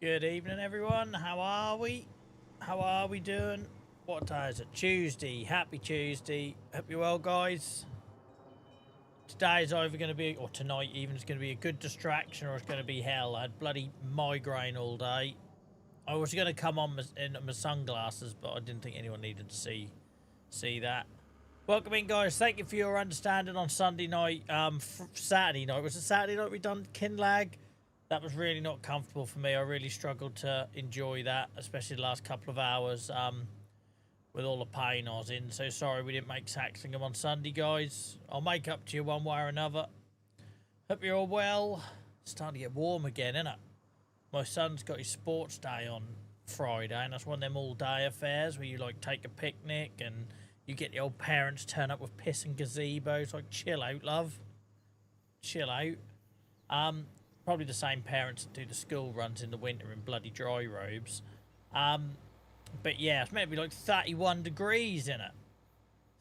Good evening, everyone. How are we? How are we doing? What day is it? Tuesday. Happy Tuesday. Hope you're well, guys. Today is either going to be, or tonight even, it's going to be a good distraction or it's going to be hell. I had bloody migraine all day. I was going to come on in my sunglasses, but I didn't think anyone needed to see that. Welcome in, guys. Thank you for your understanding on Sunday night. Saturday night. Was it Saturday night we done Kinlag? That was really not comfortable for me. I really struggled to enjoy that, especially the last couple of hours with all the pain I was in. So sorry we didn't make Saxingham on Sunday, guys. I'll make up to you one way or another. Hope you're all well. It's starting to get warm again, isn't it? My son's got his sports day on Friday, and that's one of them all-day affairs where you, like, take a picnic and you get the old parents turn up with piss and gazebos. Like, chill out, love. Chill out. Probably the same parents that do the school runs in the winter in bloody dry robes. But yeah, it's meant to be like 31 degrees in it.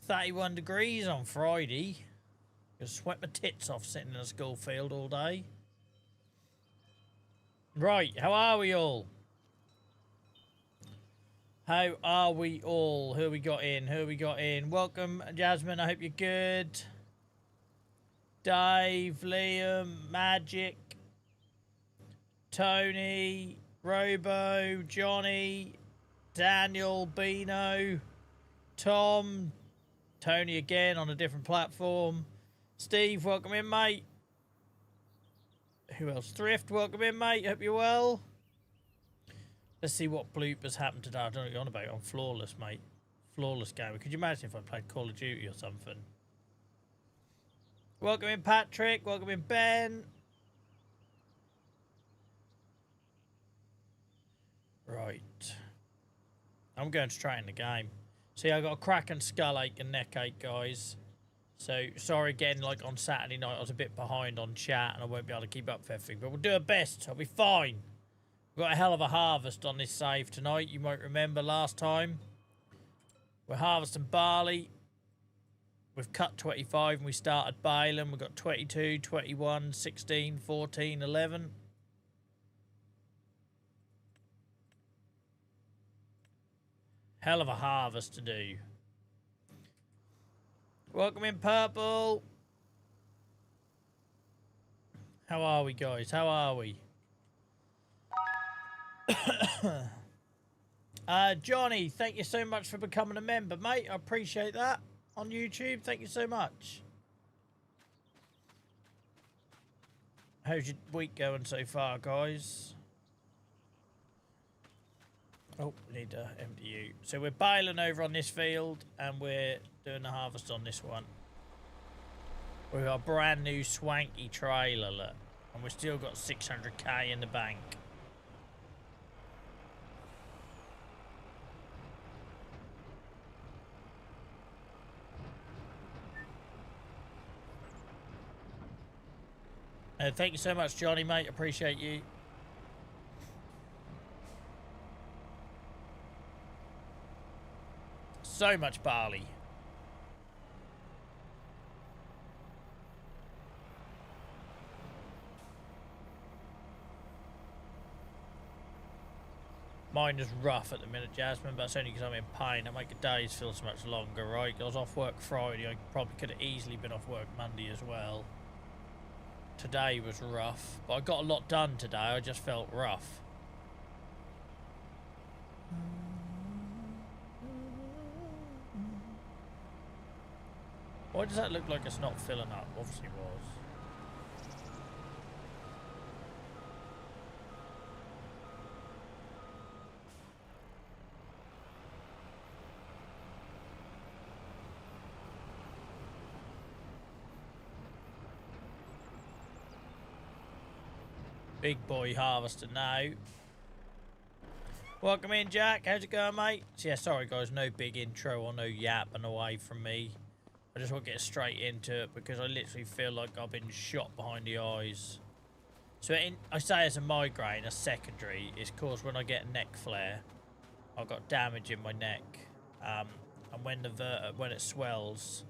31 degrees on Friday. I sweat my tits off sitting in a school field all day. Right, how are we all? How are we all? Who we got in? Who we got in? Welcome, Jasmine. I hope you're good. Dave, Liam, Magic, Tony, Robo, Johnny, Daniel, Bino, Tom, Tony again on a different platform. Steve, welcome in, mate. Who else? Thrift, welcome in, mate. Hope you're well. Let's see what bloopers happened today. I don't know what you're on about. I'm flawless, mate. Flawless game. Could you imagine if I played Call of Duty or something? Welcome in, Patrick. Welcome in, Ben. Right. I'm going straight in the game. See, I got a cracking skull ache and neck ache, guys. So, sorry again, like on Saturday night, I was a bit behind on chat and I won't be able to keep up with everything. But we'll do our best. I'll be fine. We've got a hell of a harvest on this save tonight. You might remember last time. We're harvesting barley. We've cut 25 and we started baling. We've got 22, 21, 16, 14, 11. Hell of a harvest to do. Welcome in, Purple. How are we, guys? How are we? Johnny, thank you so much for becoming a member, mate. I appreciate that on YouTube. Thank you so much. How's your week going so far, guys? Oh, we need a MDU. So we're baling over on this field and we're doing the harvest on this one. We've got a brand new swanky trailer, look. And we've still got 600k in the bank. Thank you so much, Johnny, mate. Appreciate you. So much barley. Mine is rough at the minute, Jasmine, but that's only because I'm in pain. It makes the days feel so much longer, right? I was off work Friday. I probably could have easily been off work Monday as well. Today was rough, but I got a lot done today. I just felt rough. Why does that look like it's not filling up? Obviously it was. Big boy harvester now. Welcome in, Jack. How's it going, mate? So, yeah, sorry, guys. No big intro or no yapping away from me. I just want to get straight into it because I literally feel like I've been shot behind the eyes. So I say it's a migraine, a secondary. It's caused when I get a neck flare. I've got damage in my neck. And when it swells,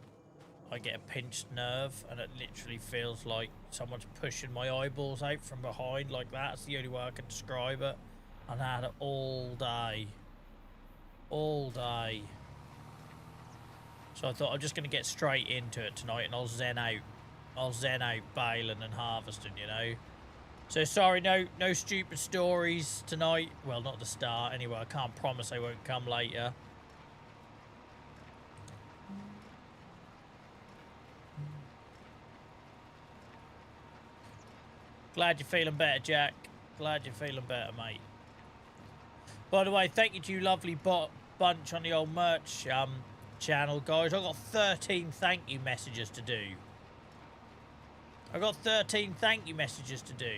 I get a pinched nerve and it literally feels like someone's pushing my eyeballs out from behind like that. It's the only way I can describe it. And I had it all day. All day. So I thought I'm just going to get straight into it tonight and I'll zen out. I'll zen out baling and harvesting, you know. So sorry, no stupid stories tonight. Well, not at the start. Anyway, I can't promise they won't come later. Glad you're feeling better, Jack. Glad you're feeling better, mate. By the way, thank you to you lovely bunch on the old merch channel, guys. I've got 13 thank you messages to do. I've got 13 thank you messages to do.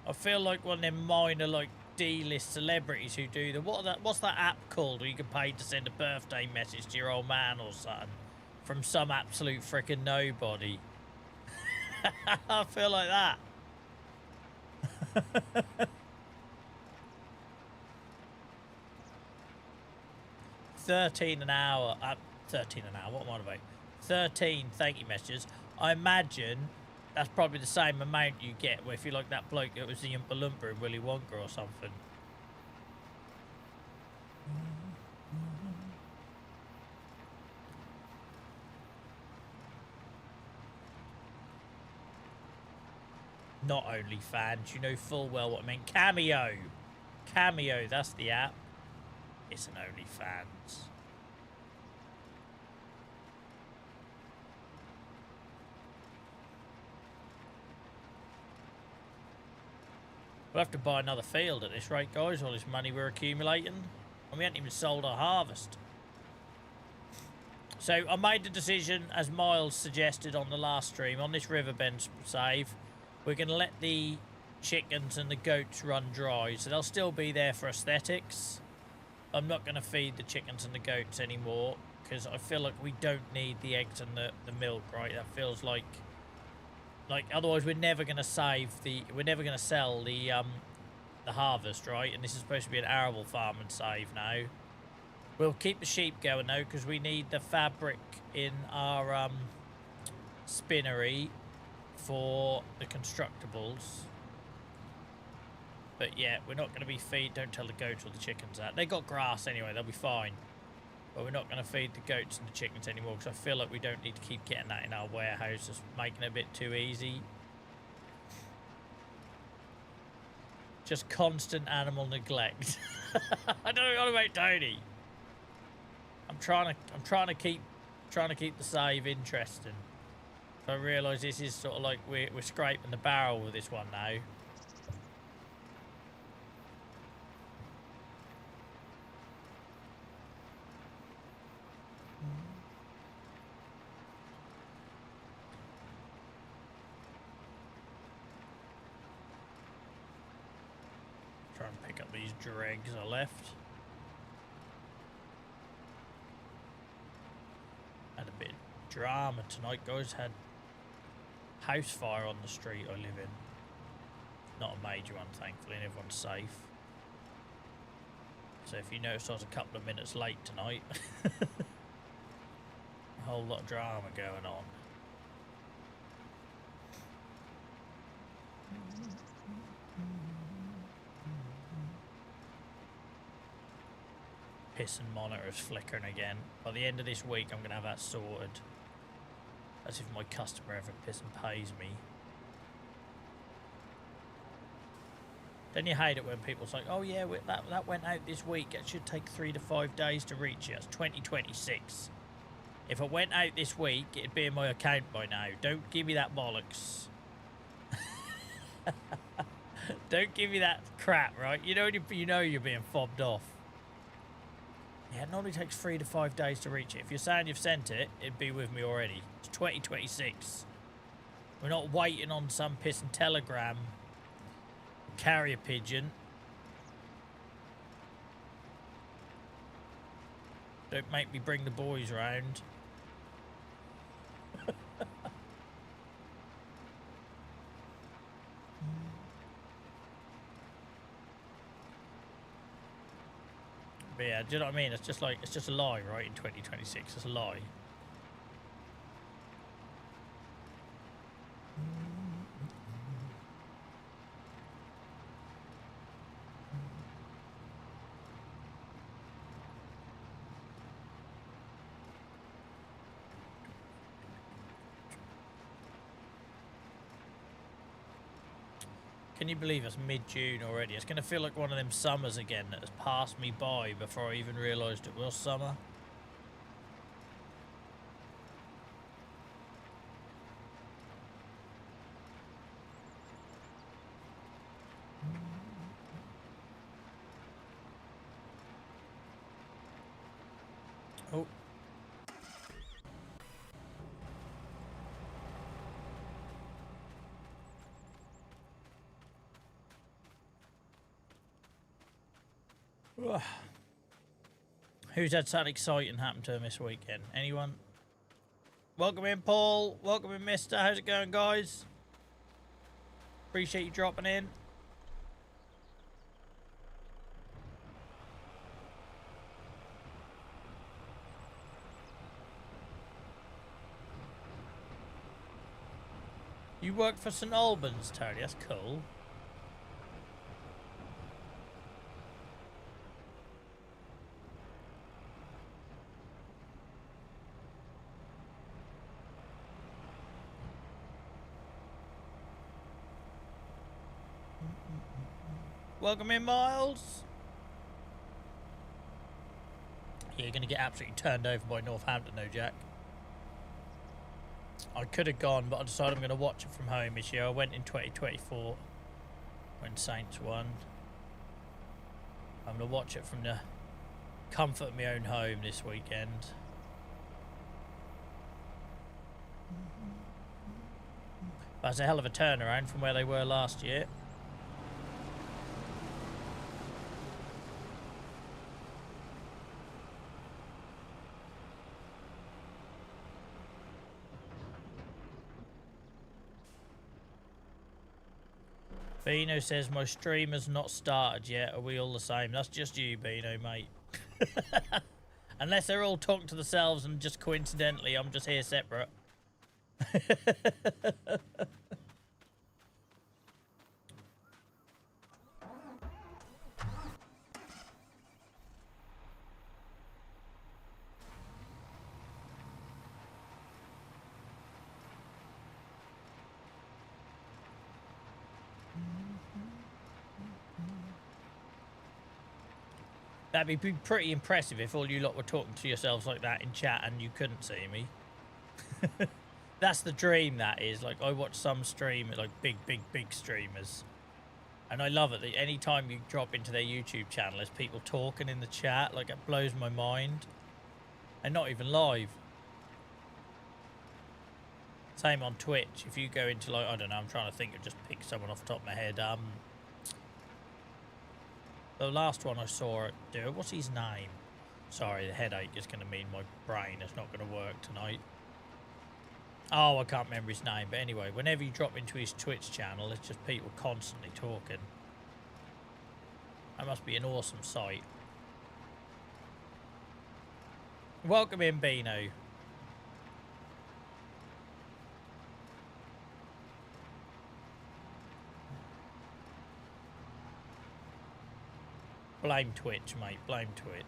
I feel like one of them minor, like, D-list celebrities who do the... What's that app called where you can pay to send a birthday message to your old man or something from some absolute frickin' nobody? I feel like that. 13 an hour. 13 an hour. What am I about? 13 thank you messages. I imagine that's probably the same amount you get if you like that bloke that was the Oompa Loompa in Willy Wonka or something. Not OnlyFans, you know full well what I mean. Cameo. Cameo, that's the app. It's an OnlyFans. We'll have to buy another field at this rate, guys, all this money we're accumulating. And we haven't even sold our harvest. So I made the decision, as Miles suggested on the last stream, on this Riverbend save, we're going to let the chickens and the goats run dry. So they'll still be there for aesthetics. I'm not going to feed the chickens and the goats anymore because I feel like we don't need the eggs and the milk, right? That feels like otherwise we're never going to sell the harvest, right? And this is supposed to be an arable farm and save now. We'll keep the sheep going though because we need the fabric in our spinnery for the constructibles. But yeah, we're not going to be don't tell the goats or the chickens that. They got grass anyway, they'll be fine. But we're not going to feed the goats and the chickens anymore because I feel like we don't need to keep getting that in our warehouse. It's making it a bit too easy. Just constant animal neglect. I don't know about Tony. I'm trying to keep the save interesting. So I realise this is sort of like we're scraping the barrel with this one now. Try and pick up these dregs I left. Had a bit of drama tonight, guys. Had house fire on the street I live in. Not a major one, thankfully, and everyone's safe. So if you notice I was a couple of minutes late tonight, a whole lot of drama going on. Pissing monitor's flickering again. By the end of this week, I'm going to have that sorted. As if my customer ever pissing pays me. Then you hate it when people say, oh yeah, that went out this week. It should take 3 to 5 days to reach you. It's 2026. If it went out this week, it'd be in my account by now. Don't give me that bollocks. Don't give me that crap, right? You know you're being fobbed off. Yeah, it normally takes 3 to 5 days to reach it. If you're saying you've sent it, it'd be with me already. It's 2026. We're not waiting on some pissing telegram carrier pigeon. Don't make me bring the boys round. But yeah, do you know what I mean? It's just a lie, right? In 2026, it's a lie. Can you believe it's mid-June already? It's going to feel like one of them summers again that has passed me by before I even realised it was summer. Oh. Who's had something exciting happen to him this weekend? Anyone? Welcome in, Paul. Welcome in, Mister. How's it going, guys? Appreciate you dropping in. You work for St Albans, Tony. That's cool. Welcome in, Miles. You're going to get absolutely turned over by Northampton, no, Jack. I could have gone, but I decided I'm going to watch it from home this year. I went in 2024 when Saints won. I'm going to watch it from the comfort of my own home this weekend. That's a hell of a turnaround from where they were last year. Bino says, my stream has not started yet. Are we all the same? That's just you, Bino, mate. Unless they're all talking to themselves and just coincidentally, I'm just here separate. That'd be pretty impressive if all you lot were talking to yourselves like that in chat and you couldn't see me. That's the dream, that is. Like, I watch some stream, like big streamers. And I love it that any time you drop into their YouTube channel, there's people talking in the chat. Like, it blows my mind. And not even live. Same on Twitch. If you go into, like, I don't know, I'm trying to think of just pick someone off the top of my head. The last one I saw it do, what's his name? Sorry, the headache is going to mean my brain is not going to work tonight. Oh, I can't remember his name. But anyway, whenever you drop into his Twitch channel, it's just people constantly talking. That must be an awesome sight. Welcome in, Bino. Blame Twitch, mate. Blame Twitch.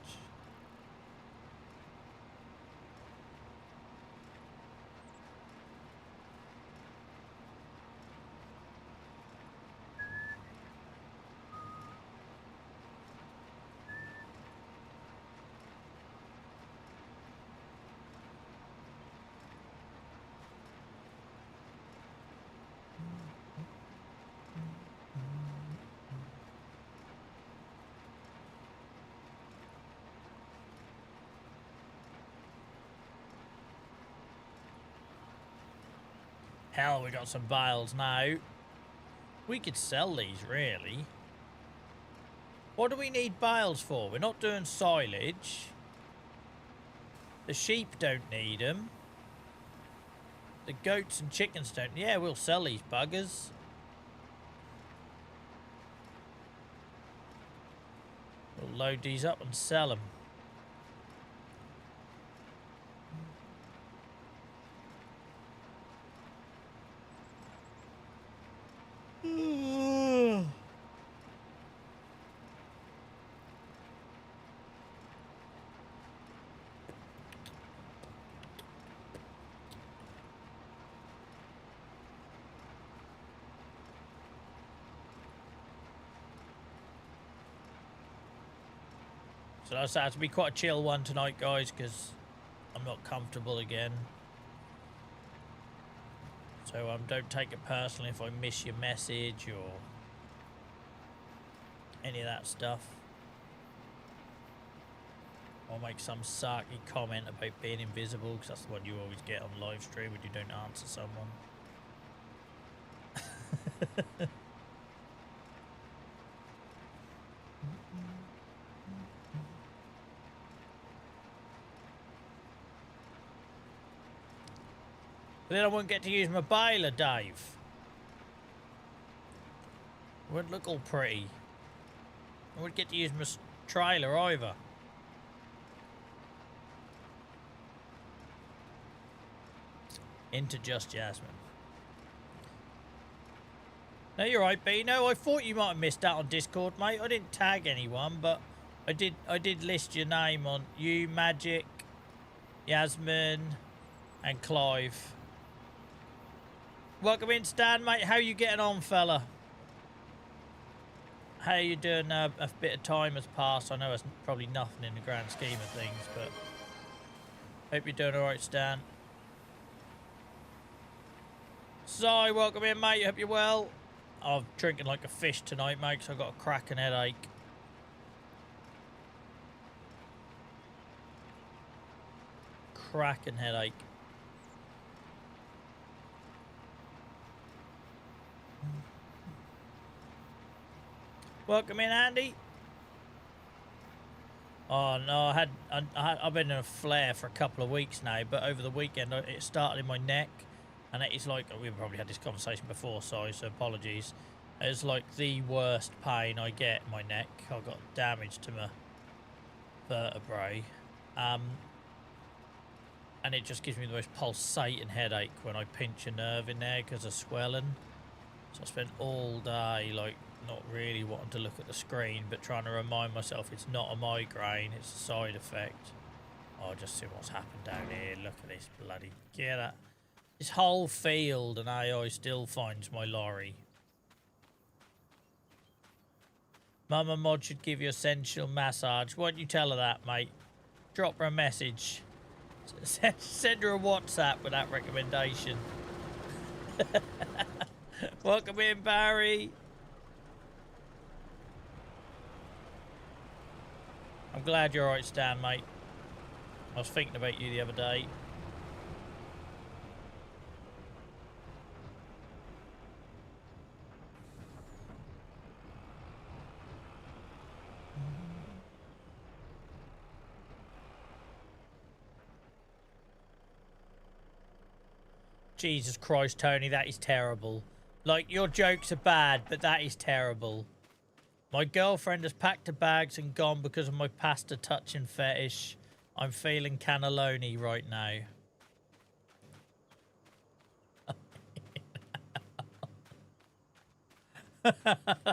Hell, we got some bales now. We could sell these, really. What do we need bales for? We're not doing silage. The sheep don't need them. The goats and chickens don't. Yeah, we'll sell these buggers. We'll load these up and sell them. So that's to be quite a chill one tonight, guys, because I'm not comfortable again. So don't take it personally if I miss your message or any of that stuff. Or make some sarky comment about being invisible, because that's the one you always get on live stream when you don't answer someone. But then I wouldn't get to use my baler, Dave. It wouldn't look all pretty. I wouldn't get to use my trailer either. Into just Jasmine. No, you're right, B. No, I thought you might have missed out on Discord, mate. I didn't tag anyone, but I did list your name on you, Magic, Yasmin, and Clive. Welcome in, Stan, mate. How you getting on, fella? How you doing? A bit of time has passed. I know it's probably nothing in the grand scheme of things, but hope you're doing all right, Stan. Si, welcome in, mate. Hope you're well. I'm drinking like a fish tonight, mate, because I've got a cracking headache. Cracking headache. Welcome in, Andy. Oh no, I've been in a flare for a couple of weeks now, but over the weekend it started in my neck, and it's like, we've probably had this conversation before, sorry, so apologies. It's like the worst pain I get in my neck. I've got damage to my vertebrae, and it just gives me the most pulsating headache when I pinch a nerve in there because of swelling. So I spent all day like not really wanting to look at the screen, but trying to remind myself it's not a migraine, it's a side effect. Oh, just see what's happened down here. Look at this bloody, get that. This whole field and AI still finds my lorry. Mama Mod should give you essential massage. Why don't you tell her that, mate? Drop her a message. Send her a WhatsApp with that recommendation. Welcome in, Barry. I'm glad you're alright, Stan, mate. I was thinking about you the other day. Jesus Christ, Tony, that is terrible. Like, your jokes are bad, but that is terrible. My girlfriend has packed her bags and gone because of my pasta touching fetish. I'm feeling cannelloni right now.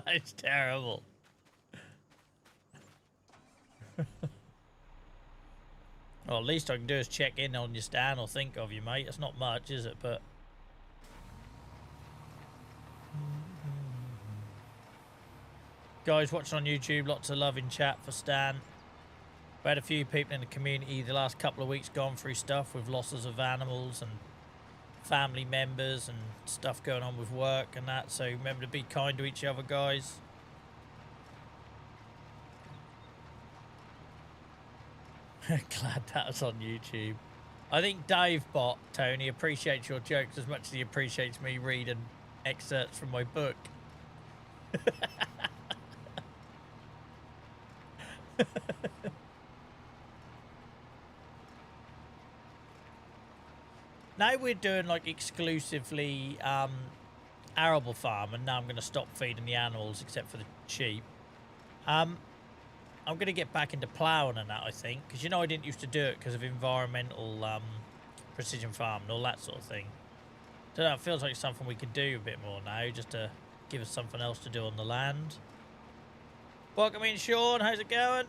It's terrible. Well, at least I can do is check in on you, Stan, or think of you, mate. That's not much, is it? But guys watching on YouTube, lots of love in chat for Stan. We had a few people in the community the last couple of weeks gone through stuff with losses of animals and family members and stuff going on with work and that, so remember to be kind to each other, guys. Glad that was on YouTube. I think Dave Bot, Tony, appreciates your jokes as much as he appreciates me reading excerpts from my book. Now we're doing like exclusively arable farm, and now I'm going to stop feeding the animals except for the sheep. I'm going to get back into ploughing and that, I think, because you know I didn't used to do it because of environmental precision farm and all that sort of thing. So that feels like something we could do a bit more now, just to give us something else to do on the land. Welcome in, Sean. How's it going?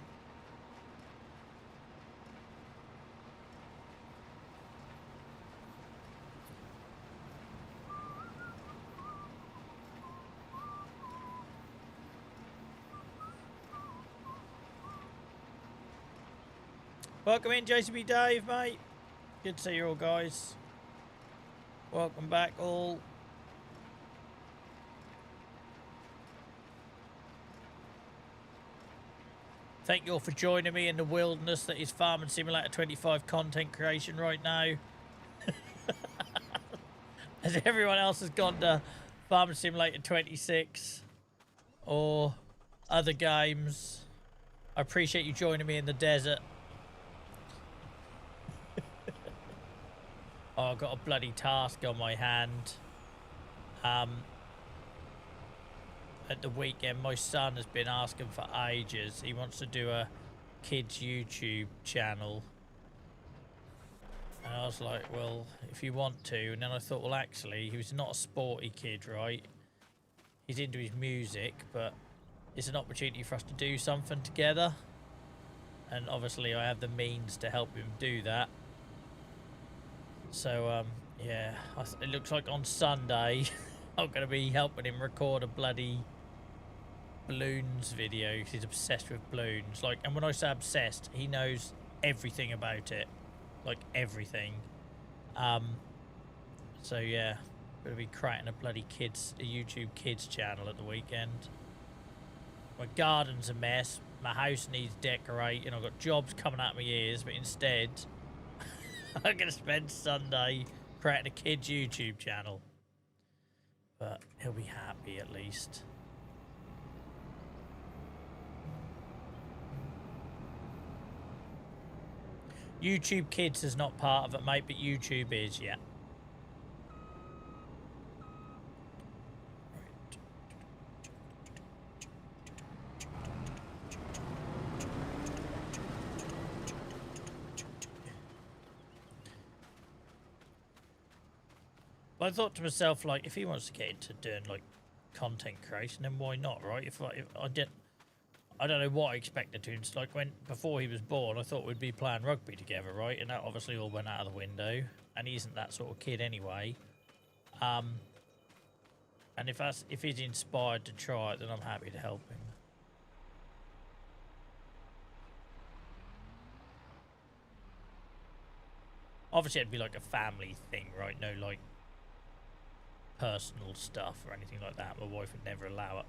Welcome in, JCB Dave, mate. Good to see you all, guys. Welcome back, all. Thank you all for joining me in the wilderness that is Farming Simulator 25 content creation right now. As everyone else has gone to Farming Simulator 26 or other games. I appreciate you joining me in the desert. Oh, I've got a bloody task on my hand. At the weekend, my son has been asking for ages. He wants to do a kids YouTube channel. And I was like, well, if you want to. And then I thought, well, actually, he was not a sporty kid, right? He's into his music, but it's an opportunity for us to do something together. And obviously, I have the means to help him do that. So, yeah, it looks like on Sunday, I'm going to be helping him record a bloody balloons video. He's obsessed with balloons. Like, and when I say obsessed, he knows everything about it. Like, everything. So, yeah, going to be creating a bloody YouTube kids channel at the weekend. My garden's a mess. My house needs decorating. I've got jobs coming out my ears, but instead, I'm going to spend Sunday creating a kids YouTube channel. But he'll be happy at least. YouTube Kids is not part of it, mate, but YouTube is, yeah. But I thought to myself, like, if he wants to get into doing, like, content creation, then why not, right? If I didn't... I don't know what I expected to. It's like before he was born, I thought we'd be playing rugby together, right? And that obviously all went out of the window. And he isn't that sort of kid anyway. And if he's inspired to try it, then I'm happy to help him. Obviously, it'd be like a family thing, right? No, like, personal stuff or anything like that. My wife would never allow it.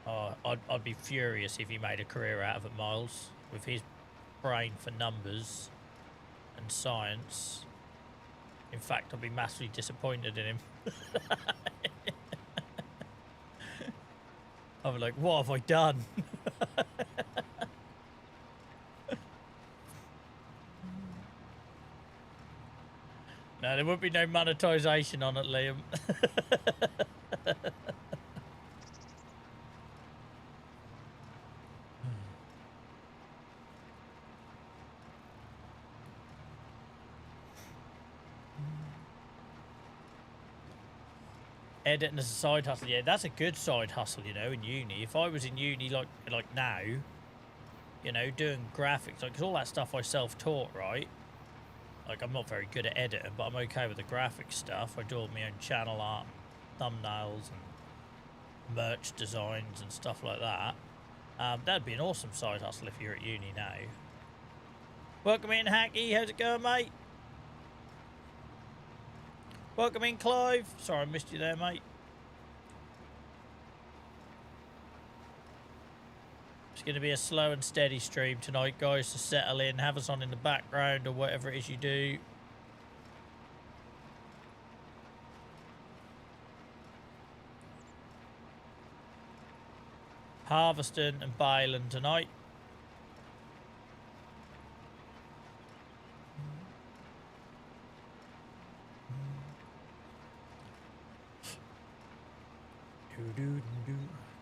Oh, I'd be furious if he made a career out of it, Miles. With his brain for numbers and science. In fact, I'd be massively disappointed in him. I'd be like, what have I done? No, there would be no monetization on it, Liam. Editing as a side hustle, yeah, that's a good side hustle, you know, in uni. If I was in uni like now, you know, doing graphics, like, 'cause all that stuff I self-taught, right? Like, I'm not very good at editing, but I'm okay with the graphic stuff. I do all my own channel art, thumbnails, and merch designs and stuff like that. That'd be an awesome side hustle if you're at uni now. Welcome in, Hacky. How's it going, mate? Welcome in, Clive. Sorry, I missed you there, mate. It's going to be a slow and steady stream tonight, guys, to settle in, have us on in the background or whatever it is you do. Harvesting and baling tonight.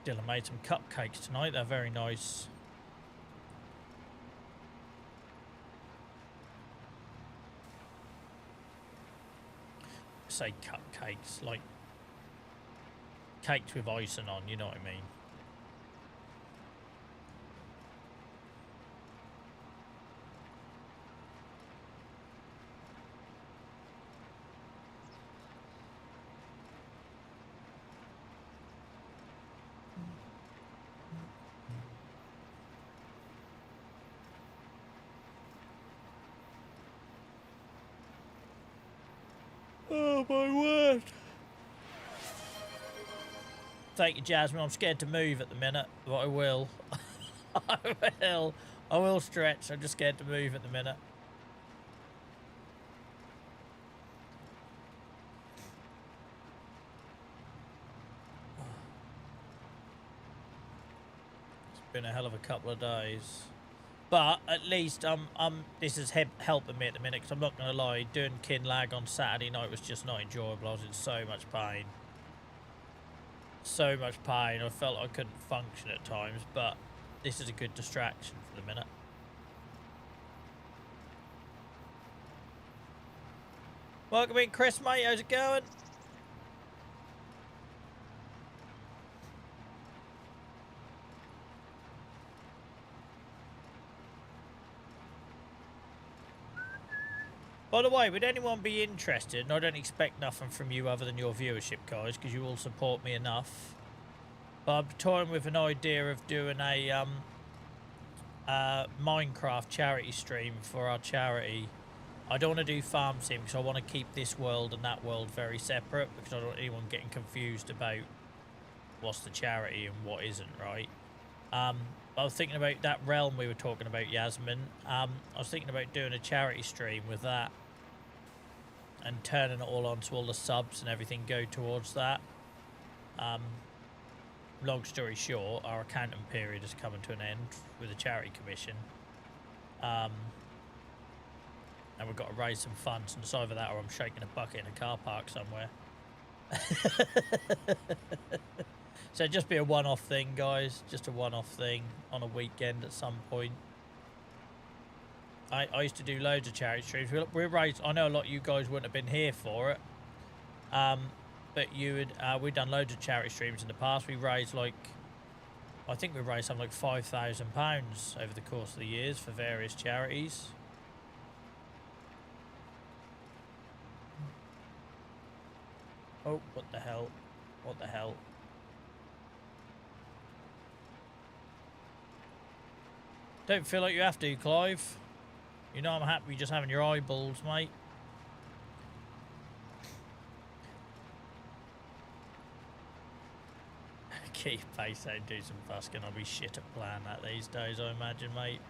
Dylan made some cupcakes tonight. They're very nice. I say cupcakes, like cakes with icing on, you know what I mean. Oh my word. Thank you, Jasmine. I'm scared to move at the minute, but I will. I will stretch. I'm just scared to move at the minute. It's been a hell of a couple of days. But at least this is helping me at the minute, because I'm not going to lie, doing Kinlag on Saturday night was just not enjoyable. I was in so much pain. So much pain. I felt I couldn't function at times, but this is a good distraction for the minute. Welcome in, Chris, mate. How's it going? By the way, would anyone be interested, and I don't expect nothing from you other than your viewership, guys, because you all support me enough, but I'm toying with an idea of doing a Minecraft charity stream for our charity. I don't want to do farm sim because I want to keep this world and that world very separate, because I don't want anyone getting confused about what's the charity and what isn't, right? I was thinking about that realm we were talking about, Yasmin. I was thinking about doing a charity stream with that and turning it all on so all the subs and everything go towards that. Long story short, our accounting period is coming to an end with the charity commission. And we've got to raise some funds, and it's either that or I'm shaking a bucket in a car park somewhere. So just be a one-off thing, guys. Just a one-off thing on a weekend at some point. I used to do loads of charity streams. We raised, I know a lot of you guys wouldn't have been here for it. But we'd done loads of charity streams in the past. We raised I think we raised something like £5,000 over the course of the years for various charities. Oh, what the hell? What the hell? Don't feel like you have to, Clive. You know I'm happy just having your eyeballs, mate. Keep pace out, do some fusking. I'll be shit at playing that these days, I imagine, mate.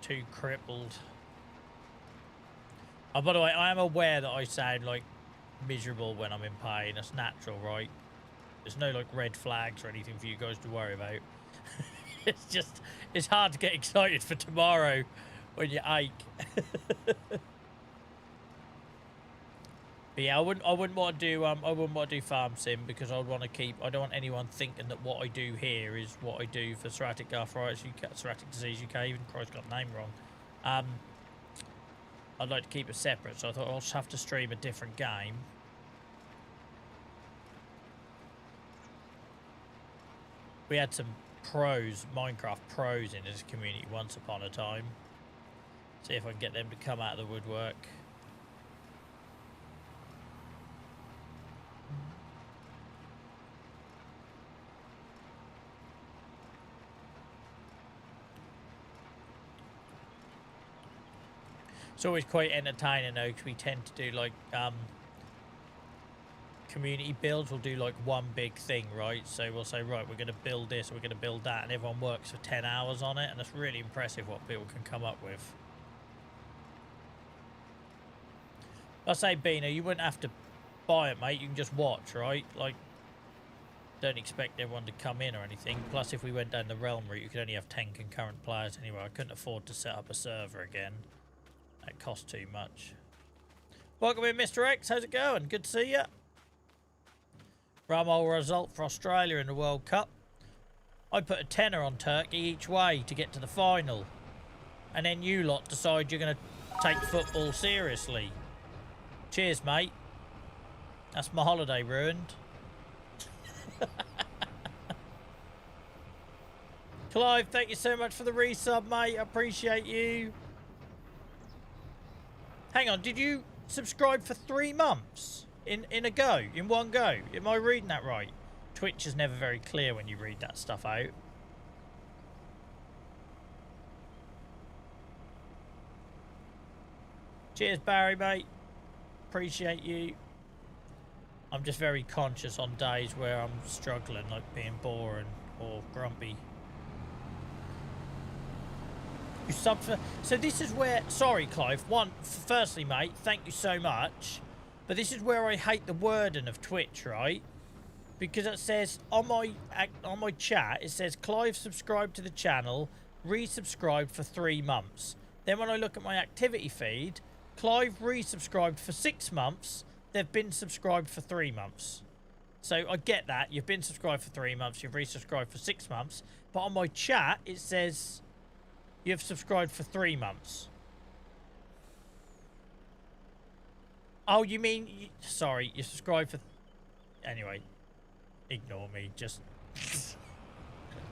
Too crippled. Oh, by the way, I am aware that I sound like miserable when I'm in pain. That's natural, right? There's no like red flags or anything for you guys to worry about. It's hard to get excited for tomorrow when you ache. But yeah, I wouldn't want to do farm sim, because I don't want anyone thinking that what I do here is what I do for psoriatic arthritis, psoriatic disease UK. Even Christ got the name wrong. I'd like to keep it separate, so I thought I'll just have to stream a different game. We had some Minecraft pros in this community once upon a time. See if I can get them to come out of the woodwork. It's always quite entertaining though, because we tend to do like community builds. We'll do like one big thing, right? So we'll say, right, we're going to build this, we're going to build that, and everyone works for 10 hours on it, and it's really impressive what people can come up with. I say, Bina, you wouldn't have to buy it, mate. You can just watch, right? Like, don't expect everyone to come in or anything. Plus, if we went down the realm route, you could only have 10 concurrent players anyway. I couldn't afford to set up a server again. That costs too much. Welcome in, Mr. X. How's it going? Good to see you. Rumble result for Australia in the World Cup. I put a tenner on Turkey each way to get to the final. And then you lot decide you're going to take football seriously. Cheers, mate. That's my holiday ruined. Clive, thank you so much for the resub, mate. I appreciate you. Hang on, did you subscribe for 3 months? In one go? Am I reading that right? Twitch is never very clear when you read that stuff out. Cheers, Barry, mate. Appreciate you. I'm just very conscious on days where I'm struggling, like being boring or grumpy. You sub for... So this is where... Sorry, Clive. Firstly, mate, thank you so much. But this is where I hate the wording of Twitch, right? Because it says on my chat, it says Clive subscribed to the channel, resubscribed for 3 months. Then when I look at my activity feed, Clive resubscribed for 6 months. They've been subscribed for 3 months. So I get that. You've been subscribed for 3 months. You've resubscribed for 6 months. But on my chat, it says you've subscribed for 3 months. Oh, you mean... Sorry, you subscribed for... Anyway, ignore me. Just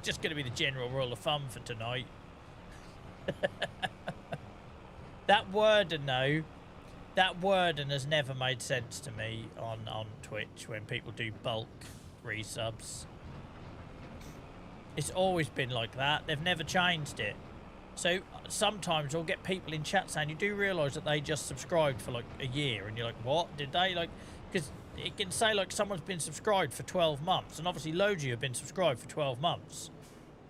going to be the general rule of thumb for tonight. That wording, though... That wording has never made sense to me on Twitch when people do bulk resubs. It's always been like that. They've never changed it. So sometimes I'll get people in chat saying, you do realise that they just subscribed for like a year, and you're like, what? Did they? Like, because it can say like someone's been subscribed for 12 months, and obviously loads of you have been subscribed for 12 months.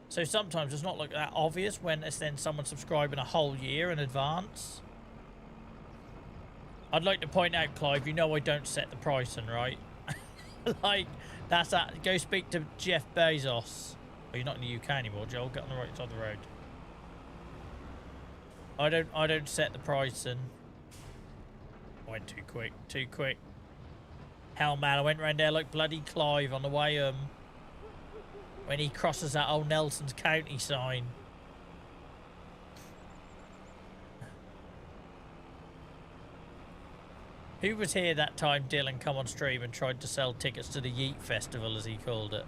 So sometimes it's not like that obvious when it's then someone subscribing a whole year in advance. I'd like to point out, Clive, you know I don't set the pricing, right? Like, that's that. Go speak to Jeff Bezos. Oh, you're not in the UK anymore, Joel. Get on the right side of the road. I don't set the pricing. I went too quick. Too quick. Hell, man, I went round there like bloody Clive on the way when he crosses that old Nelson's County sign. Who was here that time Dylan come on stream and tried to sell tickets to the Yeet Festival, as he called it?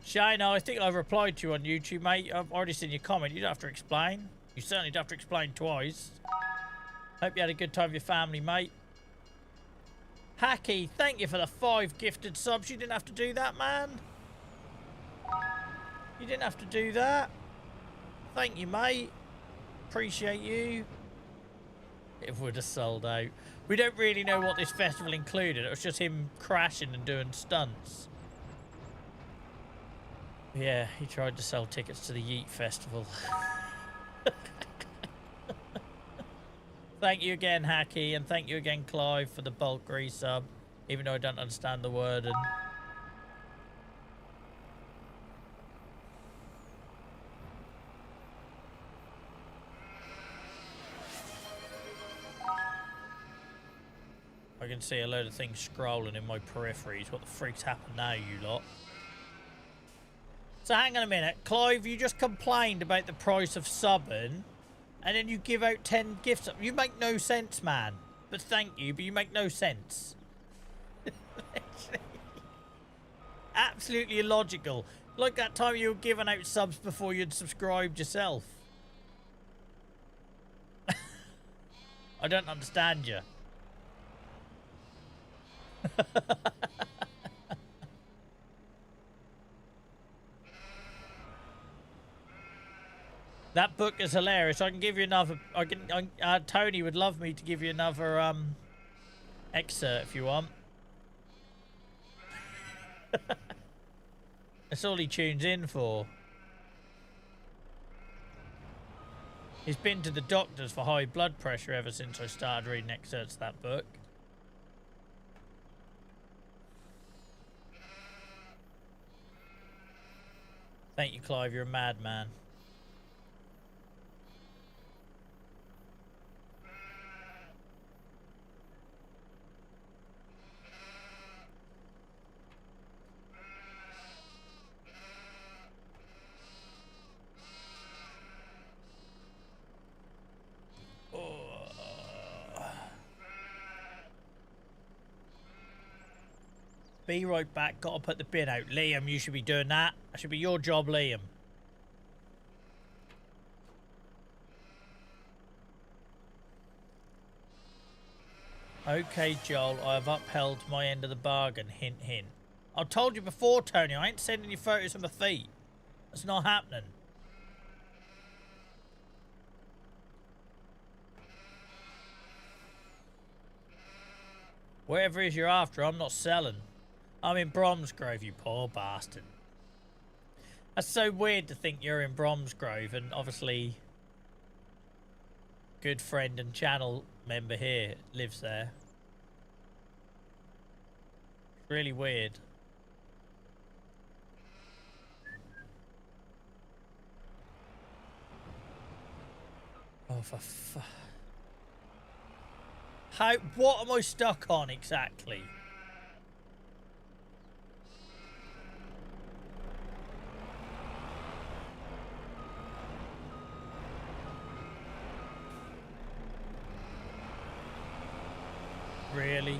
Shane, I think I've replied to you on YouTube, mate. I've already seen your comment. You don't have to explain. You certainly don't have to explain twice. Hope you had a good time with your family, mate. Hacky, thank you for the 5 gifted subs. You didn't have to do that, man. You didn't have to do that. Thank you, mate. Appreciate you. It would have sold out. We don't really know what this festival included. It was just him crashing and doing stunts. Yeah, he tried to sell tickets to the Yeet Festival. Thank you again, Hacky, and thank you again, Clive, for the bulk resub, even though I don't understand the wording. I can see a load of things scrolling in my peripheries. What the freak's happened now, you lot? So hang on a minute. Clive, you just complained about the price of subbing, and then you give out 10 gifts. You make no sense, man. But thank you, but you make no sense. Absolutely illogical. Like that time you were giving out subs before you'd subscribed yourself. I don't understand you. That book is hilarious. I can give you another. Tony would love me to give you another excerpt if you want. That's all he tunes in for. He's been to the doctors for high blood pressure ever since I started reading excerpts of that book. Thank you, Clive. You're a madman. Be right back. Gotta put the bin out. Liam, you should be doing that. That should be your job, Liam. Okay, Joel, I have upheld my end of the bargain. Hint, hint. I told you before, Tony, I ain't sending you photos of my feet. That's not happening. Whatever it is you're after, I'm not selling. I'm in Bromsgrove, you poor bastard. That's so weird to think you're in Bromsgrove and obviously good friend and channel member here lives there. Really weird. Oh, for fuck. How? What am I stuck on exactly? Really?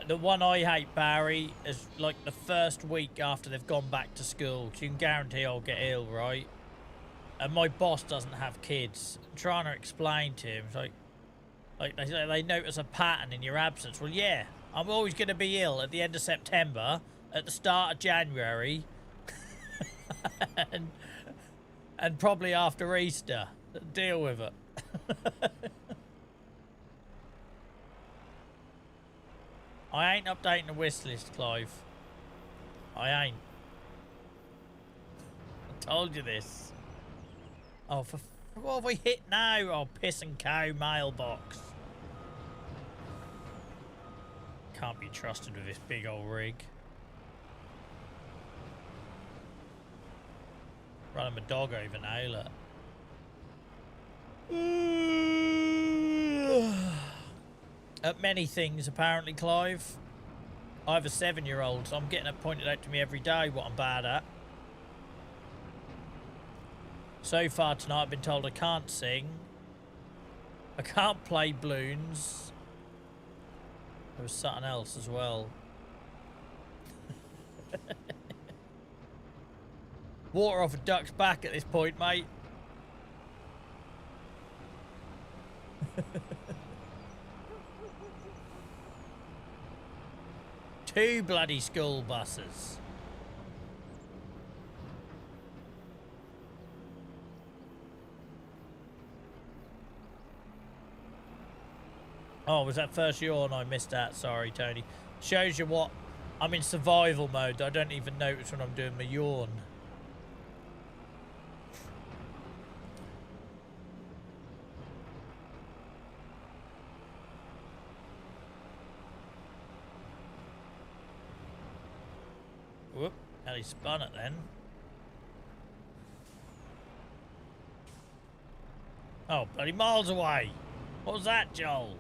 The one I hate, Barry, is like the first week after they've gone back to school. You can guarantee I'll get ill, right? And my boss doesn't have kids. I'm trying to explain to him, it's like they notice a pattern in your absence. Well, yeah, I'm always going to be ill at the end of September, at the start of January, and probably after Easter. Deal with it. I ain't updating the wish list, Clive. I ain't. I told you this. Oh, what have we hit now? Oh, piss and cow mailbox. Can't be trusted with this big old rig. Running my dog over now, look. At many things, apparently, Clive. I have a 7-year-old, so I'm getting it pointed out to me every day what I'm bad at. So far tonight, I've been told I can't sing. I can't play balloons. There was something else as well. Water off a duck's back at this point, mate. Two bloody school buses. Oh, was that first yawn? I missed that. Sorry, Tony. Shows you what... I'm in survival mode. I don't even notice when I'm doing my yawn. Whoop. Hell, he spun it then. Oh, bloody miles away. What was that, Joel?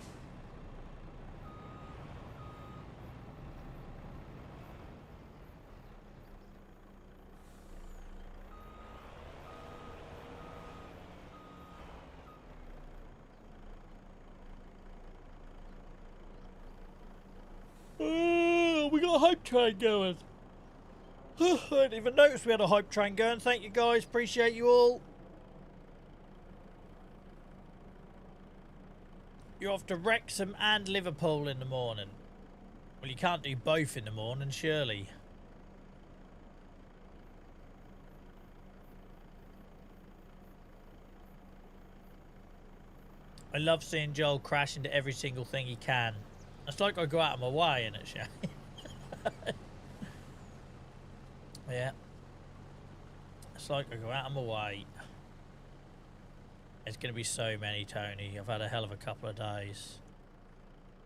Oh, we got a hype train going. I didn't even notice we had a hype train going. Thank you, guys. Appreciate you all. You're off to Wrexham and Liverpool in the morning. Well, you can't do both in the morning, surely. I love seeing Joel crash into every single thing he can. It's like I go out of my way, innit, Shane? Yeah. It's like I go out of my way. There's going to be so many, Tony. I've had a hell of a couple of days.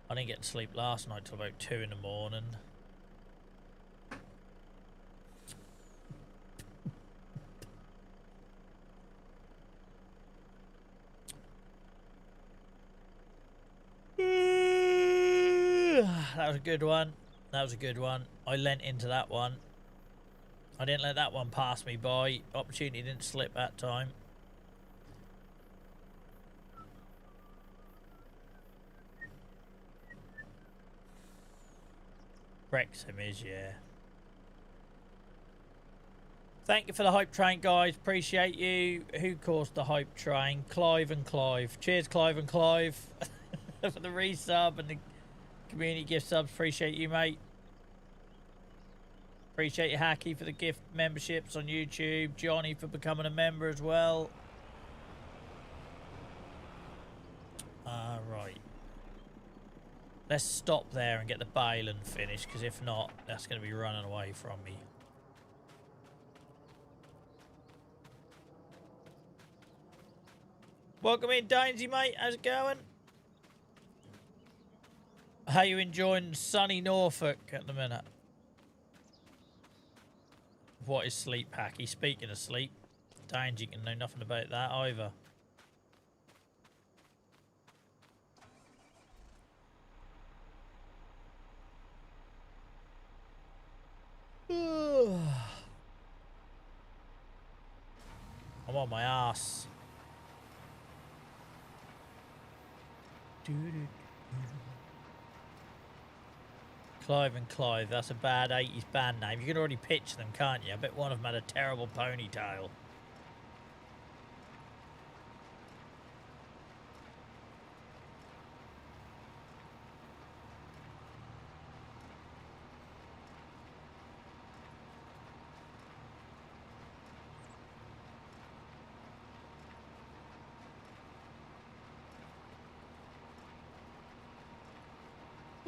I didn't get to sleep last night till about 2 in the morning. That was a good one. That was a good one. I lent into that one. I didn't let that one pass me by. Opportunity didn't slip that time. Wrexham is, yeah. Thank you for the hype train, guys. Appreciate you. Who caused the hype train? Clive and Clive. Cheers, Clive and Clive, for the resub and the community gift subs. Appreciate you, mate. Appreciate you, Achy, for the gift memberships on YouTube. Johnny for becoming a member as well. Right. Let's stop there and get the Balin finished, because if not, that's going to be running away from me. Welcome in, Dainsy, mate. How's it going? How you enjoying sunny Norfolk at the minute? What is sleep, Hacky? Speaking of sleep, Dainsy can know nothing about that either. I'm on my ass. Clive and Clive, that's a bad 80s band name. You can already pitch them, can't you? I bet one of them had a terrible ponytail.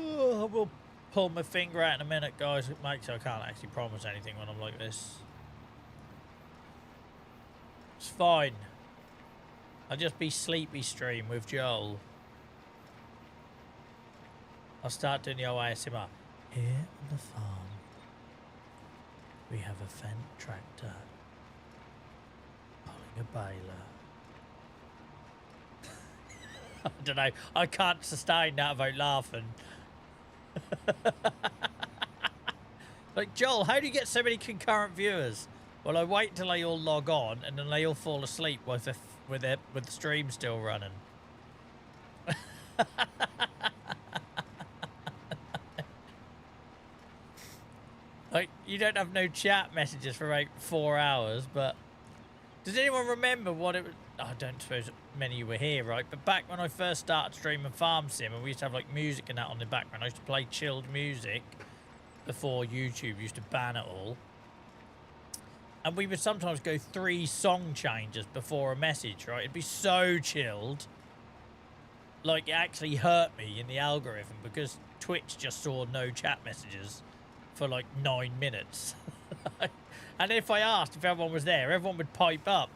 I will pull my finger out in a minute, guys. It makes I can't actually promise anything when I'm like this. It's fine. I'll just be sleepy stream with Joel. I'll start doing the old ASMR. Here on the farm, we have a Fendt tractor pulling a baler. I don't know. I can't sustain that without laughing. Like, Joel, how do you get so many concurrent viewers? Well, I wait till they all log on and then they all fall asleep with the stream still running. Like, you don't have no chat messages for like 4 hours, but does anyone remember what it was? I don't suppose many of you were here, right? But back when I first started streaming Farm Sim and we used to have like music and that on the background, I used to play chilled music before YouTube used to ban it all. And we would sometimes go 3 song changes before a message, right? It'd be so chilled. Like, it actually hurt me in the algorithm because Twitch just saw no chat messages for like 9 minutes. And if I asked if everyone was there, everyone would pipe up.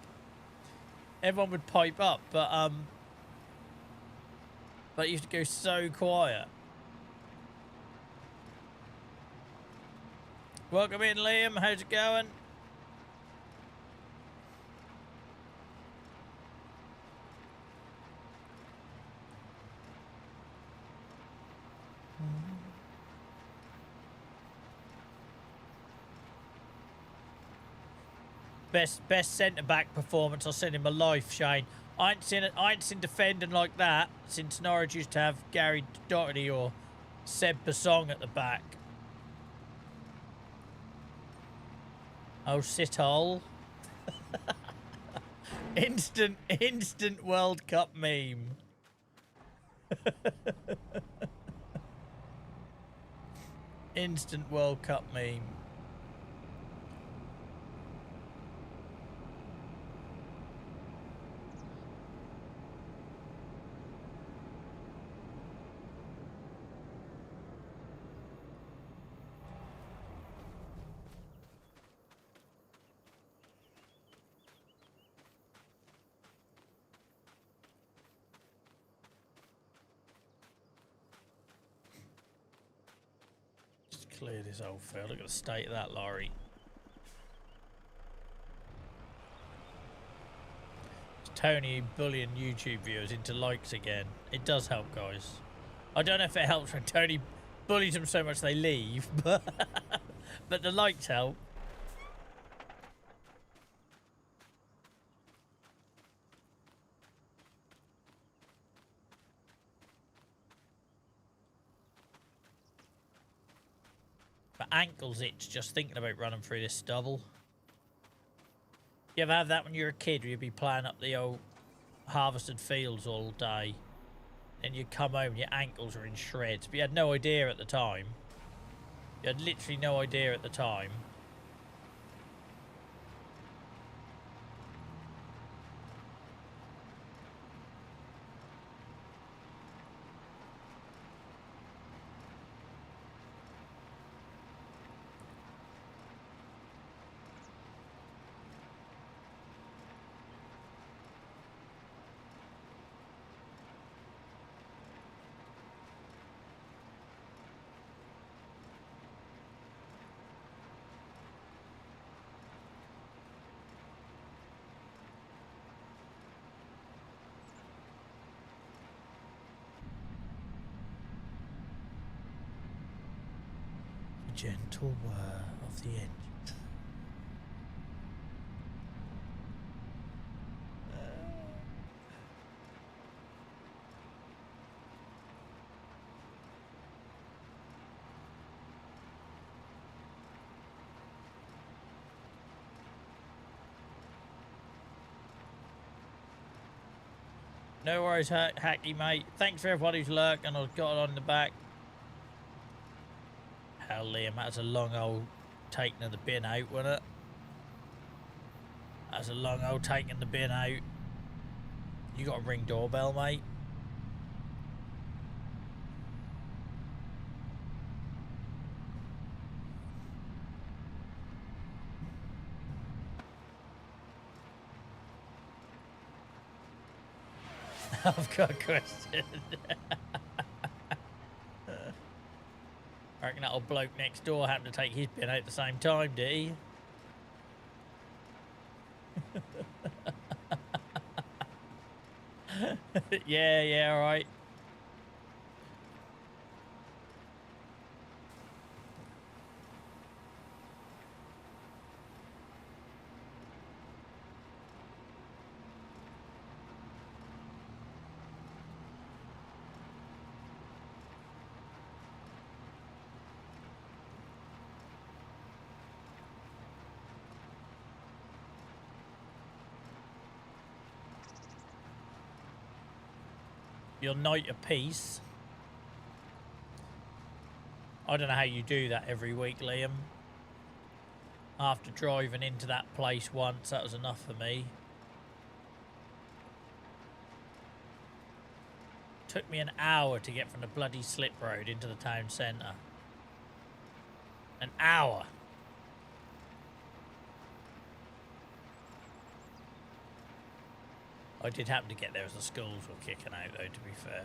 Everyone would pipe up, but it used to go so quiet. Welcome in, Liam. How's it going? Best centre-back performance I've seen in my life, Shane. I ain't seen defending like that since Norwich used to have Gary Doherty or Seb Basong at the back. Oh, shithole. Instant World Cup meme. Instant World Cup meme. Clear this old field. Look at the state of that lorry. It's Tony bullying YouTube viewers into likes again. It does help, guys. I don't know if it helps when Tony bullies them so much they leave, but the likes help. ankles itch just thinking about running through this stubble. You ever have that when you're a kid where you'd be playing up the old harvested fields all day and you'd come home and your ankles are in shreds, but you had no idea at the time. You had literally no idea at the time. Gentle whir of the engine. No worries, Hacky, mate. Thanks for everybody who's lurked and I've got it on the back. Hell, Liam, that's a long old taking of the bin out, wasn't it? That's a long old taking the bin out. You got a ring doorbell, mate? I've got a question. I reckon that old bloke next door happened to take his bin out at the same time, did he? Yeah, alright. Your night of peace. I don't know how you do that every week, Liam. After driving into that place once, that was enough for me. Took me an hour to get from the bloody slip road into the town centre. An hour. I did happen to get there as the schools were kicking out, though, to be fair.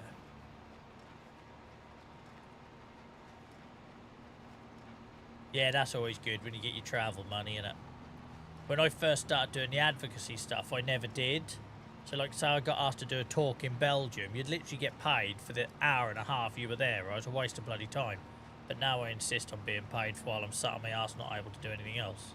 Yeah, that's always good when you get your travel money, innit? When I first started doing the advocacy stuff, I never did. So, like, say I got asked to do a talk in Belgium, you'd literally get paid for the hour and a half you were there, right? It was a waste of bloody time. But now I insist on being paid for while I'm sat on my arse not able to do anything else.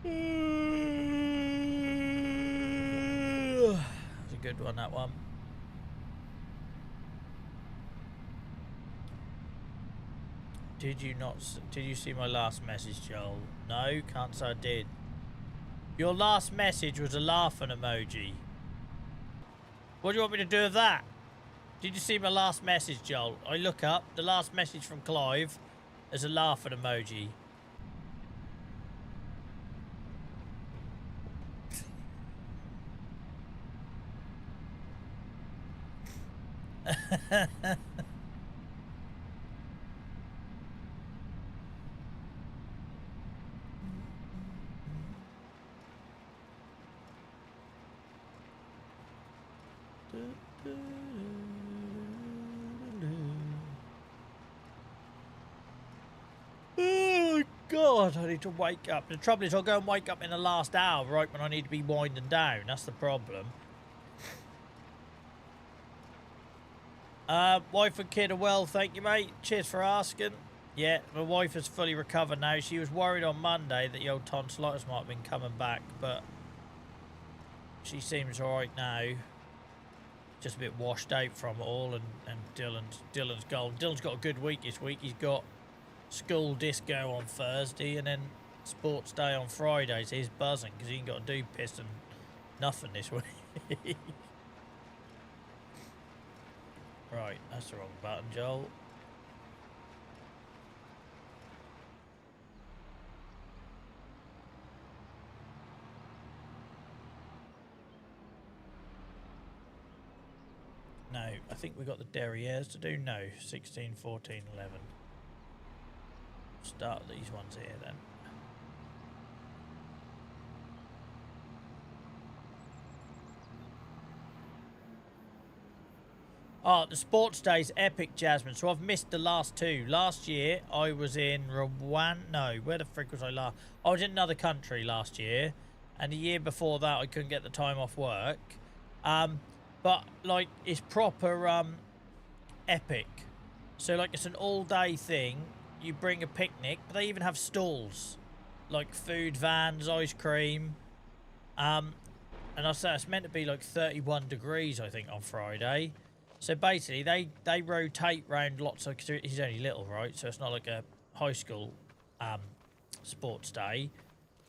That's a good one, that one. Did you see my last message, Joel? No, can't say I did. Your last message was a laughing emoji. What do you want me to do with that? Did you see my last message, Joel? I look up, the last message from Clive is a laughing emoji. Oh God, I need to wake up. The trouble is I'll go and wake up in the last hour, right when I need to be winding down. That's the problem. Wife and kid are well, thank you, mate. Cheers for asking. Yeah, my wife has fully recovered now. She was worried on Monday that the old tonsillitis might have been coming back, but she seems alright now. Just a bit washed out from it all, and Dylan's gone. Dylan's got a good week this week. He's got school disco on Thursday and then sports day on Friday, so he's buzzing because he ain't got to do piss and nothing this week. Right, that's the wrong button, Joel. No, I think we got the derrieres to do. No, 16, 14, 11. Start these ones here then. Oh, the sports day's epic, Jasmine. So I've missed the last two. Last year, I was in Rwanda. No, where the frick was I last? I was in another country last year. And the year before that, I couldn't get the time off work. But, like, it's proper, epic. So, like, it's an all-day thing. You bring a picnic. But they even have stalls. Like, food vans, ice cream. And I say it's meant to be, like, 31 degrees, I think, on Friday. So basically, they rotate round lots of... Cause he's only little, right? So it's not like a high school sports day.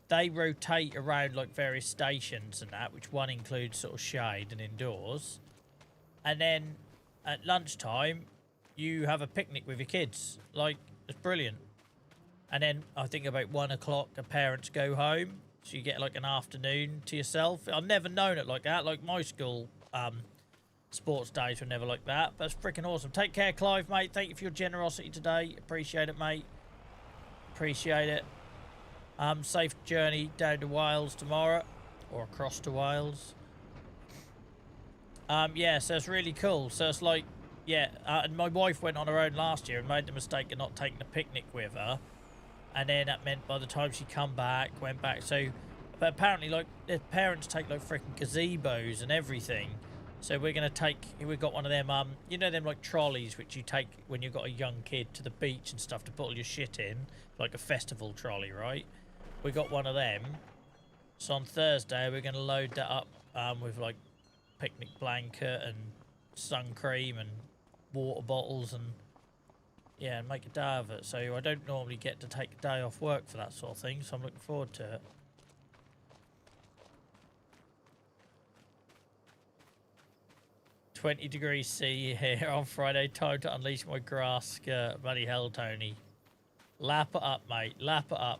They rotate around like various stations and that, which one includes sort of shade and indoors. And then at lunchtime, you have a picnic with your kids. Like, it's brilliant. And then I think about 1 o'clock, the parents go home. So you get like an afternoon to yourself. I've never known it like that. Like my school... sports days were never like that. That's freaking awesome. Take care, Clive, mate. Thank you for your generosity today. Appreciate it, mate. Appreciate it. Safe journey down to Wales tomorrow. Or across to Wales. Yeah, so it's really cool. So it's like, yeah. And my wife went on her own last year and made the mistake of not taking the picnic with her. And then that meant by the time she come back, went back. So, but apparently, like, their parents take, like, freaking gazebos and everything. So we're going to take, we've got one of them, you know them like trolleys which you take when you've got a young kid to the beach and stuff to put all your shit in, like a festival trolley, right? We got one of them. So on Thursday we're going to load that up with like picnic blanket and sun cream and water bottles and yeah, and make a day of it. So I don't normally get to take a day off work for that sort of thing, so I'm looking forward to it. 20 degrees C here on Friday. Time to unleash my grass skirt. Bloody hell, Tony. Lap it up, mate. Lap it up.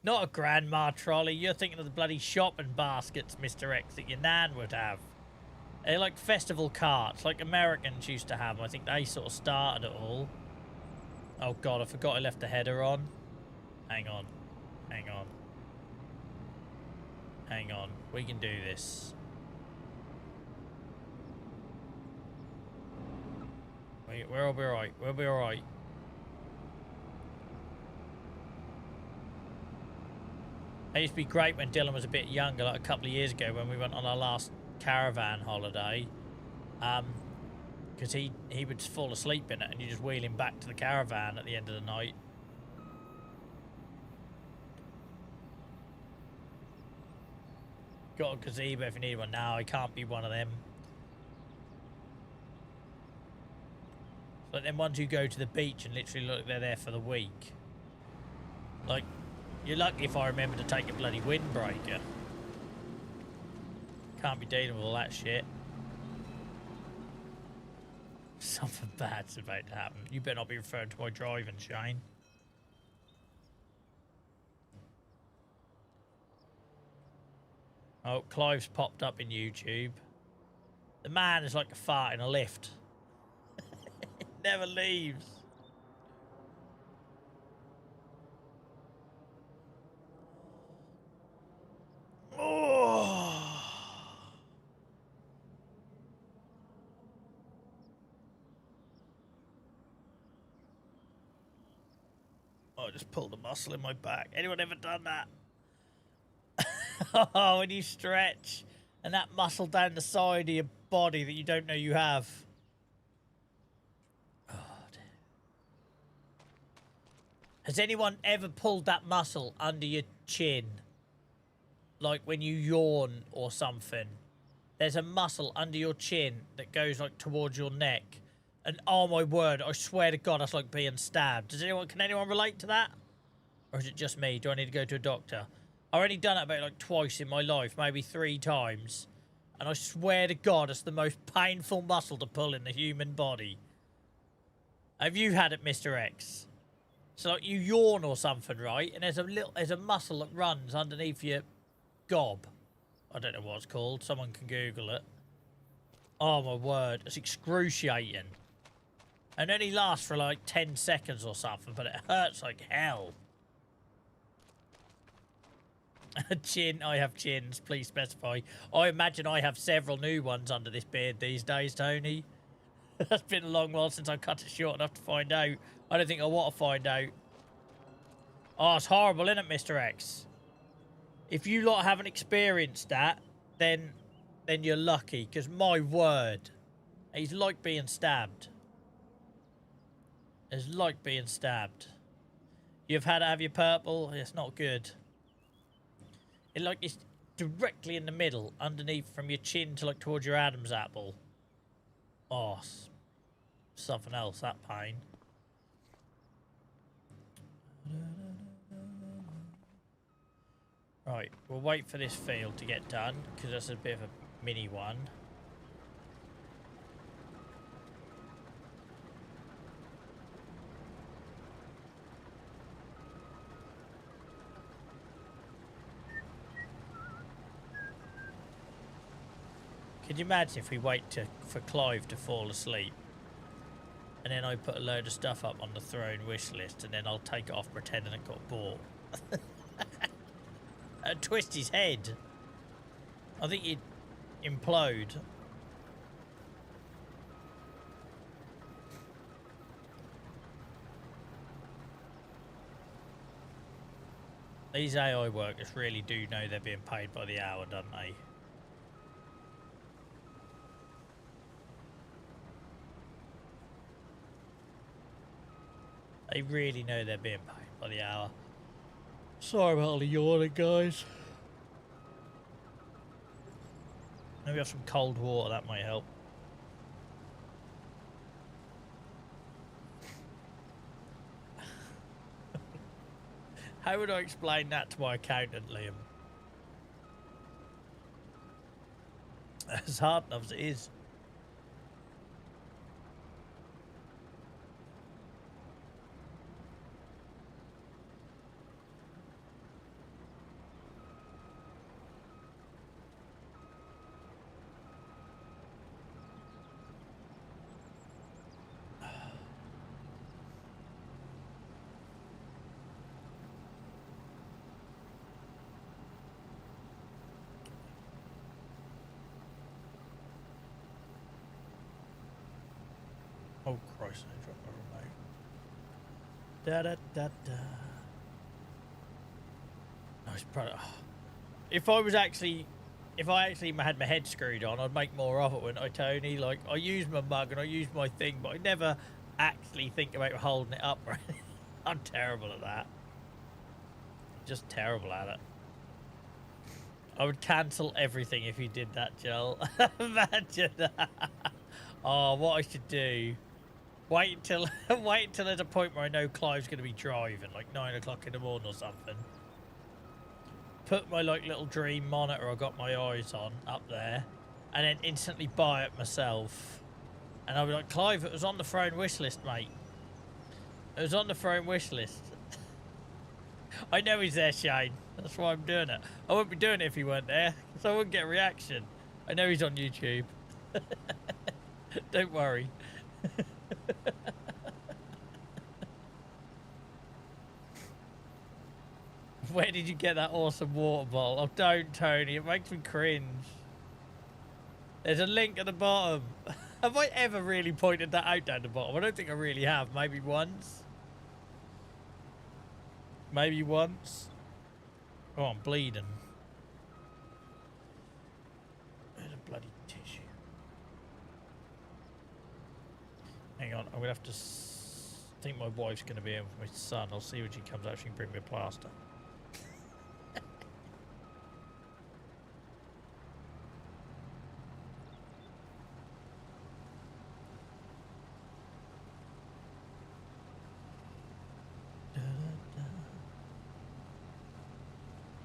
Not a grandma trolley. You're thinking of the bloody shopping baskets, Mr. X, that your nan would have. They're like festival carts, like Americans used to have. I think they sort of started it all. Oh, God, I forgot I left the header on. Hang on. Hang on. Hang on. We can do this. We'll be alright. We'll be alright. It used to be great when Dylan was a bit younger, like a couple of years ago when we went on our last caravan holiday. Because he would fall asleep in it and you just wheel him back to the caravan at the end of the night. Got a gazebo if you need one. Now I can't be one of them. Like them ones who go to the beach and literally look, they're there for the week. Like, you're lucky if I remember to take a bloody windbreaker. Can't be dealing with all that shit. Something bad's about to happen. You better not be referring to my driving, Shane. Oh, Clive's popped up in YouTube. The man is like a fart in a lift. Never leaves. Oh. I just pulled a muscle in my back. Anyone ever done that? Oh, when you stretch and that muscle down the side of your body that you don't know you have. Oh, dear. Has anyone ever pulled that muscle under your chin? Like when you yawn or something. There's a muscle under your chin that goes like towards your neck. And oh my word, I swear to God, that's like being stabbed. Can anyone relate to that? Or is it just me? Do I need to go to a doctor? I've only done it about like twice in my life, maybe 3 times. And I swear to God, it's the most painful muscle to pull in the human body. Have you had it, Mr. X? So like you yawn or something, right? And there's a muscle that runs underneath your gob. I don't know what it's called. Someone can Google it. Oh my word, it's excruciating. And only lasts for like 10 seconds or something, but it hurts like hell. A chin, I have chins, please specify. I imagine I have several new ones under this beard these days, Tony. It's been a long while since I cut it short enough to find out. I don't think I want to find out. Oh, it's horrible, isn't it, Mr. X? If you lot haven't experienced that, then you're lucky, because my word, it's like being stabbed. It's like being stabbed. You've had to have your purple, it's not good. It's directly in the middle, underneath from your chin to like towards your Adam's apple. Oh, something else, that pain. Right, we'll wait for this field to get done, because that's a bit of a mini one. Could you imagine if we wait for Clive to fall asleep, and then I put a load of stuff up on the throne wish list, and then I'll take it off pretending it got bought? And twist his head. I think he'd implode. These AI workers really do know they're being paid by the hour, don't they? They really know they're being paid by the hour. Sorry about all the yawning, guys. Maybe have some cold water, that might help. How would I explain that to my accountant, Liam? As hard enough as it is. Oh Christ, I dropped my remote. Da da da da. Nice product. If I actually had my head screwed on, I'd make more of it, wouldn't I, Tony? Like, I use my mug and I use my thing, but I never actually think about holding it up right. I'm terrible at that. Just terrible at it. I would cancel everything if you did that, Joel. Imagine that. Oh, what I should do. Wait until there's a point where I know Clive's going to be driving, like 9 o'clock in the morning or something. Put my like little dream monitor I got my eyes on up there, and then instantly buy it myself. And I'll be like, Clive, it was on the throne wish list, mate. It was on the throne wish list. I know he's there, Shane. That's why I'm doing it. I wouldn't be doing it if he weren't there, so I wouldn't get a reaction. I know he's on YouTube. Don't worry. Where did you get that awesome water bottle? Oh, don't, Tony. It makes me cringe. There's a link at the bottom. Have I ever really pointed that out down the bottom? I don't think I really have. Maybe once. Maybe once. Oh, I'm bleeding. There's a bloody tissue. Hang on, I'm going to have to... I think my wife's going to be in with my son. I'll see when she comes out. She can bring me a plaster.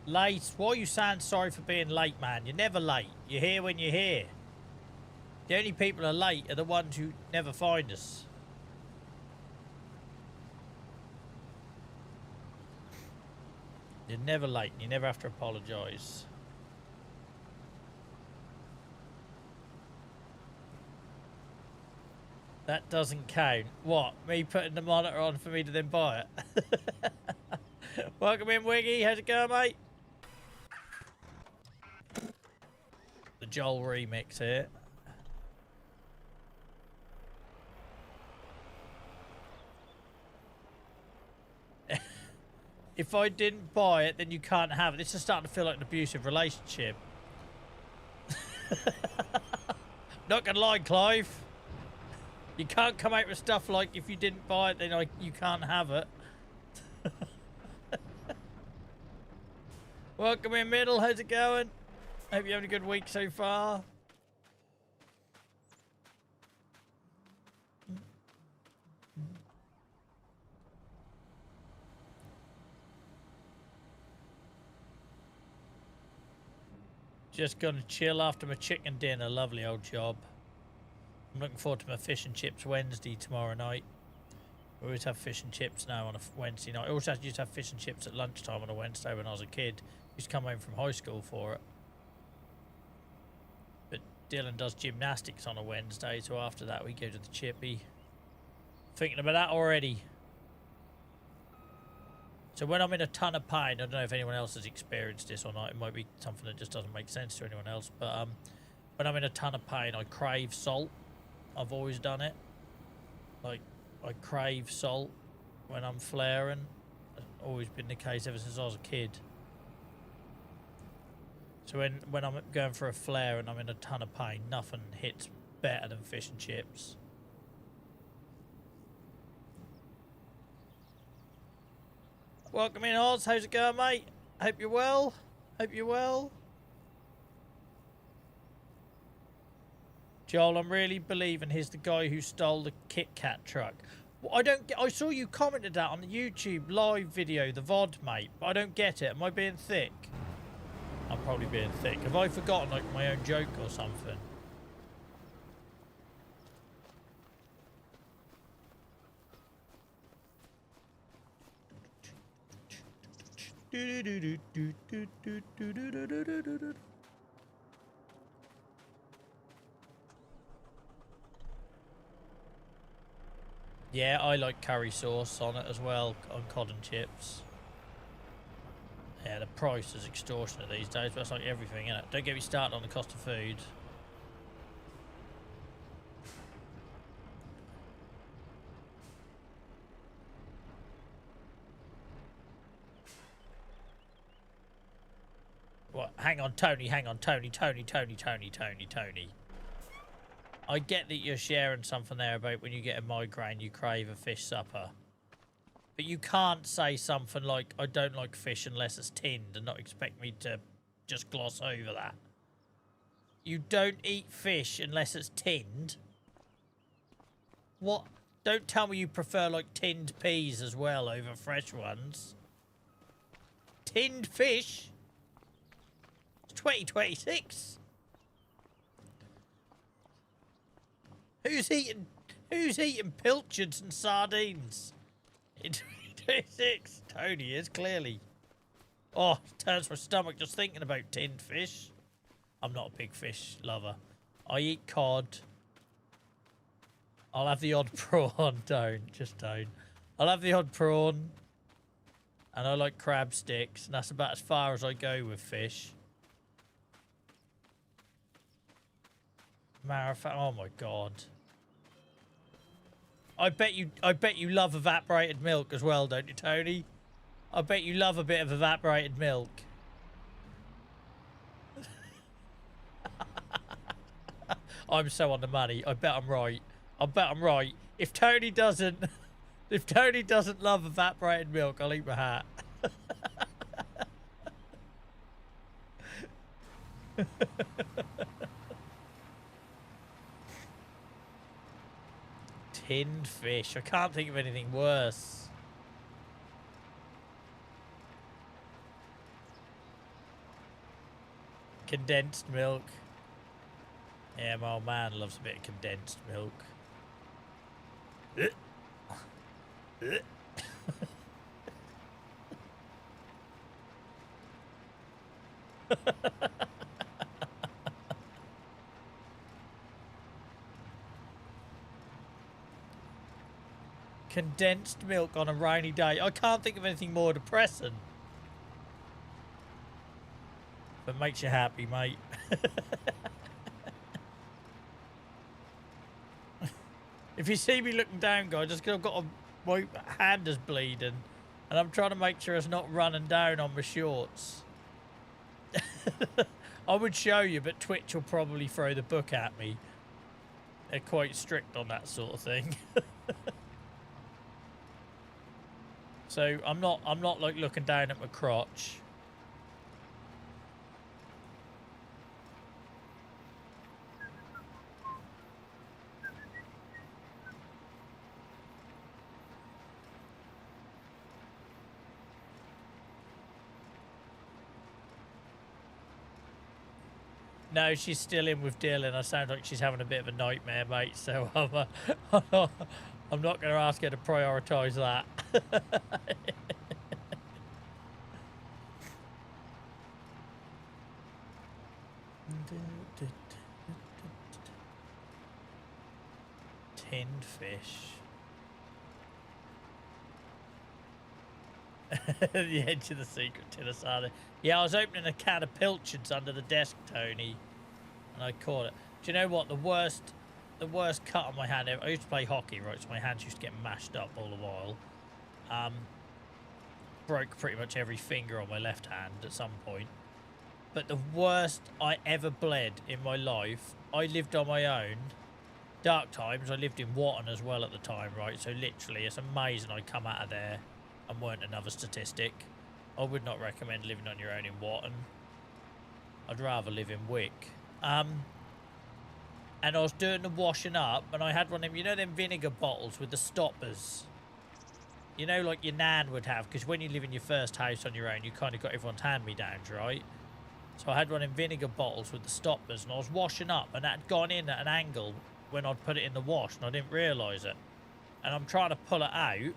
Late. Why you sound sorry for being late, man? You're never late. You're here when you're here. The only people who are late are the ones who never find us. You're never late. You never have to apologise. That doesn't count. What? Me putting the monitor on for me to then buy it? Welcome in, Wiggy. How's it going, mate? The Joel remix here. If I didn't buy it, then you can't have it. This is starting to feel like an abusive relationship. Not gonna lie, Clive. You can't come out with stuff like, if you didn't buy it, then like you can't have it. Welcome in, Middle. How's it going? Hope you're having a good week so far. Just gonna chill after my chicken dinner. Lovely old job. I'm looking forward to my fish and chips Wednesday tomorrow night. We always have fish and chips now on a Wednesday night. I also used to have fish and chips at lunchtime on a Wednesday when I was a kid. Used to come home from high school for it. But Dylan does gymnastics on a Wednesday, so after that we go to the chippy. Thinking about that already. So when I'm in a ton of pain, I don't know if anyone else has experienced this or not. It might be something that just doesn't make sense to anyone else. But when I'm in a ton of pain, I crave salt. I've always done it. Like, I crave salt when I'm flaring. That's always been the case ever since I was a kid. So when I'm going for a flare and I'm in a ton of pain, nothing hits better than fish and chips. Welcome in, Oz. How's it going, mate? Hope you're well. Hope you're well. Joel, I'm really believing he's the guy who stole the Kit Kat truck. Well, I saw you commented that on the YouTube live video, the VOD, mate, but I don't get it. Am I being thick? I'm probably being thick. Have I forgotten, like, my own joke or something? Yeah, I like curry sauce on it as well, on cod and chips. Yeah, the price is extortionate these days, but that's like everything, innit? Don't get me started on the cost of food. What? Hang on, Tony, hang on, Tony. I get that you're sharing something there about when you get a migraine, you crave a fish supper. But you can't say something like, I don't like fish unless it's tinned, and not expect me to just gloss over that. You don't eat fish unless it's tinned? What? Don't tell me you prefer, like, tinned peas as well over fresh ones. Tinned fish? It's 2026. Who's eating pilchards and sardines in 2026? Tony is, clearly. Oh, it turns my stomach just thinking about tinned fish. I'm not a big fish lover. I eat cod. I'll have the odd prawn. Don't. I'll have the odd prawn. And I like crab sticks. And that's about as far as I go with fish. Marathon. Oh my god. I bet you love evaporated milk as well, don't you, Tony? I bet you love a bit of evaporated milk. I'm so on the money. I bet I'm right. I bet I'm right. If Tony doesn't, if Tony doesn't love evaporated milk, I'll eat my hat. Tinned fish. I can't think of anything worse. Condensed milk. Yeah, my old man loves a bit of condensed milk. Condensed milk on a rainy day. I can't think of anything more depressing. But makes you happy, mate. If you see me looking down, guys, just because I've got my hand is bleeding, and I'm trying to make sure it's not running down on my shorts. I would show you, but Twitch will probably throw the book at me. They're quite strict on that sort of thing. So I'm not like looking down at my crotch. No, she's still in with Dylan. I sound like she's having a bit of a nightmare, mate. So I'm not going to ask her to prioritise that. Tinned fish. The edge of the secret tin asada. Yeah, I was opening a can of pilchards under the desk, Tony, and I caught it. Do you know what? The worst cut on my hand ever. I used to play hockey, right? So my hands used to get mashed up all the while. Broke pretty much every finger on my left hand at some point. But the worst I ever bled in my life, I lived on my own. Dark times, I lived in Watton as well at the time, right? So literally, it's amazing I come out of there and weren't another statistic. I would not recommend living on your own in Watton. I'd rather live in Wick. And I was doing the washing up, and I had one of them, you know, them vinegar bottles with the stoppers. You know, like your nan would have, because when you live in your first house on your own, you kind of got everyone's hand-me-downs, right? So I had one of them vinegar bottles with the stoppers, and I was washing up, and that had gone in at an angle when I'd put it in the wash, and I didn't realise it. And I'm trying to pull it out,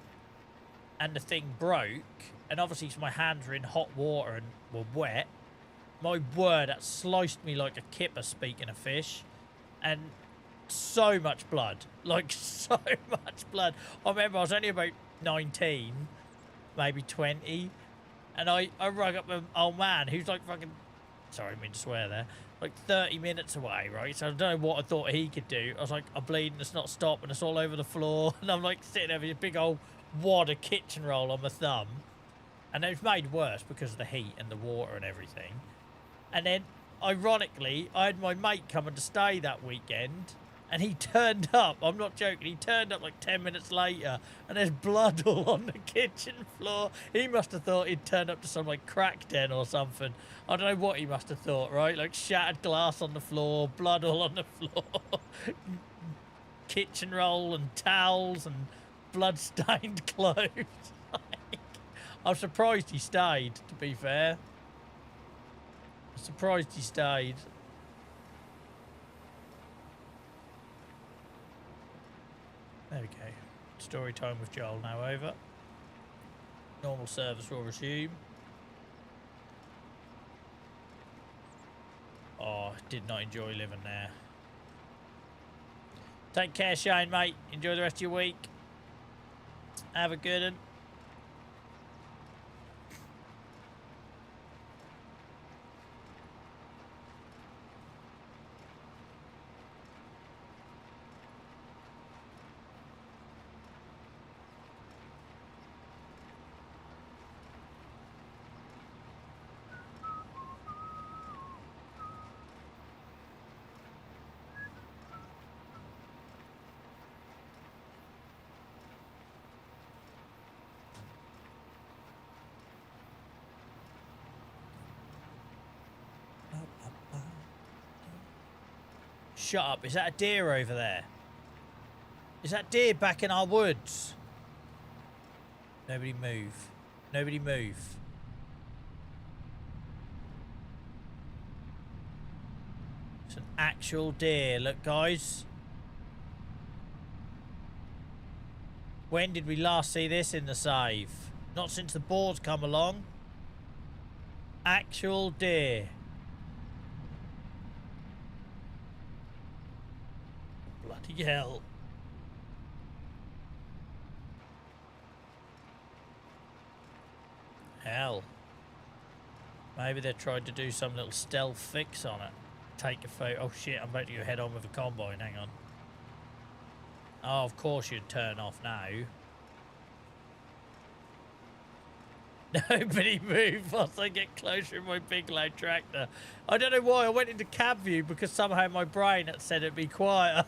and the thing broke, and obviously my hands were in hot water and were wet. My word, that sliced me like a kipper, speaking of fish. And so much blood. Like, so much blood. I remember I was only about 19, maybe 20, and I rung up my old man, who's like fucking, sorry, I didn't mean to swear there, like 30 minutes away, right? So I don't know what I thought he could do. I was like, I'm bleeding, it's not stopping, it's all over the floor. And I'm like sitting there with a big old wad of kitchen roll on my thumb. And it was made worse because of the heat and the water and everything. And then, ironically, I had my mate coming to stay that weekend, and he turned up. I'm not joking. He turned up like 10 minutes later, and there's blood all on the kitchen floor. He must have thought he'd turned up to some like crack den or something. I don't know what he must have thought, right? Like shattered glass on the floor, blood all on the floor, kitchen roll and towels and blood-stained clothes. I'm surprised he stayed, to be fair. I'm surprised he stayed. There we go. Story time with Joel now over. Normal service will resume. Oh, did not enjoy living there. Take care, Shane, mate. Enjoy the rest of your week. Have a good one. Shut up. Is that a deer over there? Is that deer back in our woods? Nobody move. Nobody move. It's an actual deer. Look, guys. When did we last see this in the save? Not since the boards come along. Actual deer. Bloody hell. Hell. Maybe they tried to do some little stealth fix on it. Take a photo. Oh shit, I'm about to go head on with a combine. Hang on. Oh, of course you'd turn off now. Nobody move whilst I get closer in my big loud tractor. I don't know why I went into cab view because somehow my brain had said it'd be quieter.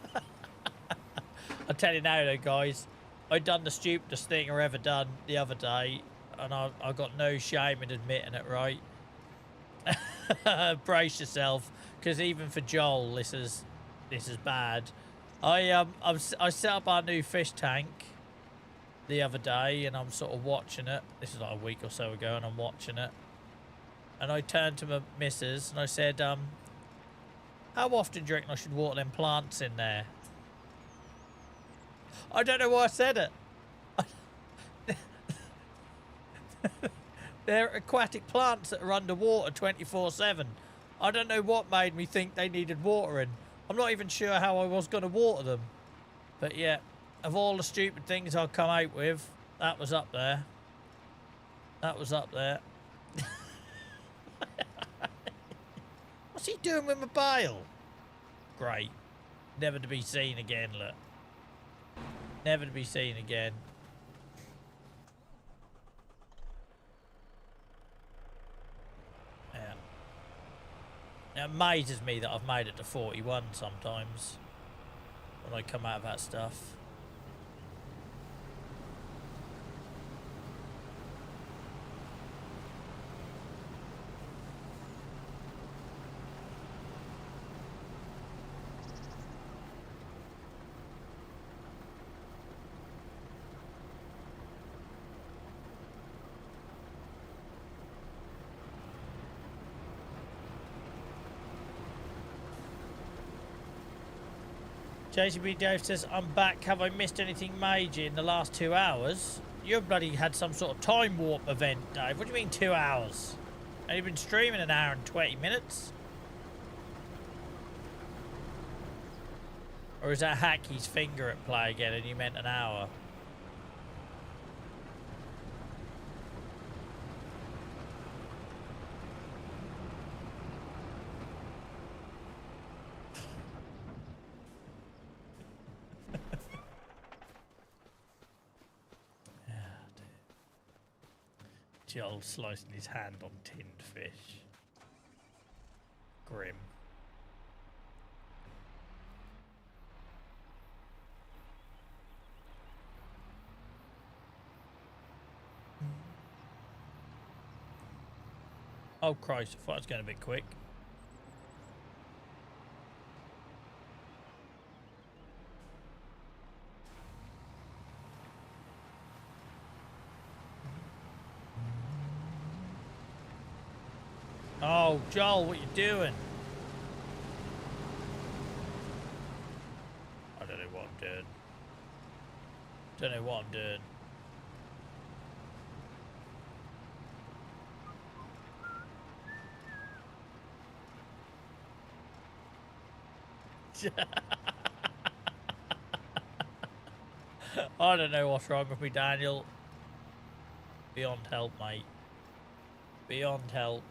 I'll tell you now though, guys. I done the stupidest thing I ever done the other day, and I got no shame in admitting it, right? Brace yourself, because even for Joel, this is bad. I set up our new fish tank the other day, and I'm sort of watching it. This is like a week or so ago, and I'm watching it. And I turned to my missus and I said, how often do you reckon I should water them plants in there? I don't know why I said it. They're aquatic plants that are underwater 24/7. I don't know what made me think they needed watering. I'm not even sure how I was going to water them. But yeah, of all the stupid things I'll come out with, that was up there. That was up there. What's he doing with my bale? Great. Never to be seen again, look. Never to be seen again. Yeah. It amazes me that I've made it to 41 sometimes when I come out of that stuff. JCB Dave says, I'm back. Have I missed anything major in the last 2 hours? You bloody had some sort of time warp event, Dave. What do you mean 2 hours? And you've been streaming an hour and 20 minutes? Or is that Hacky's finger at play again and you meant an hour? Joel slicing his hand on tinned fish. Grim. Oh Christ, I thought it was going a bit quick. Oh, Joel, what you doing? I don't know what I'm doing. Don't know what I'm doing. I don't know what's wrong with me, Daniel. Beyond help, mate. Beyond help.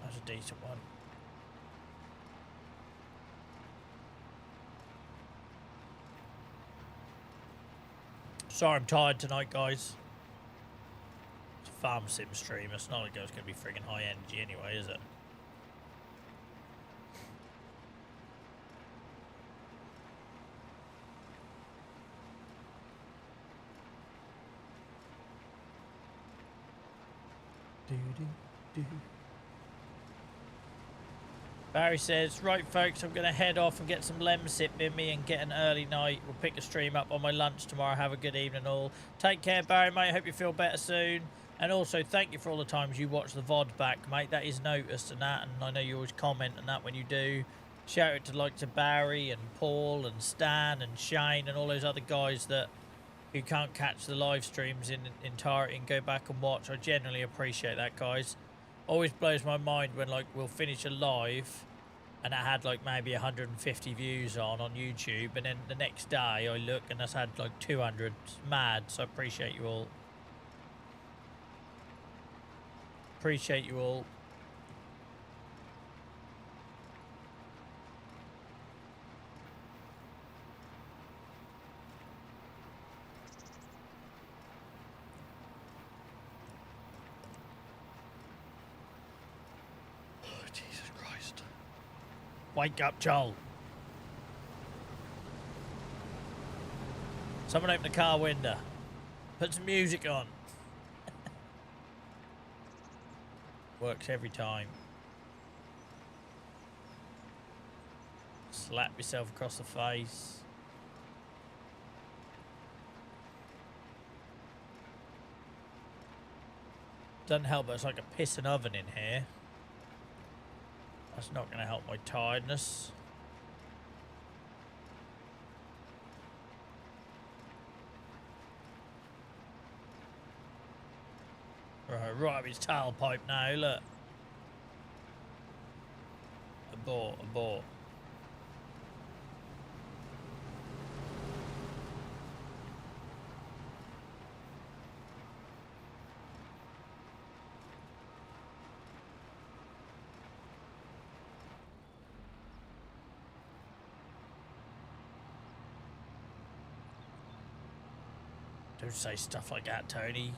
That's a decent one. Sorry, I'm tired tonight, guys. It's a farm sim stream. It's not like it's going to be friggin' high energy anyway, is it? Barry says, right folks, I'm going to head off and get some lemsip in me and get an early night. We'll pick a stream up on my lunch tomorrow. Have a good evening all. Take care, Barry, mate. Hope you feel better soon. And also, thank you for all the times you watch the VOD back, mate. That is noticed and that, and I know you always comment on that when you do. Shout out to Barry and Paul and Stan and Shane and all those other guys that who can't catch the live streams in entirety and go back and watch. I genuinely appreciate that, guys. Always blows my mind when like we'll finish a live and it had like maybe 150 views on YouTube, and then the next day I look and that's had like 200. It's mad. So I appreciate you all. Appreciate you all. Wake up, Joel. Someone open the car window. Put some music on. Works every time. Slap yourself across the face. Doesn't help, but it's like a pissing oven in here. That's not going to help my tiredness. Right up his tailpipe now, look. Abort. Don't say stuff like that, Tony.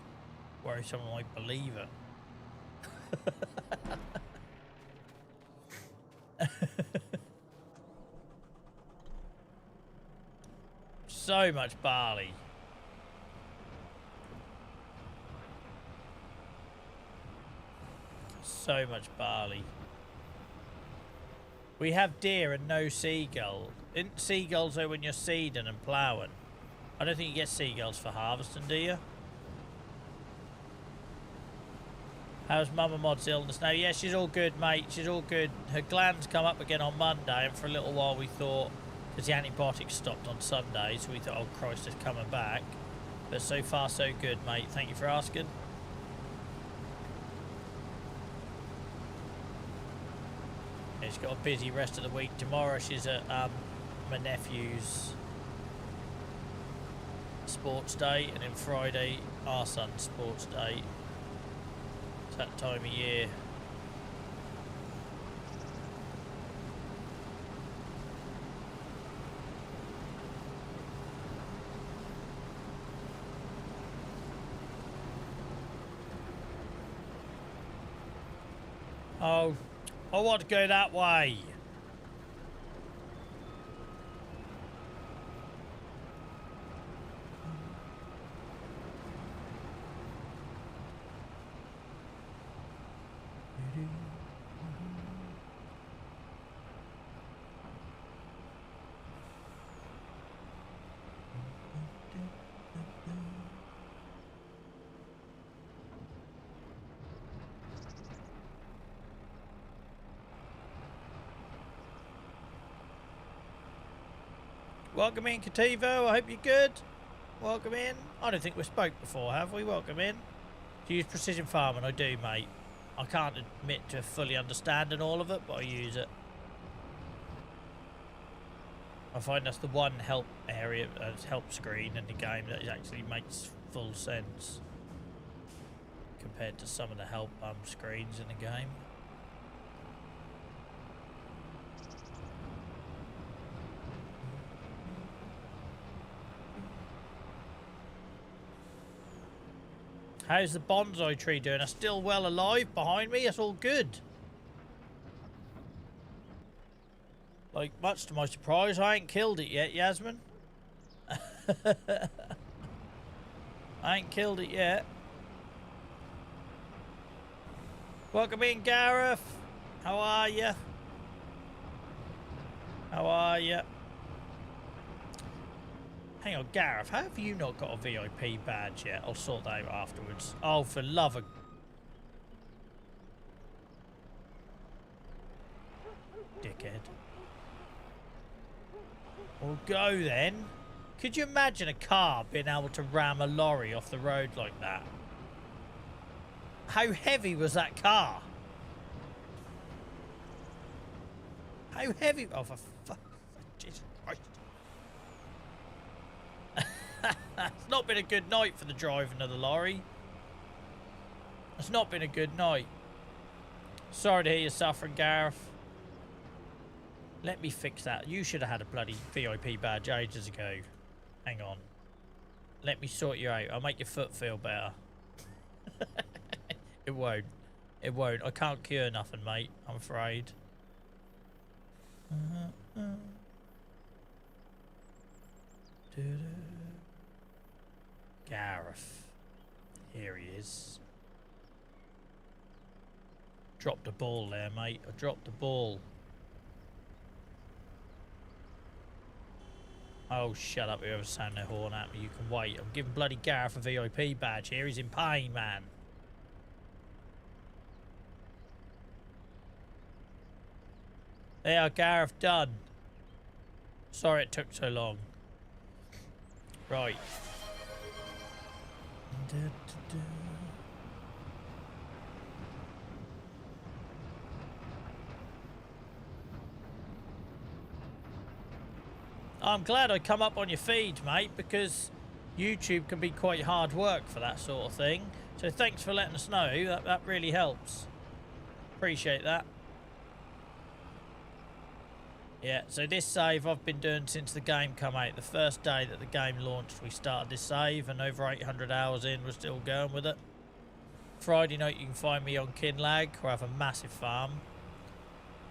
Worry someone might believe it. So much barley. So much barley. We have deer and no seagull. Isn't seagulls though when you're seeding and ploughing? I don't think you get seagulls for harvesting, do you? How's Mama Mod's illness now? Yeah, she's all good, mate. She's all good. Her glands come up again on Monday, and for a little while we thought, because the antibiotics stopped on Sunday, so we thought, oh Christ, it's coming back. But so far, so good, mate. Thank you for asking. Yeah, she's got a busy rest of the week. Tomorrow she's at my nephew's sports day, and then Friday our son's sports day. It's that time of year. Oh, I want to go that way. Welcome in, Kativo. I hope you're good. Welcome in. I don't think we spoke before, have we? Welcome in. Do you use precision farming? I do, mate. I can't admit to fully understanding all of it, but I use it. I find that's the one help area, help screen in the game that actually makes full sense compared to some of the help screens in the game. How's the bonsai tree doing? It's still well alive behind me. It's all good. Like, much to my surprise, I ain't killed it yet, Yasmin. I ain't killed it yet. Welcome in, Gareth. How are you? How are you? Hang on, Gareth, how have you not got a VIP badge yet? I'll sort that out afterwards. Oh, for love of... dickhead. We'll go then. Could you imagine a car being able to ram a lorry off the road like that? How heavy was that car? How heavy? Oh, for fuck. Jesus Christ. It's not been a good night for the driving of the lorry. It's not been a good night. Sorry to hear you're suffering, Gareth. Let me fix that. You should have had a bloody VIP badge ages ago. Hang on. Let me sort you out. I'll make your foot feel better. It won't. It won't. I can't cure nothing, mate. I'm afraid. Gareth. Here he is. Dropped the ball there, mate. I dropped the ball. Oh, shut up, whoever's sounding their horn at me. You can wait. I'm giving bloody Gareth a VIP badge here. He's in pain, man. There, Gareth, done. Sorry it took so long. Right. I'm glad I come up on your feed, mate, because YouTube can be quite hard work for that sort of thing. So thanks for letting us know. That really helps. Appreciate that. Yeah, so this save I've been doing since the game come out. The first day that the game launched, we started this save, and over 800 hours in, we're still going with it. Friday night, you can find me on Kinlag, where I have a massive farm.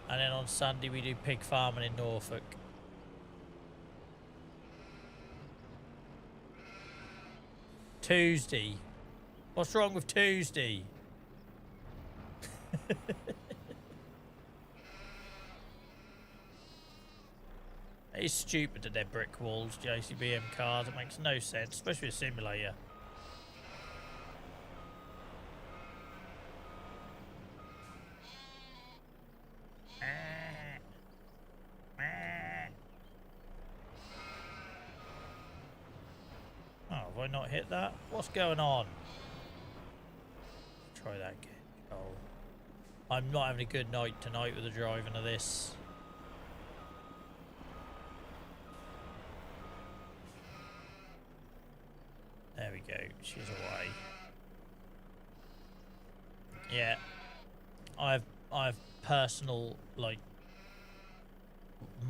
And then on Sunday, we do pig farming in Norfolk. Tuesday. What's wrong with Tuesday? It's stupid that they're brick walls, JCBM cars. It makes no sense, especially a simulator. Oh, have I not hit that? What's going on? Try that again. Oh. I'm not having a good night tonight with the driving of this. There we go. She's away. Yeah. I've personal, like,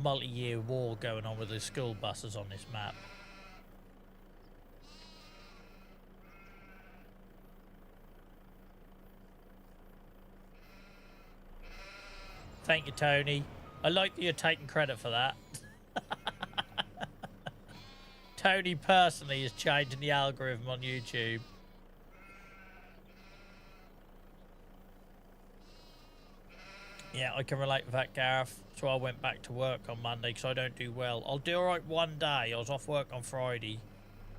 multi-year war going on with the school buses on this map. Thank you, Tony. I like that you're taking credit for that. Tony personally is changing the algorithm on YouTube. Yeah, I can relate with that, Gareth. So I went back to work on Monday because I don't do well. I'll do alright one day. I was off work on Friday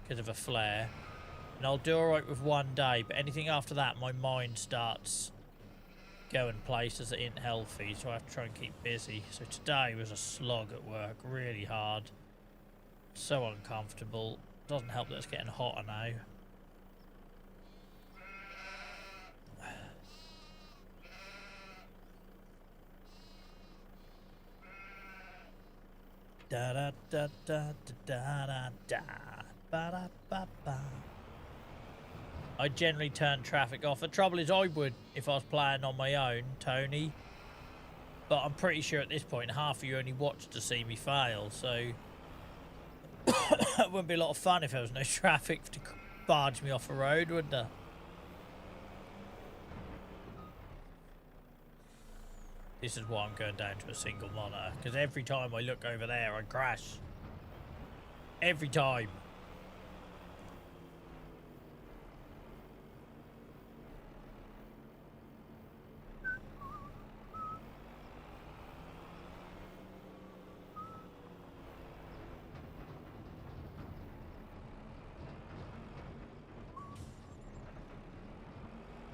because of a flare. And I'll do alright with one day. But anything after that, my mind starts going places that ain't healthy. So I have to try and keep busy. So today was a slog at work. Really hard. So uncomfortable. Doesn't help that it's getting hotter now. Da da da da da da da ba da ba ba. I generally turn traffic off. The trouble is I would if I was playing on my own, Tony. But I'm pretty sure at this point half of you only watch to see me fail, so it wouldn't be a lot of fun if there was no traffic to barge me off a road, would there? This is why I'm going down to a single monitor, because every time I look over there, I crash. Every time.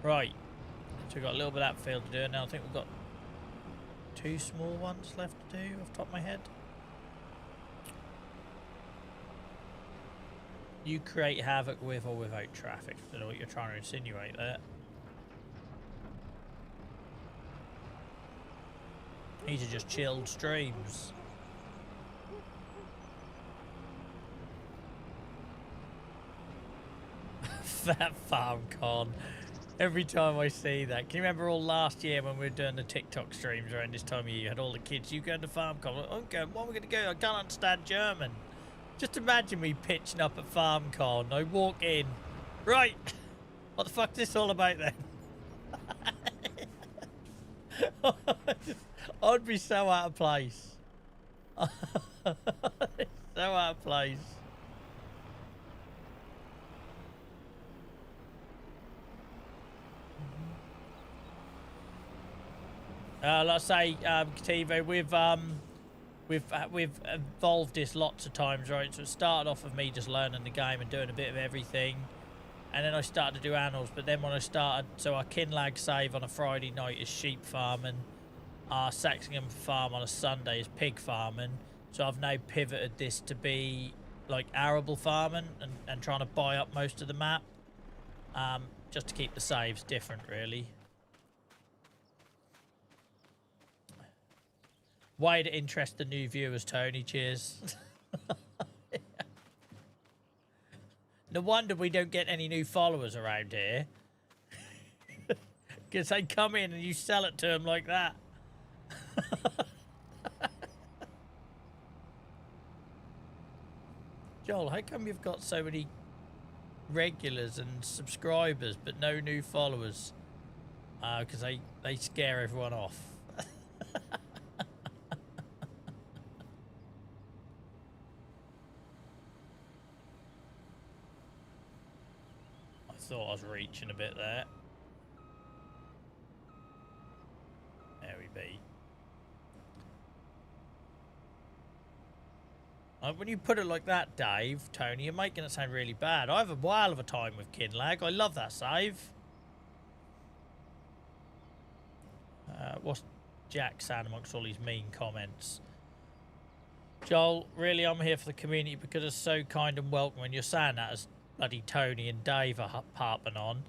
Right. So we've got a little bit of that field to do, and now I think we've got 2 small ones left to do off the top of my head. You create havoc with or without traffic. I don't know what you're trying to insinuate there. These are just chilled streams. That farm con. Every time I see that. Can you remember all last year when we were doing the TikTok streams around this time of year? You had all the kids, you go to FarmCon. I'm going, what are we going to go? I can't understand German. Just imagine me pitching up at FarmCon. I walk in. Right. What the fuck is this all about then? I'd be so out of place. So out of place. Like I say, Kativo, we've evolved this lots of times, right? So it started off of me just learning the game and doing a bit of everything, and then I started to do animals. But then when I started, so our Kinlag save on a Friday night is sheep farming, our Saxingham farm on a Sunday is pig farming. So I've now pivoted this to be like arable farming and trying to buy up most of the map, just to keep the saves different, really. Way to interest the new viewers, Tony. Cheers. No wonder we don't get any new followers around here. Because they come in and you sell it to them like that. Joel, how come you've got so many regulars and subscribers but no new followers? Because they scare everyone off. Thought I was reaching a bit there. There we be. When you put it like that, Dave, Tony, you're making it sound really bad. I have a while of a time with Kinlag. I love that save. What's Jack saying amongst all these mean comments? Joel, really, I'm here for the community because it's so kind and welcoming. You're saying that as bloody Tony and Dave are harping on.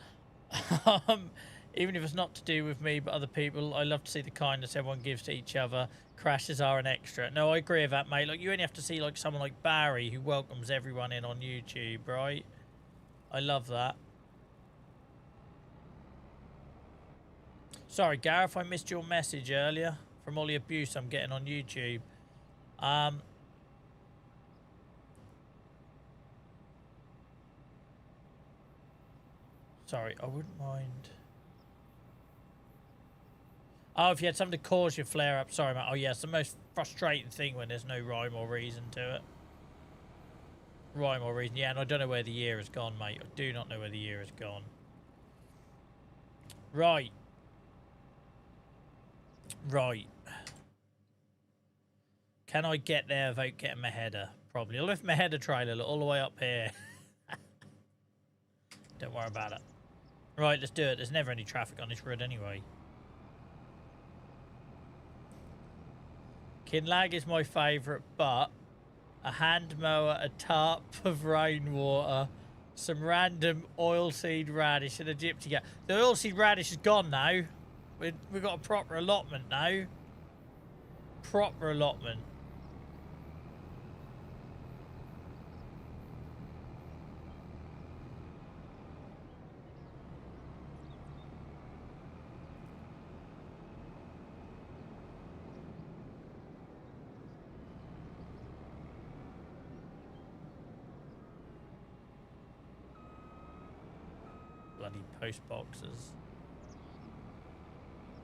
Even if it's not to do with me but other people, I love to see the kindness everyone gives to each other. Crashes are an extra. No, I agree with that, mate. Like, you only have to see like someone like Barry who welcomes everyone in on YouTube, right? I love that. Sorry, Gareth, I missed your message earlier from all the abuse I'm getting on YouTube. Sorry, I wouldn't mind. Oh, if you had something to cause your flare up. Sorry, mate. Oh, yeah, it's the most frustrating thing when there's no rhyme or reason to it. Rhyme or reason. Yeah, and I don't know where the year has gone, mate. I do not know where the year has gone. Right. Right. Can I get there without getting my header? Probably. I'll lift my header trailer all the way up here. Don't worry about it. Right, let's do it. There's never any traffic on this road anyway. Kinlag is my favourite, but a hand mower, a tarp of rainwater, some random oilseed radish and a gypsy cat. The oilseed radish is gone now. We've got a proper allotment now. Proper allotment. Bloody post boxes.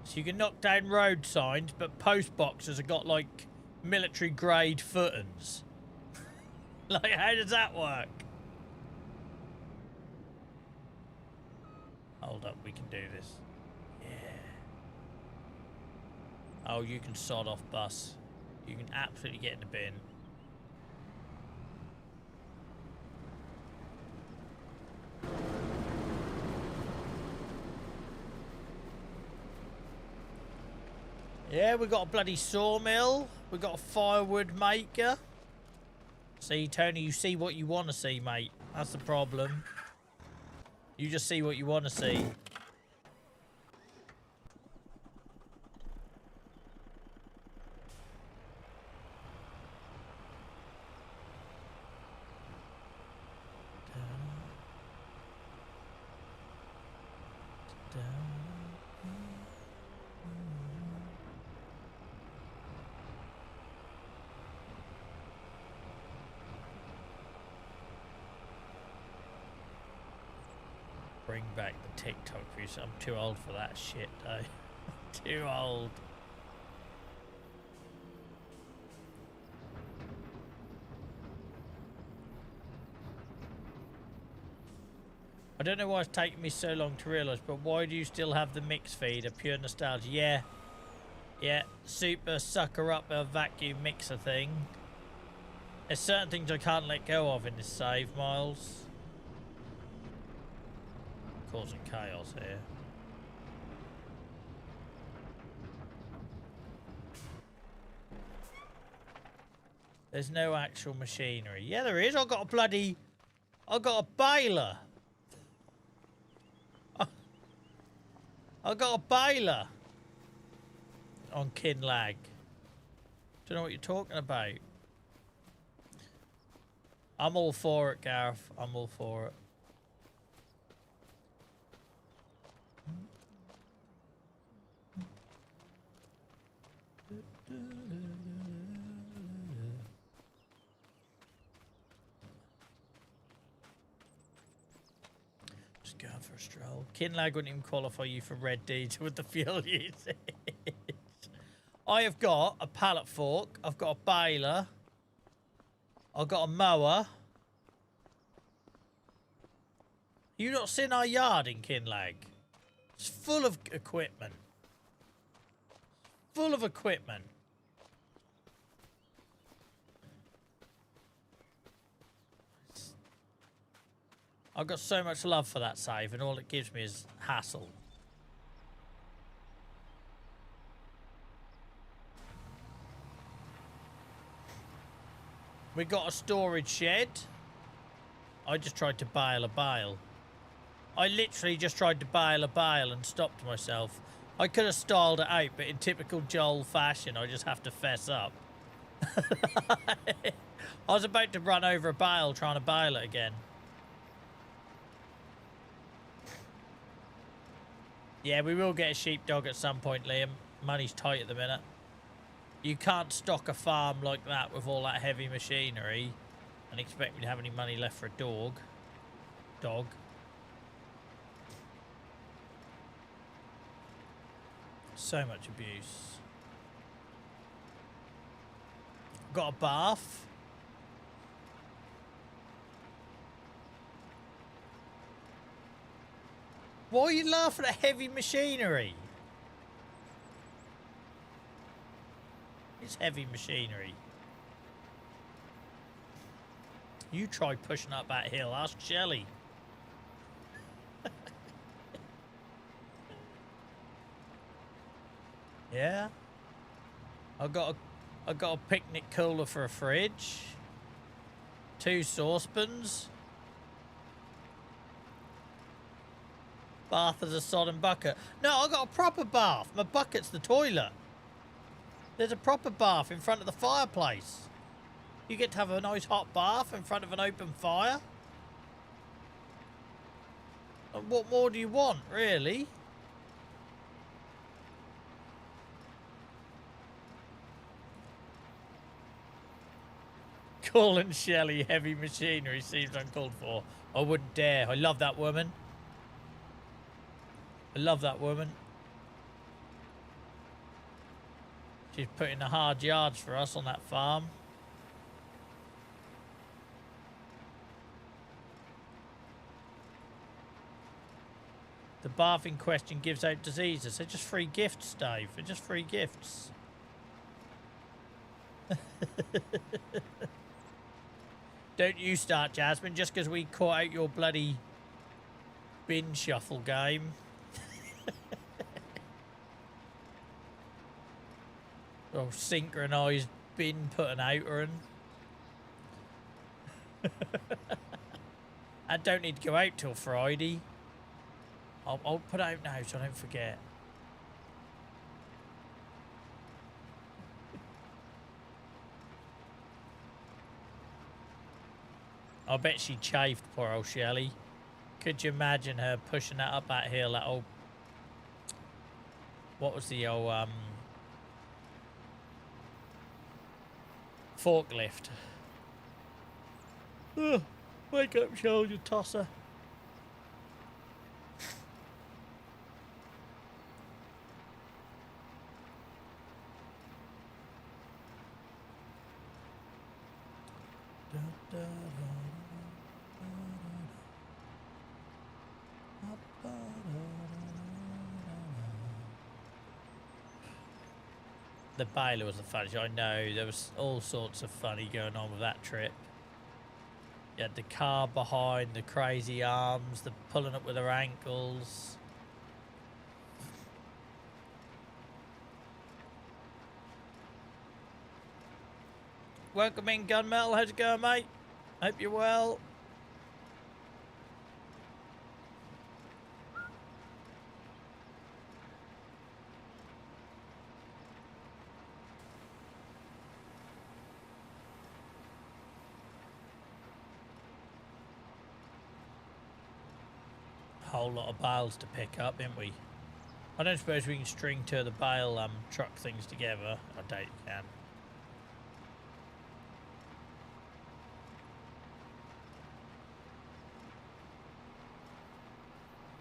So you can knock down road signs, but post boxes have got like military grade footings. Like, how does that work? Hold up, we can do this. Yeah. Oh, you can sod off, bus. You can absolutely get in the bin. Yeah, we got a bloody sawmill. We got a firewood maker. See, Tony, you see what you want to see, mate. That's the problem. You just see what you want to see. Bring back the TikTok views. I'm too old for that shit, though. Too old. I don't know why it's taking me so long to realise, but why do you still have the mix feed? A pure nostalgia. Yeah. Yeah. Super sucker up a vacuum mixer thing. There's certain things I can't let go of in this save, Miles. Causing chaos here. There's no actual machinery. Yeah, there is. I've got a baler. I got a baler on Kinlag. Don't know what you're talking about. I'm all for it, Gareth. I'm all for it. Just going for a stroll. Kinlag wouldn't even qualify you for red deeds with the fuel usage. I have got a pallet fork. I've got a baler. I've got a mower. You not seen our yard in Kinlag? It's full of equipment. Full of equipment. I've got so much love for that save, and all it gives me is hassle. We got a storage shed. I just tried to bale a bale. I literally just tried to bale a bale and stopped myself. I could have styled it out, but in typical Joel fashion, I just have to fess up. I was about to run over a bale trying to bale it again. Yeah, we will get a sheepdog at some point, Liam. Money's tight at the minute. You can't stock a farm like that with all that heavy machinery and expect me to have any money left for a dog. So much abuse. Got a bath. Why are you laughing at heavy machinery? It's heavy machinery. You try pushing up that hill. Ask Shelley. Yeah. I got a picnic cooler for a fridge. 2 saucepans. Bath as a sodden bucket. No, I got a proper bath. My bucket's the toilet. There's a proper bath in front of the fireplace. You get to have a nice hot bath in front of an open fire. And what more do you want, really? Calling Shelley heavy machinery seems uncalled for. I wouldn't dare. I love that woman. I love that woman. She's putting the hard yards for us on that farm. The bath in question gives out diseases. They're just free gifts, Dave. They're just free gifts. Don't you start, Jasmine, just because we caught out your bloody bin shuffle game. Or synchronised bin putting out her. I don't need to go out till Friday. I'll put it out now so I don't forget. I bet she chafed, poor old Shelley. Could you imagine her pushing that up that hill, that old... What was the old, forklift? Ugh, wake up, shoulder tosser. The baler was the funniest. I know there was all sorts of funny going on with that trip. You had the car behind, the crazy arms, the pulling up with her ankles. Welcome in, Gunmetal. How's it going, mate? Hope you're well. Whole lot of bales to pick up, didn't we? I don't suppose we can string two of the bale truck things together. I doubt you can.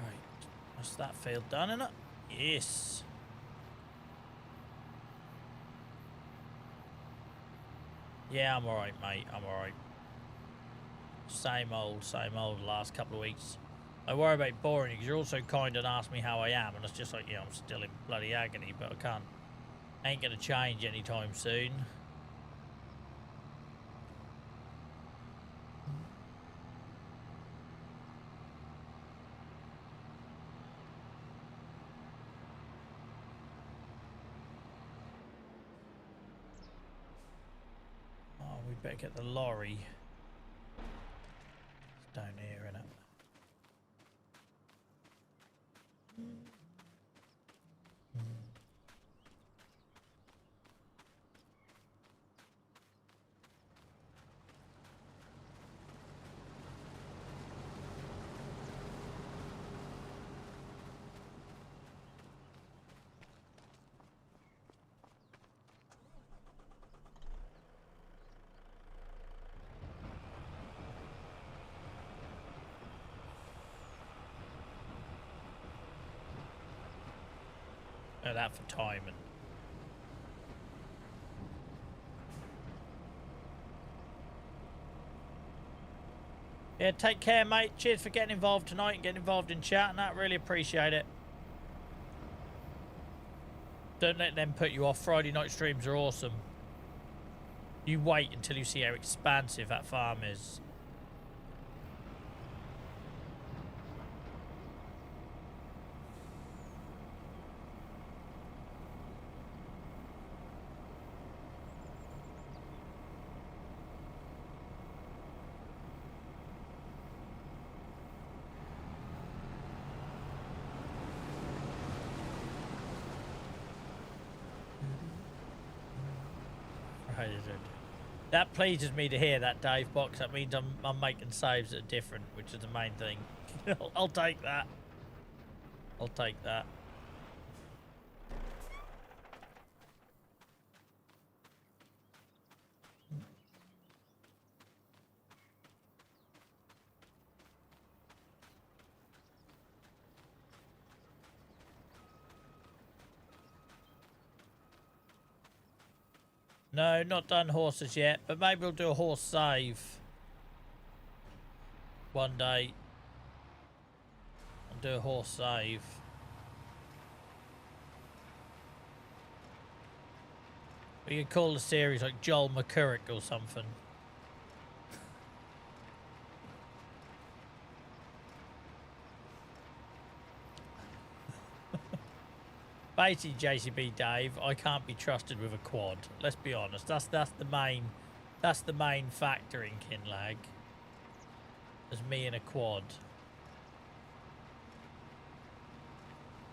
Right, that's that field done, isn't it? Yes. Yeah, I'm alright, mate. I'm alright. Same old the last couple of weeks. I worry about boring you because you're also kind and ask me how I am, and it's just like, yeah, I'm still in bloody agony, but I can't. Ain't gonna change anytime soon. Oh, we better get the lorry. It's down here, innit? That for timing. Yeah, take care, mate. Cheers for getting involved tonight and getting involved in chat and that. Really appreciate it. Don't let them put you off. Friday night streams are awesome. You wait until you see how expansive that farm is. That pleases me to hear that, Dave Box. That means I'm making saves that are different, which is the main thing. I'll take that. I'll take that. No, not done horses yet, but maybe we'll do a horse save one day. I'll do a horse save. We could call the series like Joel McCurrick or something. Basically, JCB Dave, I can't be trusted with a quad. Let's be honest. That's the main factor in Kinlag. There's me in a quad.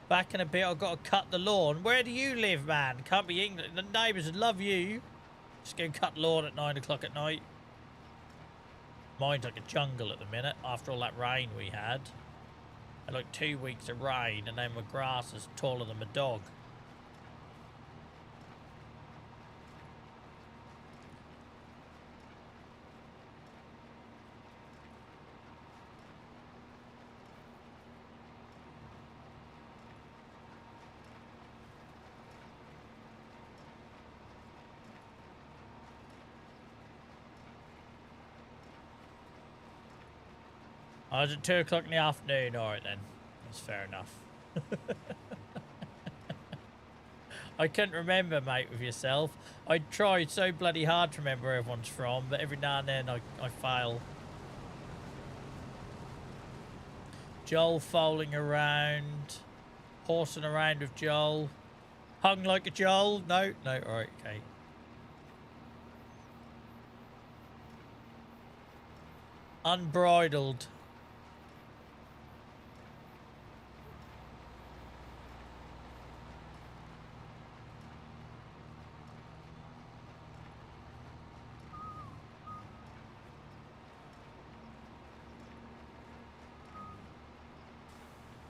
Back in a bit, I've got to cut the lawn. Where do you live, man? Can't be England. The neighbours would love you. Just go cut lawn at 9 o'clock at night. Mine's like a jungle at the minute after all that rain we had. And like 2 weeks of rain, and then my grass is taller than my dog. I was at 2 o'clock in the afternoon. All right then, that's fair enough. I couldn't remember, mate, with yourself. I tried so bloody hard to remember where everyone's from, but every now and then I fail. Joel foaling around, horsing around with Joel. Hung like a Joel? No, all right, okay. Unbridled.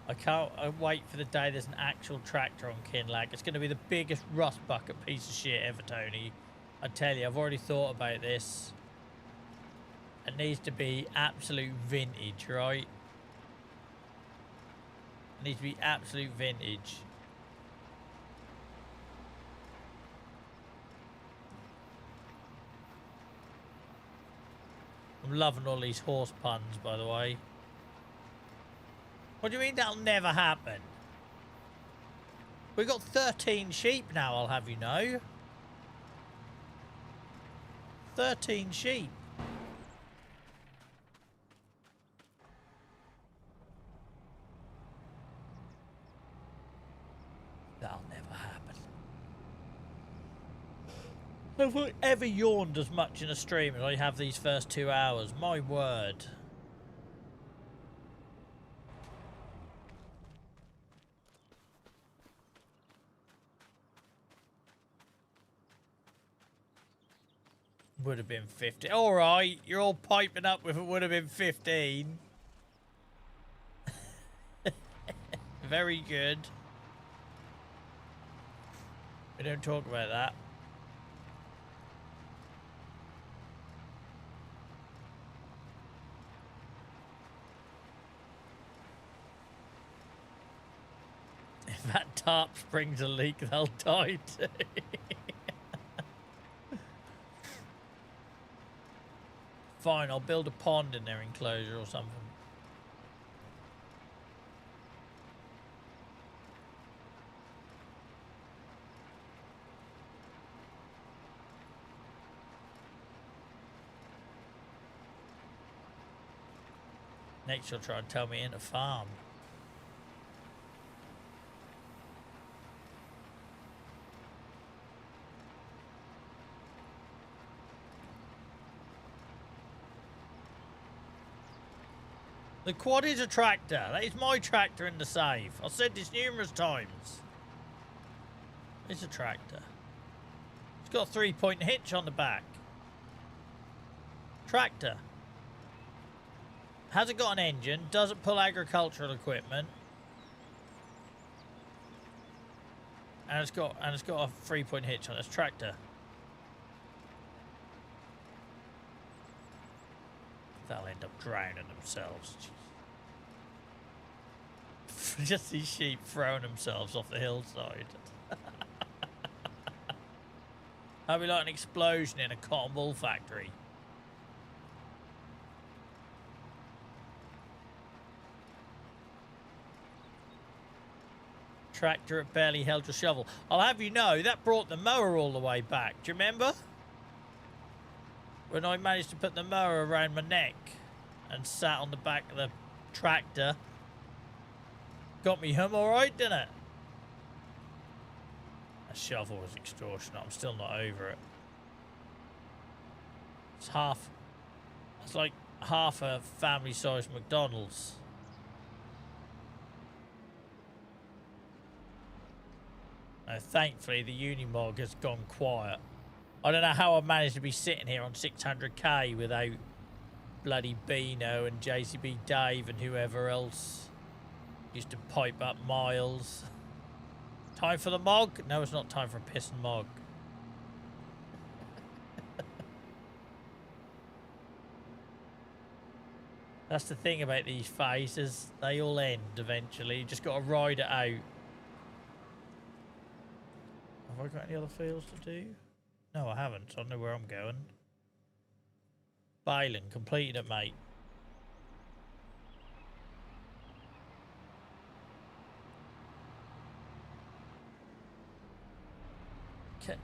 I can't wait for the day there's an actual tractor on Kinlag. It's going to be the biggest rust bucket piece of shit ever, Tony. I tell you, I've already thought about this. It needs to be absolute vintage, right? It needs to be absolute vintage. I'm loving all these horse puns, by the way. What do you mean that'll never happen? We've got 13 sheep now, I'll have you know. 13 sheep. That'll never happen. Have I ever yawned as much in a stream as I have these first 2 hours? My word. Would have been 15. All right, you're all piping up with it would have been 15. Very good. We don't talk about that. If that tarp springs a leak, they'll die too. Fine, I'll build a pond in their enclosure or something. Next you'll try and tell me in a farm. The quad is a tractor. That is my tractor in the save. I've said this numerous times. It's a tractor. It's got a 3-point hitch on the back. Tractor. Hasn't got an engine. Doesn't pull agricultural equipment. And it's got a 3-point hitch on it. It's a tractor. They'll end up drowning themselves. Just these sheep throwing themselves off the hillside. That'd be like an explosion in a cotton wool factory. Tractor it barely held your shovel. I'll have you know, that brought the mower all the way back. Do you remember? When I managed to put the mower around my neck and sat on the back of the tractor. Got me home all right, didn't it? That shovel was extortionate. I'm still not over it. It's like half a family-sized McDonald's. Now, thankfully, the Unimog has gone quiet. I don't know how I managed to be sitting here on 600k without bloody Beano and JCB Dave and whoever else used to pipe up miles. Time for the mog? No, it's not time for a piss and mog. That's the thing about these phases. They all end eventually. You just got to ride it out. Have I got any other fields to do? No, I haven't. So I know where I'm going. Bailing, completed it, mate.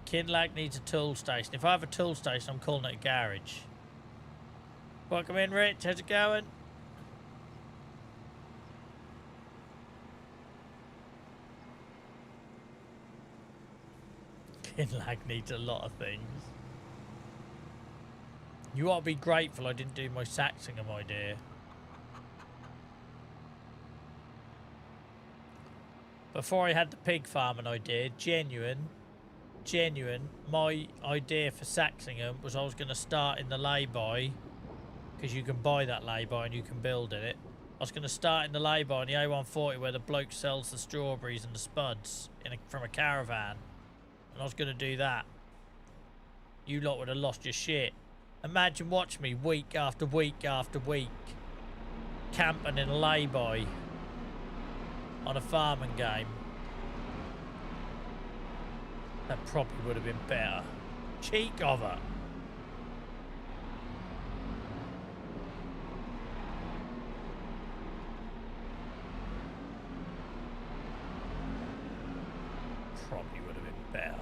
Kinlag needs a tool station. If I have a tool station, I'm calling it a garage. Welcome in, Rich. How's it going? Kinlag needs a lot of things. You ought to be grateful I didn't do my Saxingham idea. Before I had the pig farming idea, genuine, my idea for Saxingham was I was going to start in the lay-by, because you can buy that lay-by and you can build in it. I was going to start in the lay-by on the A140 where the bloke sells the strawberries and the spuds from a caravan. And I was going to do that. You lot would have lost your shit. Imagine watch me week after week after week camping in a lay-by on a farming game. That probably would have been better. Cheek of it. Probably would have been better.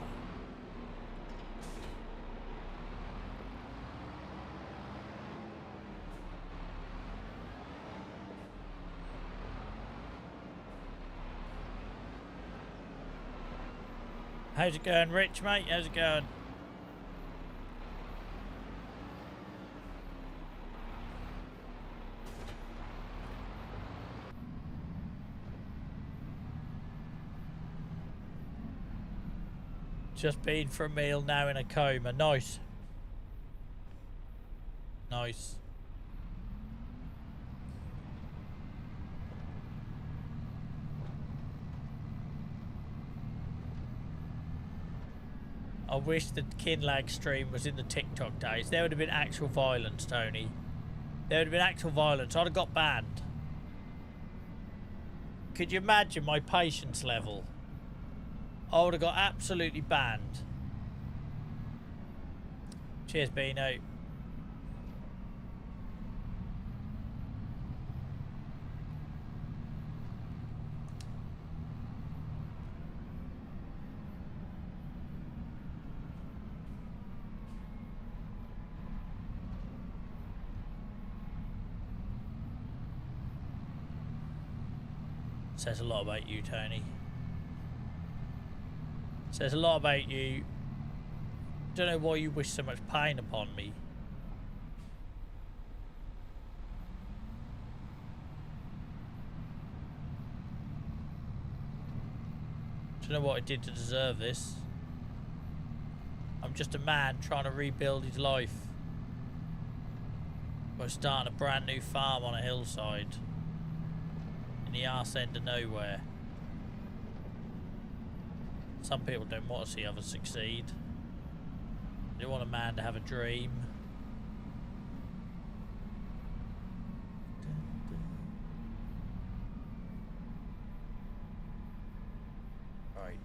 How's it going, Rich, mate? How's it going? Just been for a meal, now in a coma. Nice. Nice. I wish the Kinlag stream was in the TikTok days. There would have been actual violence, Tony. There would have been actual violence. I'd have got banned. Could you imagine my patience level? I would have got absolutely banned. Cheers, Beano. Says a lot about you, Tony. Says a lot about you. Don't know why you wish so much pain upon me. Don't know what I did to deserve this. I'm just a man trying to rebuild his life by starting a brand new farm on a hillside in the arse end of nowhere. Some people don't want to see others succeed. They want a man to have a dream. Right.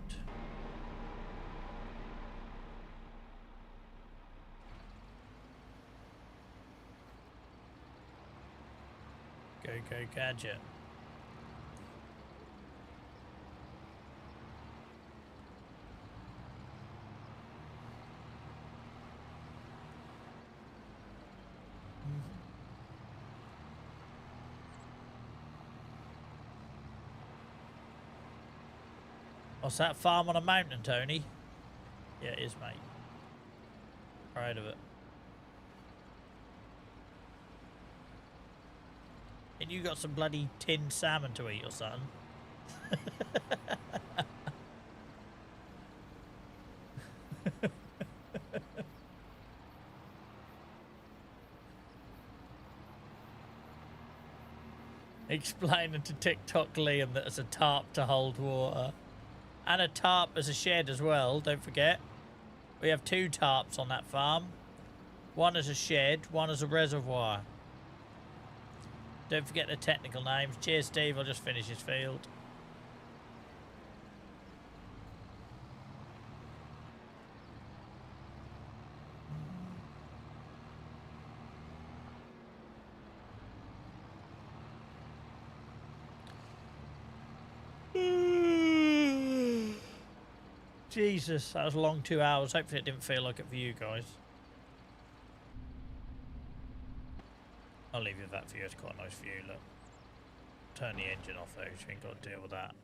Coco Gadget. What's that farm on a mountain, Tony? Yeah, it is, mate. Proud of it. And you got some bloody tinned salmon to eat or something. Explaining to TikTok Liam that it's a tarp to hold water. And a tarp as a shed as well, don't forget. We have 2 tarps on that farm. One as a shed, one as a reservoir. Don't forget the technical names. Cheers, Steve. I'll just finish his field. Jesus, that was a long 2 hours. Hopefully it didn't feel like it for you guys. I'll leave you with that view. It's quite a nice view, look. Turn the engine off though, so you ain't got to deal with that.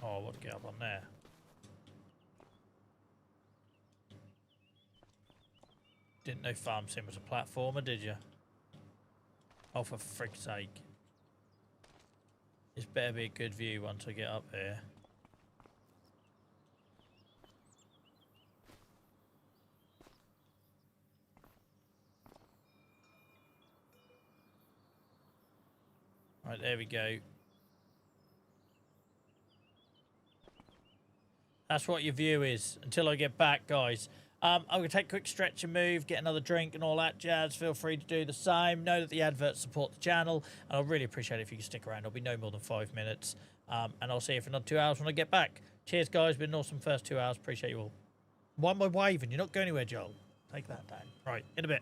Oh, I want to get up on there. Didn't know Farm Sim was a platformer, did you? Oh, for frick's sake. This better be a good view once I get up here. Right, there we go. That's what your view is until I get back, guys. I'm going to take a quick stretch and move, get another drink and all that jazz. Feel free to do the same. Know that the adverts support the channel, and I'll really appreciate it if you can stick around. It'll be no more than 5 minutes, and I'll see you for another 2 hours when I get back. Cheers, guys. Been an awesome first 2 hours. Appreciate you all. Why am I waving? You're not going anywhere, Joel. Take that down. Right, in a bit.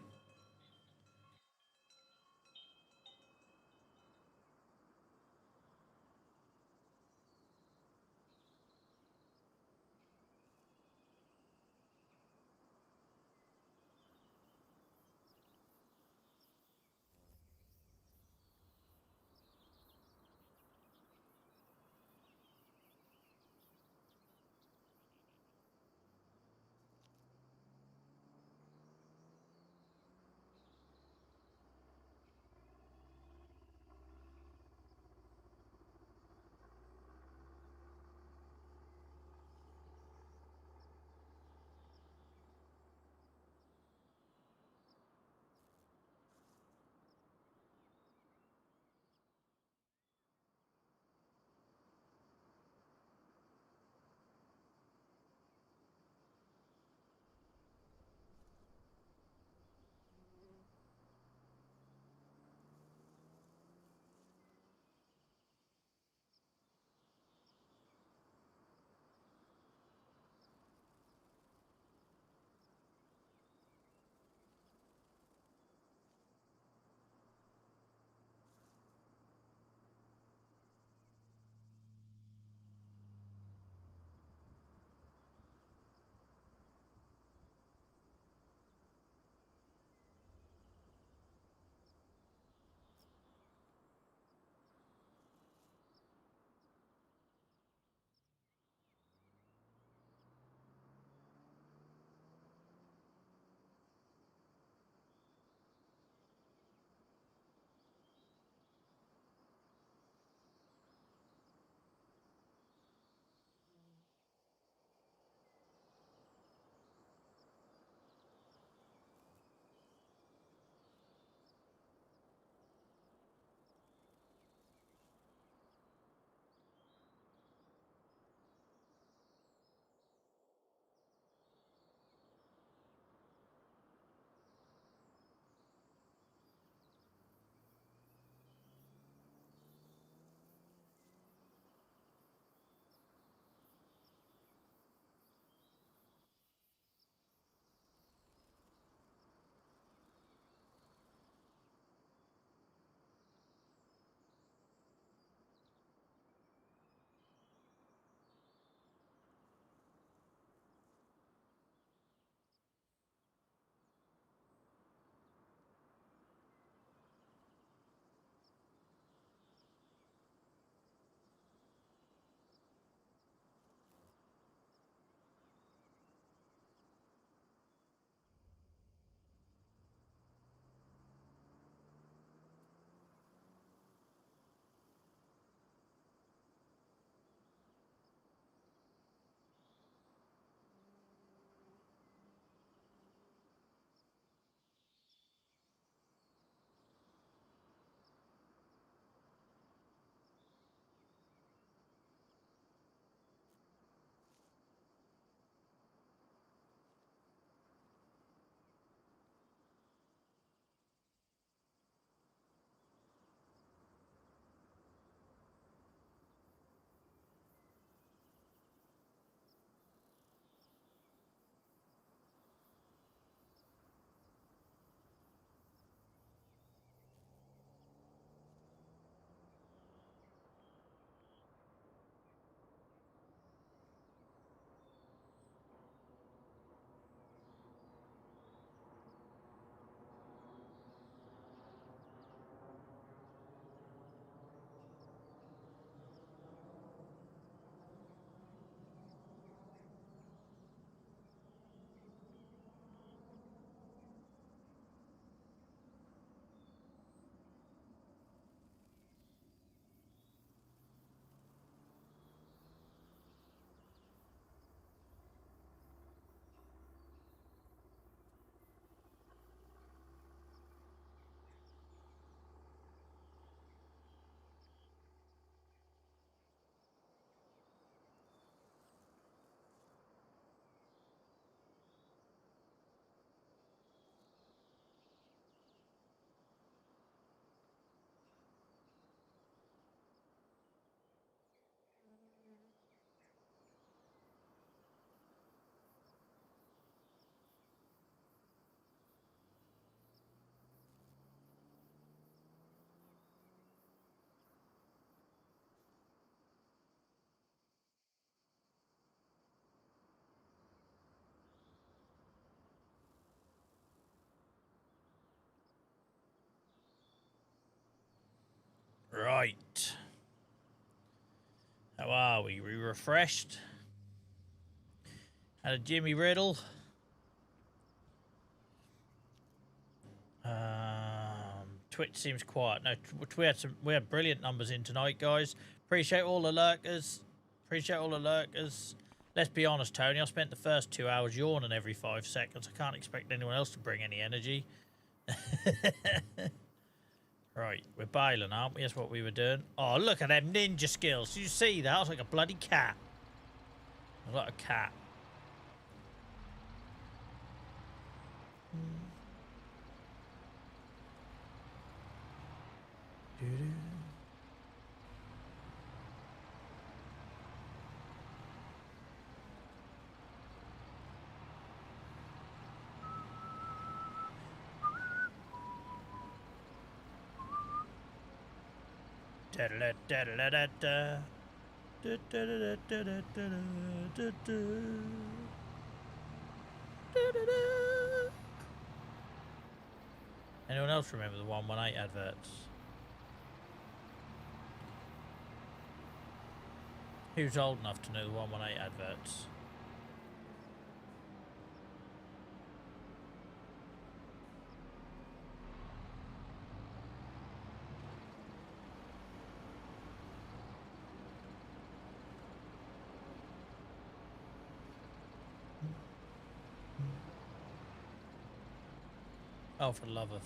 Right. How are we? We refreshed? Had a Jimmy Riddle. Twitch seems quiet. No, we had brilliant numbers in tonight, guys. Appreciate all the lurkers. Appreciate all the lurkers. Let's be honest, Tony. I spent the first 2 hours yawning every 5 seconds. I can't expect anyone else to bring any energy. Right, we're bailing, aren't we? That's what we were doing. Oh, look at them ninja skills. Did you see that? I was like a bloody cat. I was like a cat. Anyone else remember the 118 adverts? Who's old enough to know the 118 adverts? Oh, for the love of...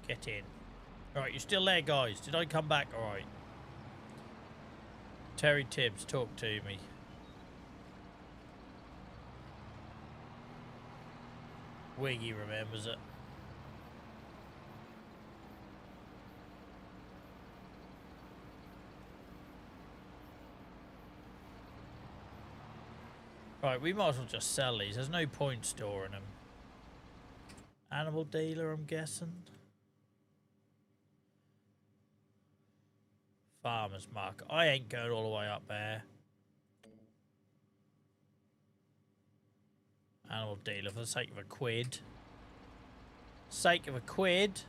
Get in. Alright, you're still there, guys. Did I come back? Alright. Terry Tibbs, talk to me. Wiggy remembers it. Right, we might as well just sell these. There's no point storing them. Animal dealer, I'm guessing. Farmer's market. I ain't going all the way up there. Animal dealer for the sake of a quid. Sake of a quid.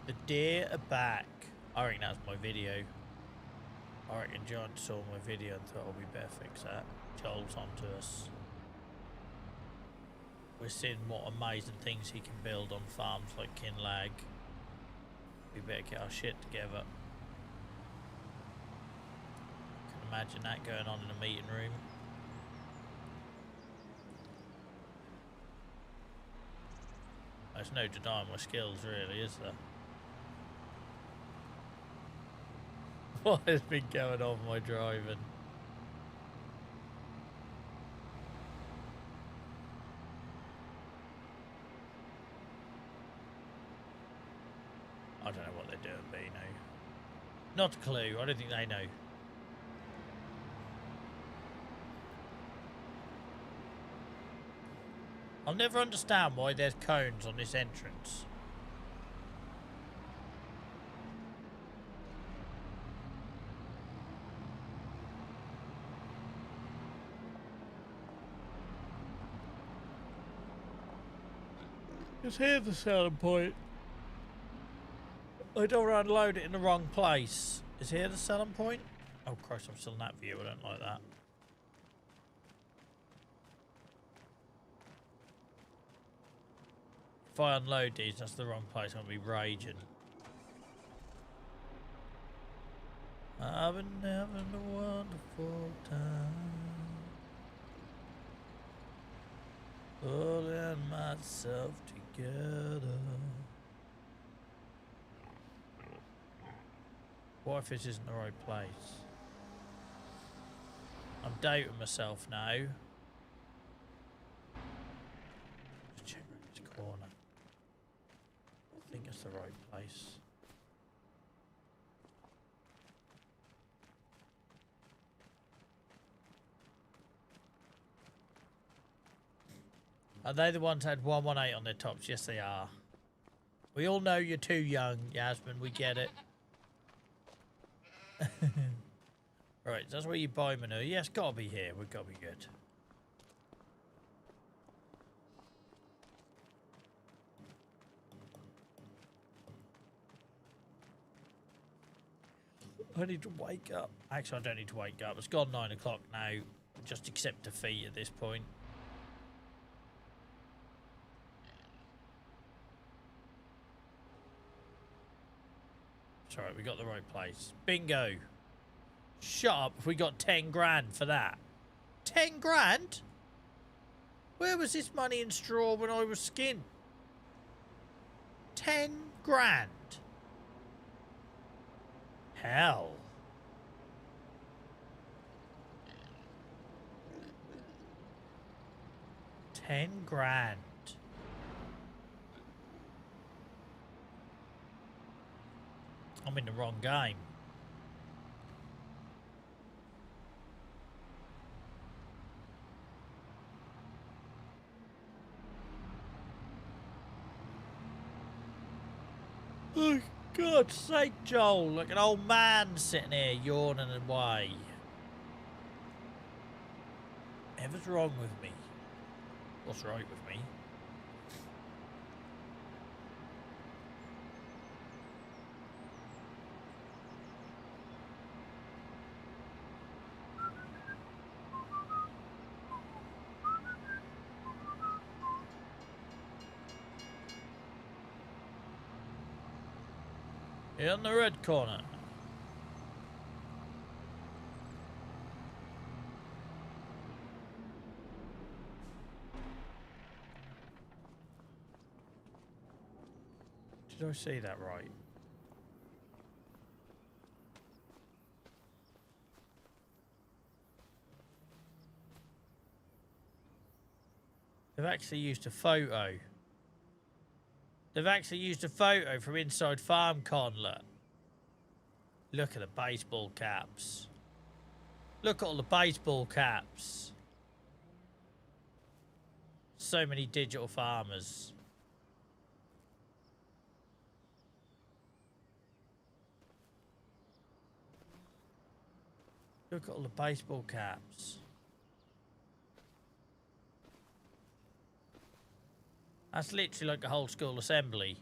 The deer are back. I reckon that's my video. I reckon John saw my video and thought, oh, we better fix that. Joel's onto us. We're seeing what amazing things he can build on farms like Kinlag. We better get our shit together. Can imagine that going on in a meeting room. There's no denying my skills, really, is there? What has been going on with my driving? I don't know what they're doing, Beano. Not a clue. I don't think they know. I'll never understand why there's cones on this entrance. Because here's the selling point. I don't want to unload it in the wrong place. Is here the selling point? Oh Christ, I'm still in that view. I don't like that. If I unload these, that's the wrong place. I'm going to be raging. I've been having a wonderful time. Pulling myself together. What if this isn't the right place? I'm doubting myself now. Just check around this corner. I think it's the right place. Are they the ones that had 118 on their tops? Yes, they are. We all know you're too young, Yasmin. We get it. Right, that's where you buy manure. Yes, gotta be here. We've got to be good. I need to wake up. Actually, I don't need to wake up. It's gone 9 o'clock now. Just accept defeat at this point. Sorry, we got the right place. Bingo. Shut up if we got 10 grand for that. 10 grand? Where was this money in straw when I was skint? 10 grand. Hell. $10,000. I'm in the wrong game. Oh, God's sake, Joel. Like an old man sitting here yawning away. Whatever's wrong with me? What's right with me? In the red corner. Did I see that right? They've actually used a photo. They've actually used a photo from inside FarmCon, look. Look at the baseball caps. Look at all the baseball caps. So many digital farmers. Look at all the baseball caps. That's literally like a whole school assembly.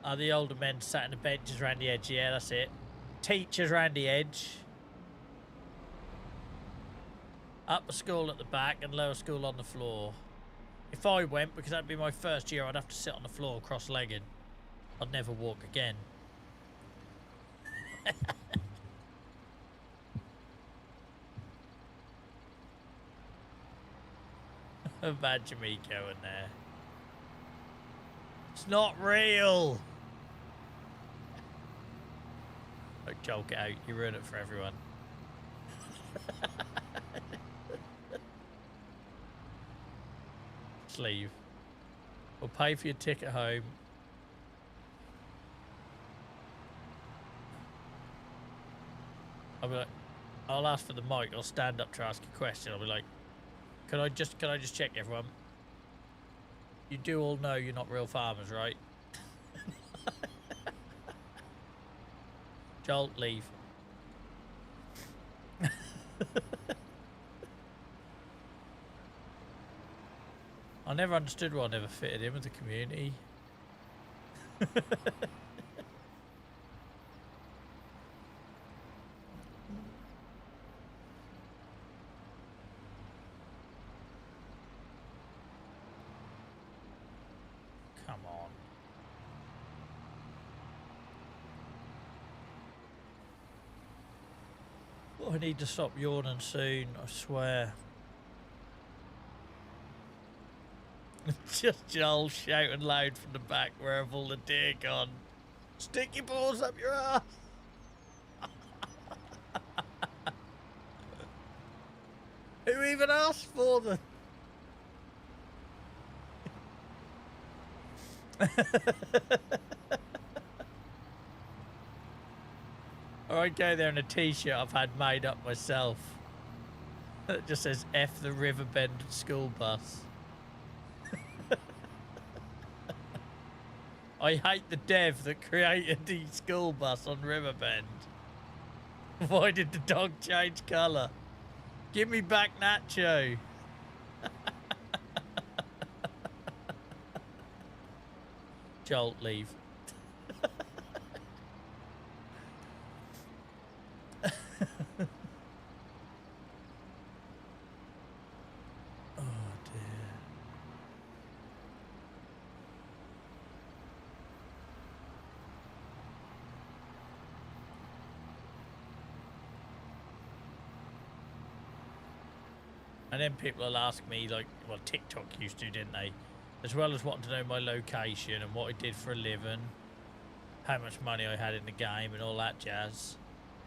Are the older men sat in the benches around the edge? Yeah, that's it. Teachers around the edge. Upper school at the back and lower school on the floor. If I went, because that'd be my first year, I'd have to sit on the floor cross-legged. I'd never walk again. Imagine me going there. It's not real. Oh, Joel, get out. You ruin it for everyone. Just leave. We'll pay for your ticket home. I'll be like, I'll ask for the mic. I'll stand up to ask a question. I'll be like, can I just check, everyone? You do all know you're not real farmers, right? Joel, leave. I never understood why I never fitted in with the community. Come on. I need to stop yawning soon, I swear. Just Joel shouting loud from the back, where have all the deer gone? Stick your balls up your ass! Who even asked for them? Or I'd go there in a t-shirt I've had made up myself. That just says F the Riverbend school bus. I hate the dev that created the school bus on Riverbend. Why did the dog change colour? Give me back Nacho. Jolt, leave. And then people will ask me, like, well, TikTok used to, didn't they? As well as wanting to know my location and what I did for a living, how much money I had in the game and all that jazz.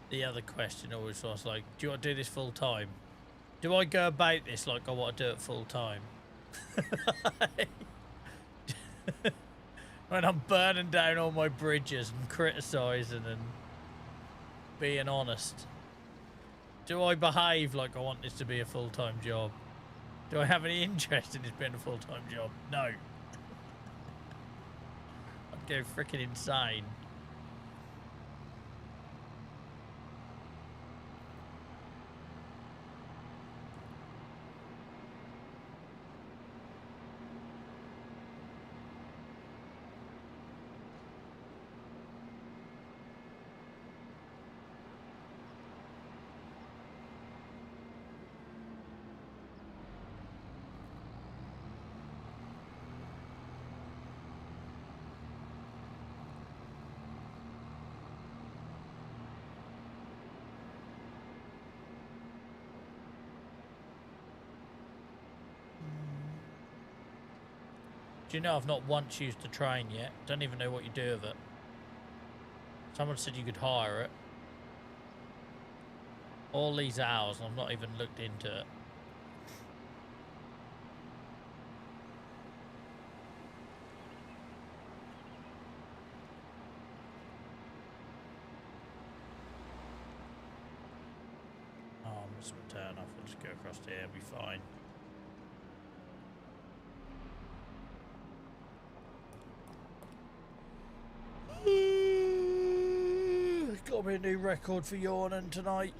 The other question always was like, do you want to do this full time? Do I go about this like I want to do it full time? When I'm burning down all my bridges and criticising and being honest. Do I behave like I want this to be a full-time job? Do I have any interest in this being a full-time job? No. I'd go freaking insane. Do you know I've not once used the train yet? Don't even know what you do with it. Someone said you could hire it. All these hours and I've not even looked into it. Oh, I'm just gonna turn off. I'll just go across here, it'll be fine. Got to be a new record for yawning tonight.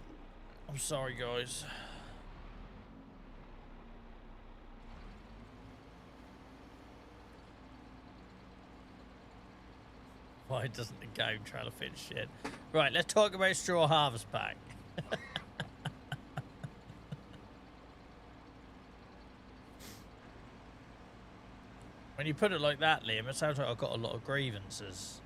I'm sorry, guys. Why doesn't the game try to fit shit? Right, let's talk about Straw Harvest Pack. When you put it like that, Liam, it sounds like I've got a lot of grievances.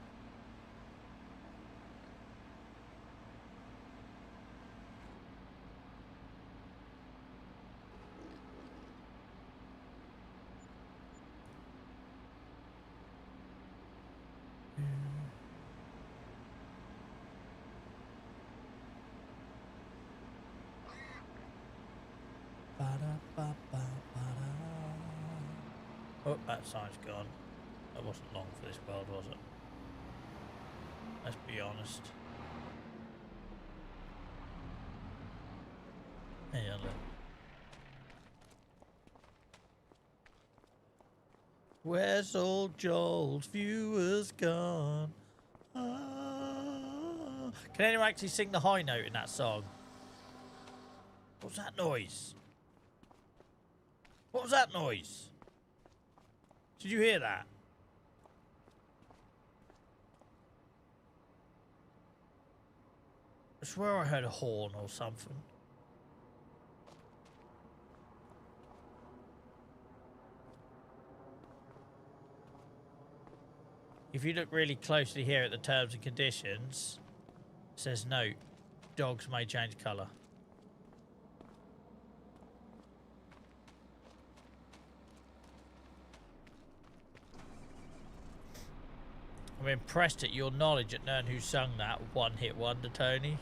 Oh, that sign's gone. That wasn't long for this world, was it? Let's be honest. Hey, look. Where's old Joel's viewers gone? Ah. Can anyone actually sing the high note in that song? What was that noise? What was that noise? Did you hear that? I swear I heard a horn or something. If you look really closely here at the terms and conditions, it says note, dogs may change colour. I'm impressed at your knowledge at knowing who sung that one-hit wonder, Tony.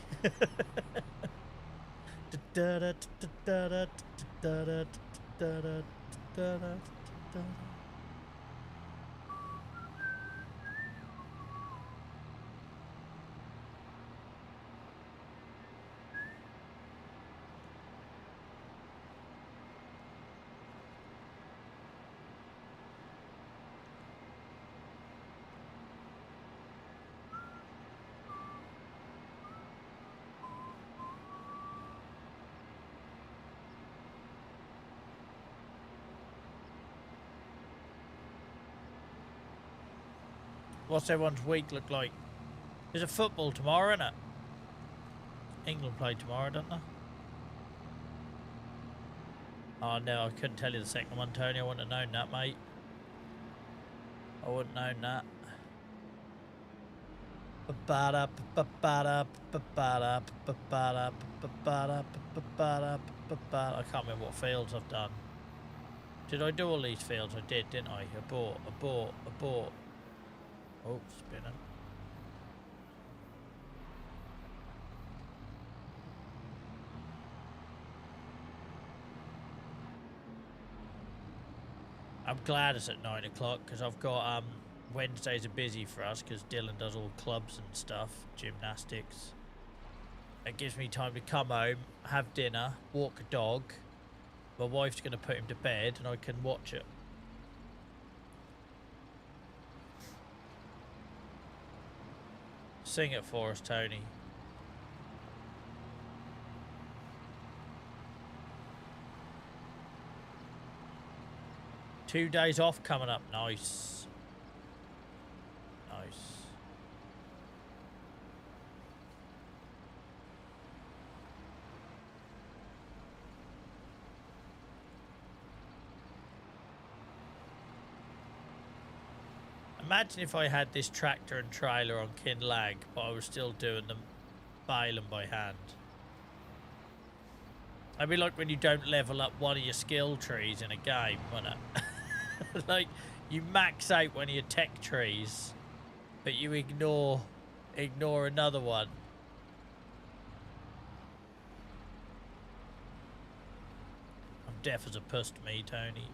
What's everyone's week look like? There's a football tomorrow, isn't it? England play tomorrow, don't they? Oh no, I couldn't tell you the second one, Tony. I wouldn't have known that, mate. I wouldn't have known that. I can't remember what fields I've done. Did I do all these fields? I did, didn't I? Abort. Oh, spinning. I'm glad it's at 9 o'clock because I've got Wednesdays are busy for us because Dylan does all clubs and stuff, gymnastics. It gives me time to come home, have dinner, walk a dog. My wife's going to put him to bed and I can watch it. Sing it for us, Tony. Two days off coming up. Nice. Nice. Imagine if I had this tractor and trailer on Kinlag, but I was still doing them baling by hand. It'd be like when you don't level up one of your skill trees in a game, wouldn't it? Like, you max out one of your tech trees, but you ignore another one. I'm deaf as a puss to me, Tony.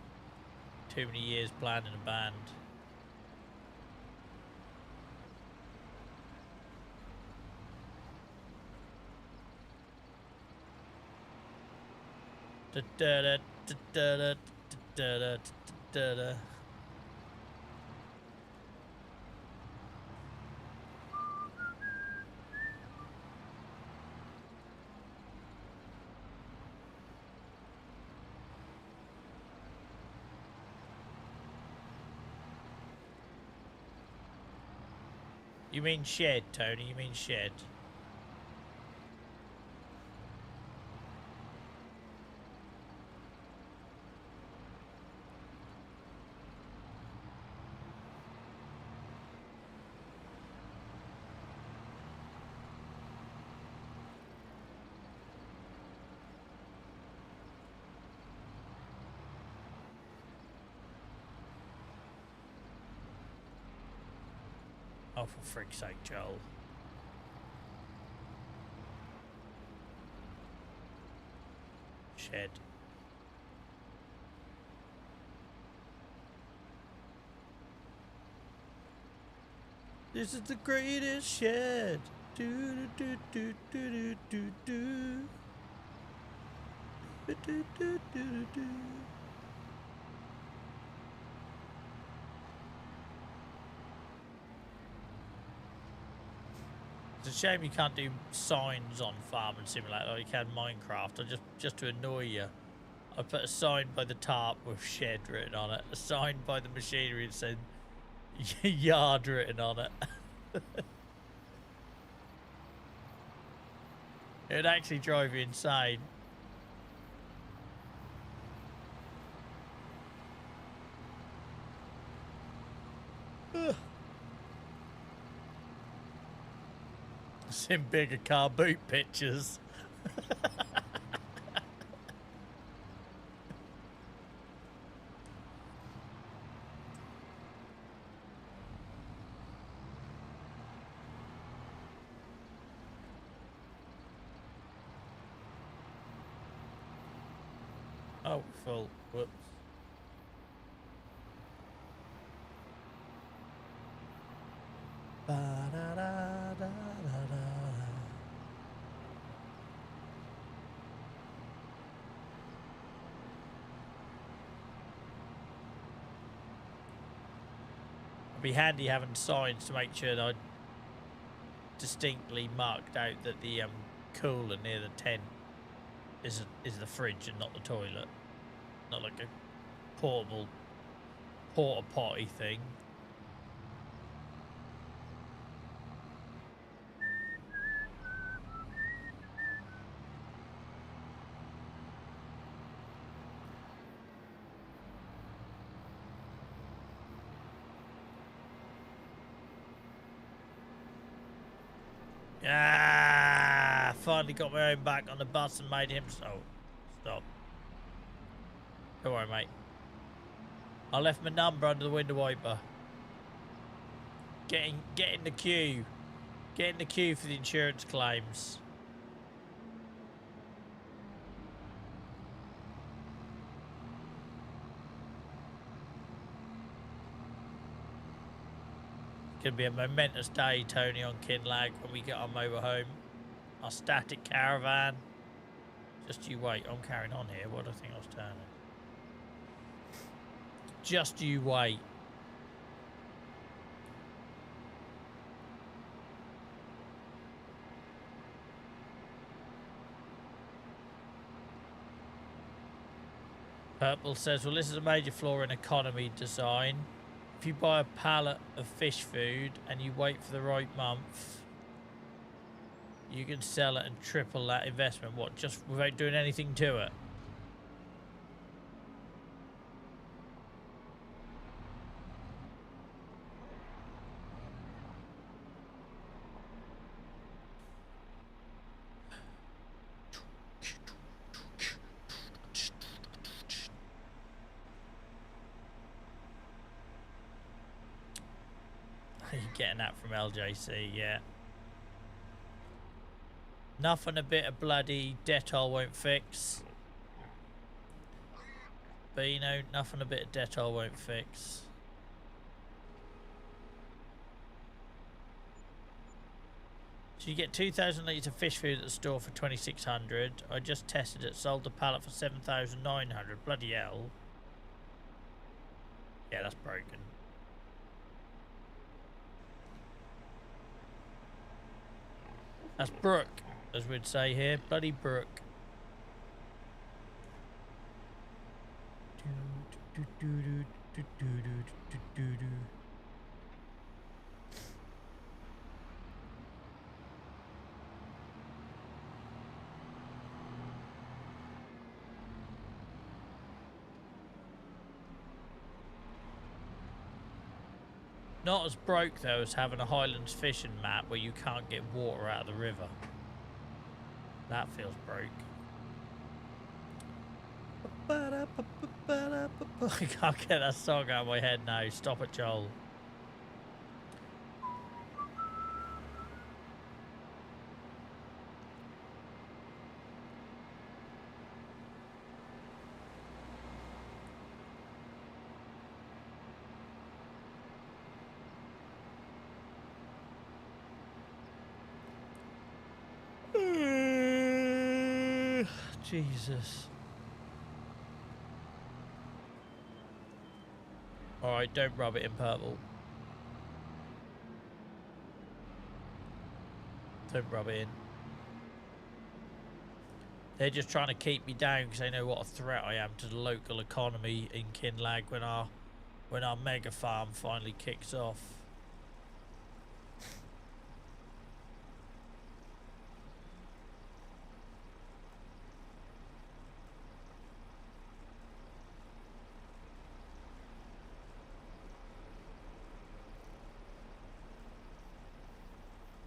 Too many years playing in a band. You mean shed, Tony? You mean shed? Oh, for frick's sake, Joel. Shed. This is the greatest shed. Do do do do do do do do do do do do. It's a shame you can't do signs on Farming Simulator like you can Minecraft, or just to annoy you. I put a sign by the tarp with shed written on it, a sign by the machinery that said yard written on it. It'd actually drive you insane. Seen bigger car boot pictures. Oh, full. Whoops. Ba-da-da-da-da-da. It'd be handy having signs to make sure that I distinctly marked out that the cooler near the tent is the fridge and not the toilet. Not like a portable porta potty thing. Ah, finally got my own back on the bus and made him so. Stop. Don't worry, mate. I left my number under the window wiper. Get in the queue. Get in the queue for the insurance claims. It's gonna be a momentous day, Tony, on Kinlag when we get our motorhome. Our static caravan. Just you wait. I'm carrying on here. What do I think I was turning? Just you wait. Purple says, well, this is a major flaw in economy design. If you buy a pallet of fish food and you wait for the right month, you can sell it and triple that investment. What, just without doing anything to it? You're getting that from LJC, yeah. Nothing a bit of bloody Dettol won't fix. Beano, nothing a bit of Dettol won't fix. So you get 2,000 litres of fish food at the store for 2,600. I just tested it, sold the pallet for 7,900. Bloody hell. Yeah, that's broken. That's Brooke, as we'd say here. Bloody Brooke. Not as broke though as having a Highlands fishing map where you can't get water out of the river. That feels broke. I can't get that song out of my head now. Stop it, Joel. Jesus. Alright, don't rub it in purple. Don't rub it in. They're just trying to keep me down because they know what a threat I am to the local economy in Kinlag when our mega farm finally kicks off.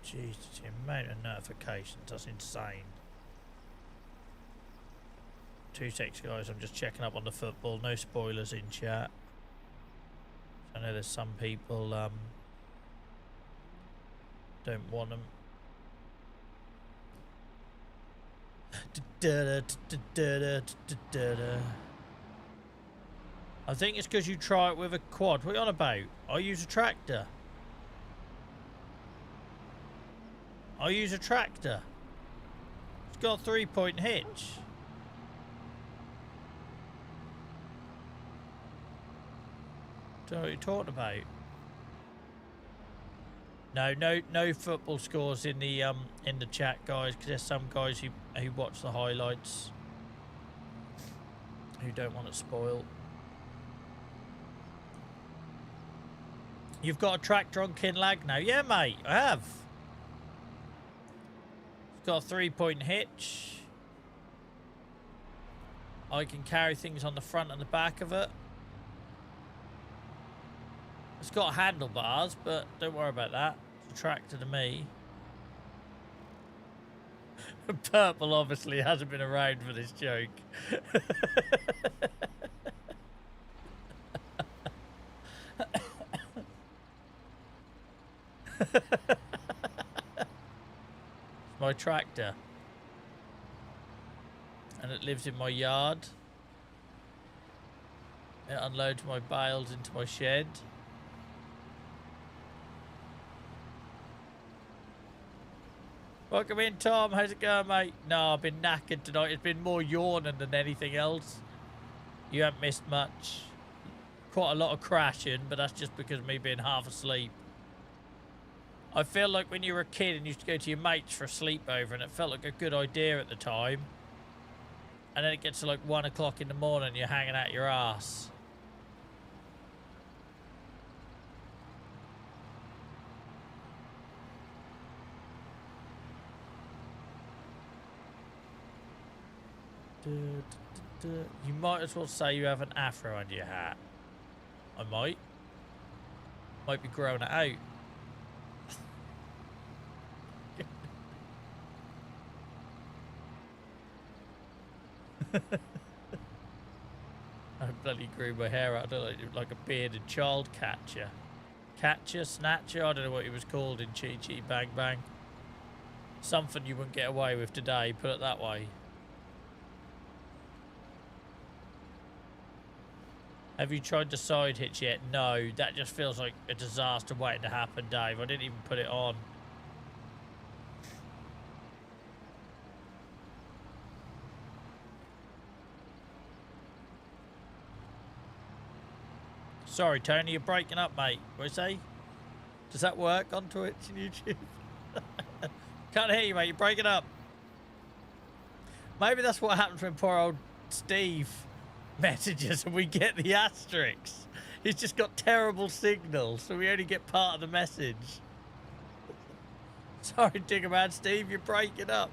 Jesus, the amount of notifications, that's insane. 2 seconds, guys, I'm just checking up on the football. No spoilers in chat. I know there's some people don't want them. I think it's because you try it with a quad. What are you on about? I use a tractor. I use a tractor. It's got a 3-point hitch. Don't know what you're talking about. No football scores in the chat, guys, because there's some guys who watch the highlights who don't want it spoiled. You've got a tractor on Kinlag now? Yeah, mate, I have. It's got a 3-point hitch. I can carry things on the front and the back of it. It's got handlebars, but don't worry about that. It's a tractor to me. Purple obviously hasn't been around for this joke. It's my tractor. And it lives in my yard. It unloads my bales into my shed. Welcome in, Tom. How's it going, mate? No, I've been knackered tonight. It's been more yawning than anything else. You haven't missed much. Quite a lot of crashing, but that's just because of me being half asleep. I feel like when you were a kid and used to go to your mates for a sleepover, and it felt like a good idea at the time. And then it gets to like 1 o'clock in the morning and you're hanging out your ass. You might as well say you have an afro under your hat. I might. Might be growing it out. I bloody grew my hair out. I look like a bearded child catcher. Catcher, snatcher, I don't know what he was called in Chi Chi Bang Bang. Something you wouldn't get away with today, put it that way. Have you tried the side hitch yet? No, that just feels like a disaster waiting to happen, Dave. I didn't even put it on. Sorry, Tony, you're breaking up, mate. What do you say? Does that work on Twitch and YouTube? Can't hear you, mate. You're breaking up. Maybe that's what happens when poor old Steve messages and we get the asterisks. He's just got terrible signal, so we only get part of the message. Sorry, Diggerman Steve, you're breaking up.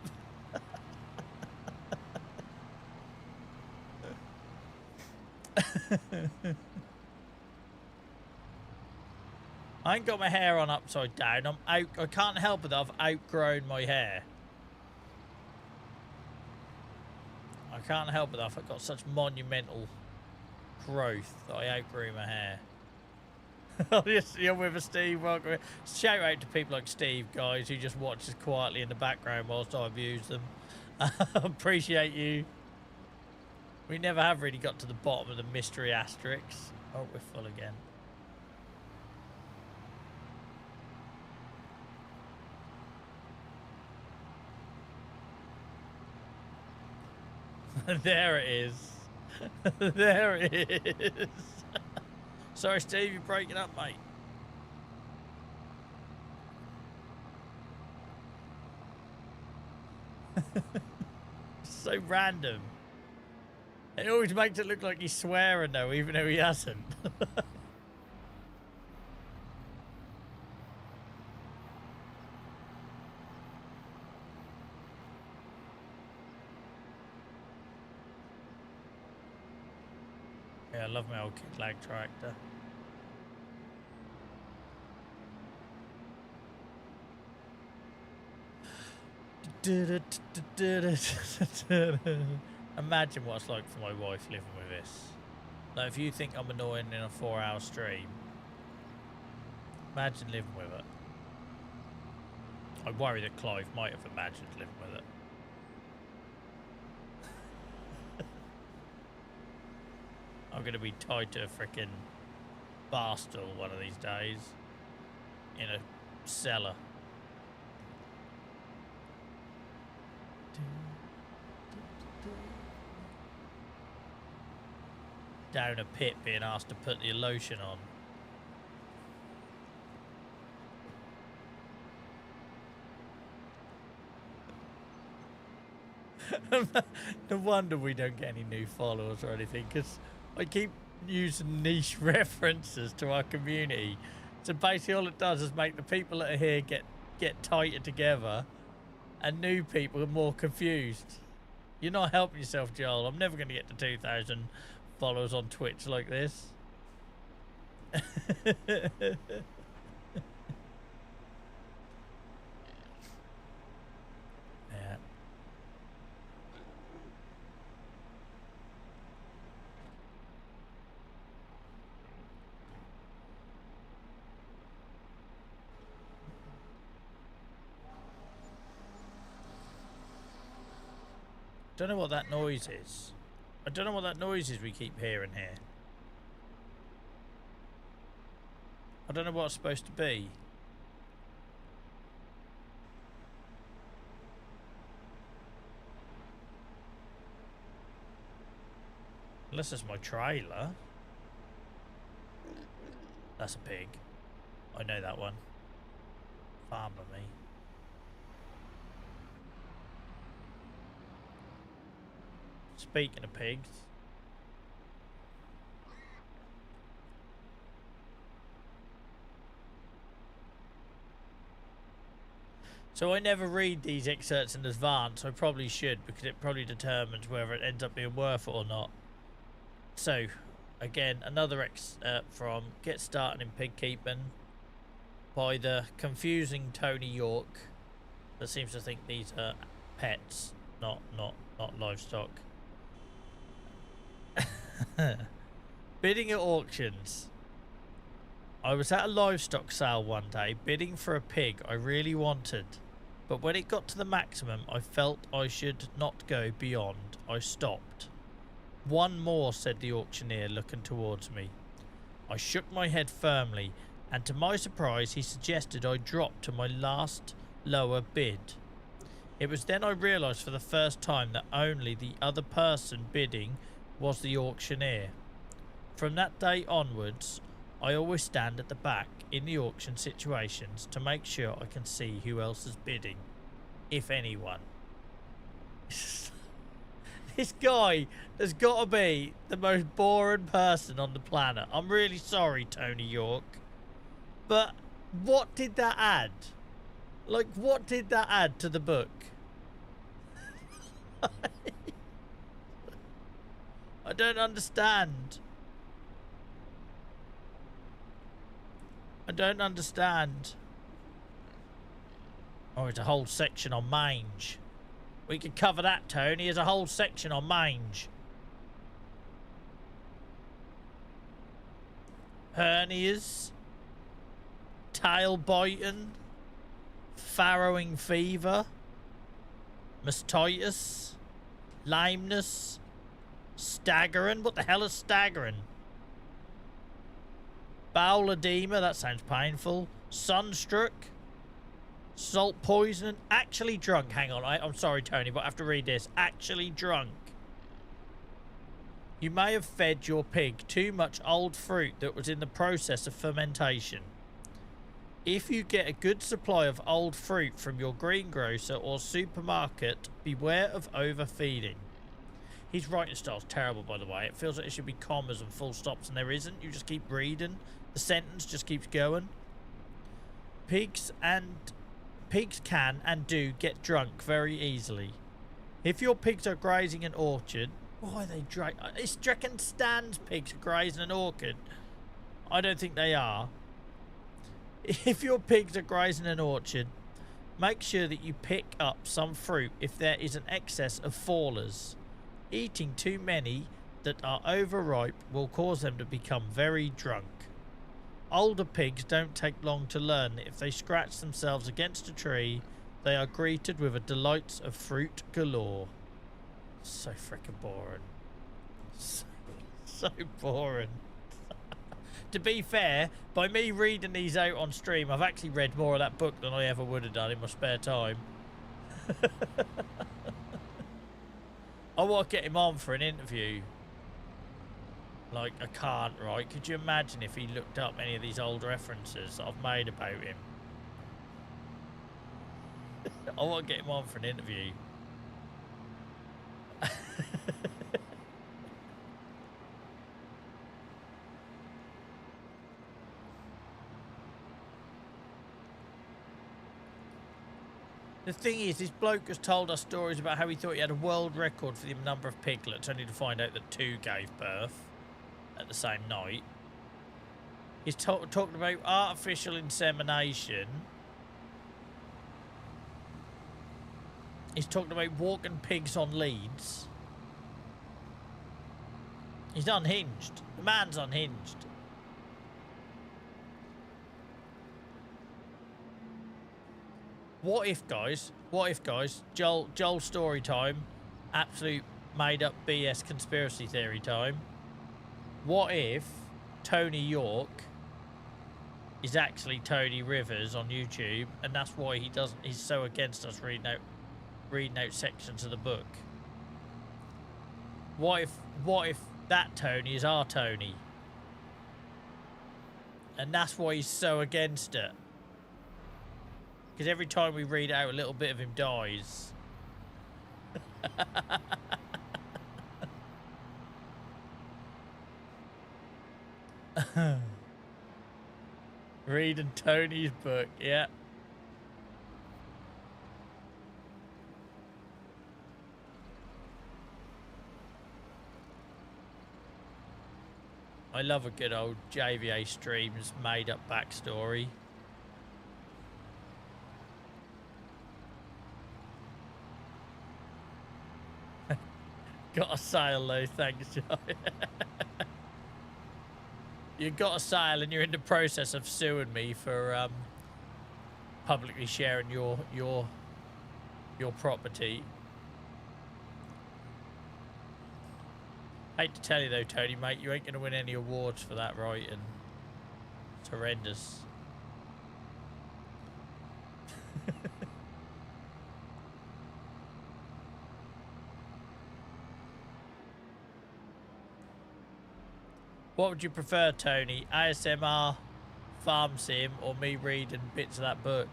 I ain't got my hair on upside down. I can't help it that I've outgrown my hair. I can't help it that I've got such monumental growth that I outgrew my hair. Yes, you're with us, Steve. Welcome. Shout out to people like Steve, guys, who just watches quietly in the background whilst I abuse them. Appreciate you. We never have really got to the bottom of the mystery asterisks. Oh, we're full again. There it is. There it is. Sorry, Steve, you're breaking up, mate. So random. It always makes it look like he's swearing, though, even though he hasn't. Yeah, I love my old kid lag tractor. Imagine what it's like for my wife living with this. Like, if you think I'm annoying in a 4-hour stream, imagine living with it. I worry that Clive might have imagined living with it. I'm going to be tied to a freaking bar stool one of these days in a cellar. Down a pit being asked to put the lotion on. No wonder we don't get any new followers or anything, because I keep using niche references to our community. So basically all it does is make the people that are here get tighter together, and new people are more confused. You're not helping yourself, Joel. I'm never going to get to 2,000 followers on Twitch like this. Yeah. Don't know what that noise is. I don't know what that noise is we keep hearing here. I don't know what it's supposed to be. Unless it's my trailer. That's a pig. I know that one. Farmer me. Speaking of pigs. So I never read these excerpts in advance. I probably should, because it probably determines whether it ends up being worth it or not. So, again, another excerpt from Get Started in Pig Keeping by the confusing Tony York, that seems to think these are pets, not livestock. Bidding at auctions. I was at a livestock sale one day bidding for a pig I really wanted, but when it got to the maximum I felt I should not go beyond, I stopped. One more, said the auctioneer, looking towards me. I shook my head firmly, and to my surprise he suggested I drop to my last lower bid. It was then I realised for the first time that only the other person bidding was the auctioneer. From that day onwards, I always stand at the back in the auction situations to make sure I can see who else is bidding, if anyone. This guy has got to be the most boring person on the planet. I'm really sorry, Tony York. But what did that add? Like, what did that add to the book? I don't understand. I don't understand. Oh, it's a whole section on mange. We could cover that, Tony. There's a whole section on mange. Hernias. Tail biting. Farrowing fever. Mastitis. Lameness. Staggering. What the hell is staggering? Bowel edema. That sounds painful. Sunstruck. Salt poisoning. Actually drunk. Hang on. I'm sorry, Tony, but I have to read this. Actually drunk. You may have fed your pig too much old fruit that was in the process of fermentation. If you get a good supply of old fruit from your greengrocer or supermarket, beware of overfeeding. His writing style's terrible, by the way. It feels like it should be commas and full stops, and there isn't. You just keep reading. The sentence just keeps going. Pigs can and do get drunk very easily. If your pigs are grazing an orchard... Why are they drunk? It's reckon Stan's pigs are grazing an orchard. I don't think they are. If your pigs are grazing an orchard, make sure that you pick up some fruit if there is an excess of fallers. Eating too many that are overripe will cause them to become very drunk. Older pigs don't take long to learn that if they scratch themselves against a tree, they are greeted with a delights of fruit galore. So frickin' boring. So So boring. To be fair, by me reading these out on stream, I've actually read more of that book than I ever would have done in my spare time. I want to get him on for an interview. Like, I can't, right? Could you imagine if he looked up any of these old references that I've made about him? I want to get him on for an interview. The thing is, this bloke has told us stories about how he thought he had a world record for the number of piglets, only to find out that 2 gave birth at the same night. He's talking about artificial insemination. He's talking about walking pigs on leads. He's unhinged. The man's unhinged. What if, guys, Joel story time, absolute made-up BS conspiracy theory time. What if Tony York is actually Tony Rivers on YouTube, and that's why he's so against us reading out sections of the book? What if that Tony is our Tony? And that's why he's so against it. Because every time we read out, a little bit of him dies. Reading Tony's book, yeah. I love a good old JVA streams made up backstory. Got a sail though, thanks, Joe. You got a sail and you're in the process of suing me for publicly sharing your property. Hate to tell you though, Tony, mate, you ain't gonna win any awards for that, right? And it's horrendous. What would you prefer, Tony? ASMR, farm sim, or me reading bits of that book?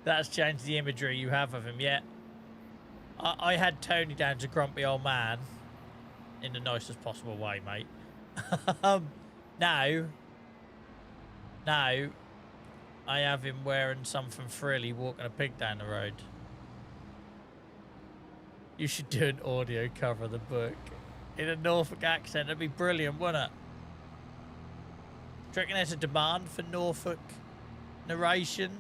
That's changed the imagery you have of him, yeah. I had Tony down as a grumpy old man in the nicest possible way, mate. Now, I have him wearing something frilly, walking a pig down the road. You should do an audio cover of the book in a Norfolk accent. That'd be brilliant, wouldn't it? Do you reckon there's a demand for Norfolk narration?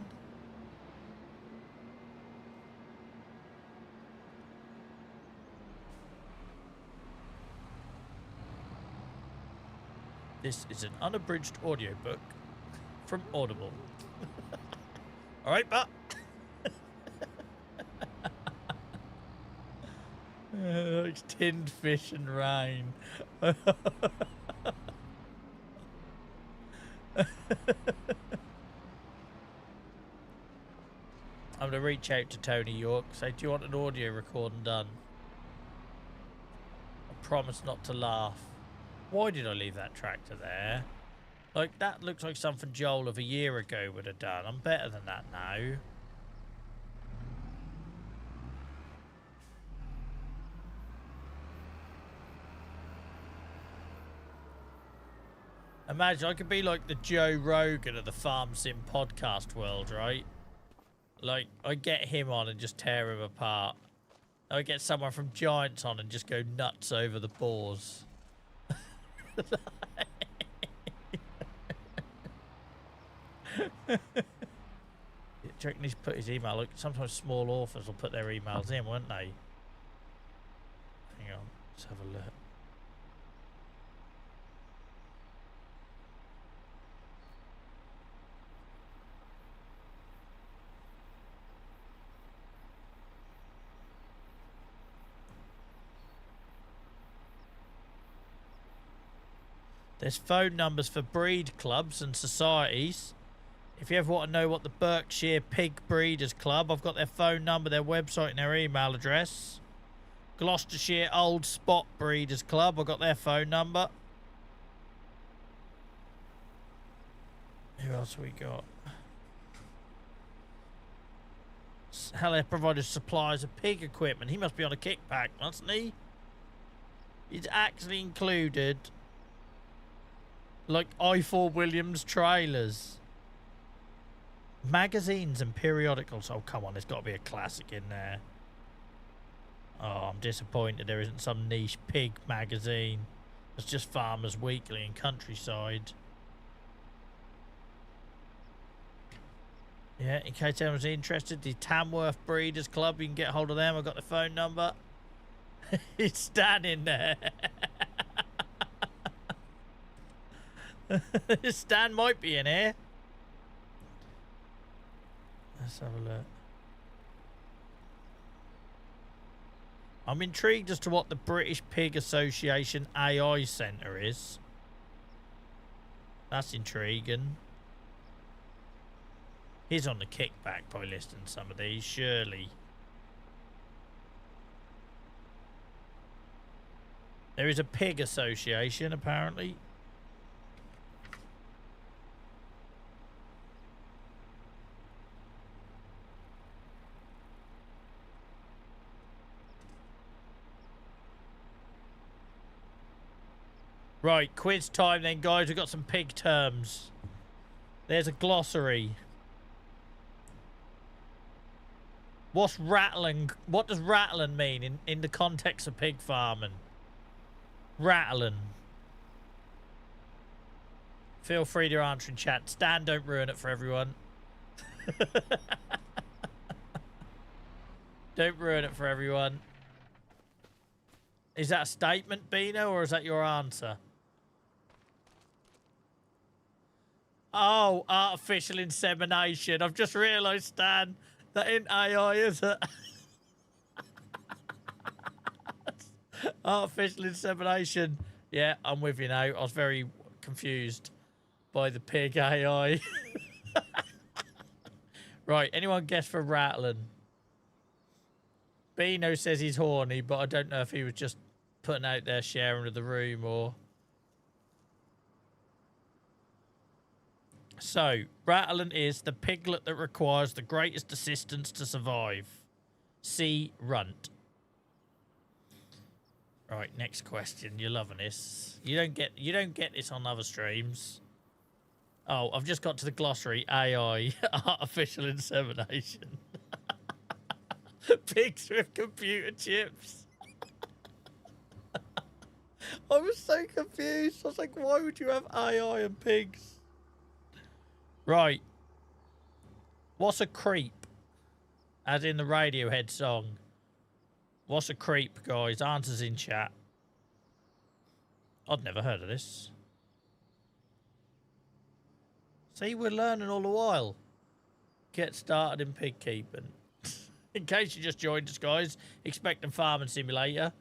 This is an unabridged audiobook from Audible. All right, but it's tinned fish and rain. I'm going to reach out to Tony York, say, do you want an audio recording done? I promise not to laugh. Why did I leave that tractor there? Like, that looks like something Joel of a year ago would have done. I'm better than that now. Imagine, I could be like the Joe Rogan of the Farm Sim podcast world, right? Like, I get him on and just tear him apart. I get someone from Giants on and just go nuts over the boars. Do you reckon he's put his email? Like, sometimes small authors will put their emails in, won't they? Hang on, let's have a look. There's phone numbers for breed clubs and societies. If you ever want to know what the Berkshire Pig Breeders Club, I've got their phone number, their website, and their email address. Gloucestershire Old Spot Breeders Club, I've got their phone number. Who else have we got? Hello, provided supplies of pig equipment. He must be on a kickback, mustn't he? It's actually included, like, I4 Williams trailers. Magazines and periodicals. Oh, come on, there's got to be a classic in there. Oh, I'm disappointed there isn't some niche pig magazine. It's just Farmers Weekly and Countryside. Yeah, in case anyone's interested, the Tamworth Breeders Club, you can get hold of them. I've got the phone number. He's standing there. Stan might be in here. Let's have a look. I'm intrigued as to what the British Pig Association AI Centre is. That's intriguing. He's on the kickback by listing some of these, surely. There is a pig association, apparently. Right, quiz time then, guys. We've got some pig terms. There's a glossary. What's rattling? What does rattling mean in the context of pig farming? Rattling. Feel free to answer in chat. Stan, don't ruin it for everyone. Don't ruin it for everyone. Is that a statement, Bino, or is that your answer? Oh, artificial insemination. I've just realised, Stan, that in AI is it? Artificial insemination. Yeah, I'm with you now. I was very confused by the pig AI. Right, anyone guess for rattling? Bino says he's horny, but I don't know if he was just putting out there sharing with the room or... So, rattling is the piglet that requires the greatest assistance to survive. See runt. Right, next question. You're loving this. You don't get this on other streams. Oh, I've just got to the glossary. AI, artificial insemination. Pigs with computer chips. I was so confused. I was like, why would you have AI and pigs? Right. What's a creep? As in the Radiohead song. What's a creep, guys? Answers in chat. I'd never heard of this. See, we're learning all the while. Get started in pig keeping. In case you just joined us, guys, expecting Farming Simulator.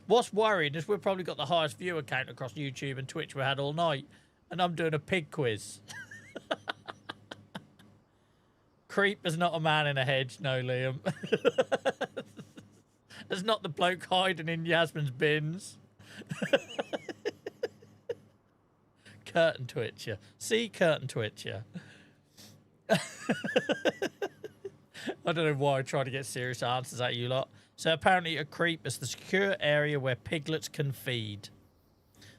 What's worrying is we've probably got the highest viewer count across YouTube and Twitch we had all night, and I'm doing a pig quiz. Creep is not a man in a hedge, no, Liam. It's not the bloke hiding in Yasmin's bins. Curtain twitcher. See, curtain twitcher. I don't know why I try to get serious answers at you lot. So apparently a creep is the secure area where piglets can feed.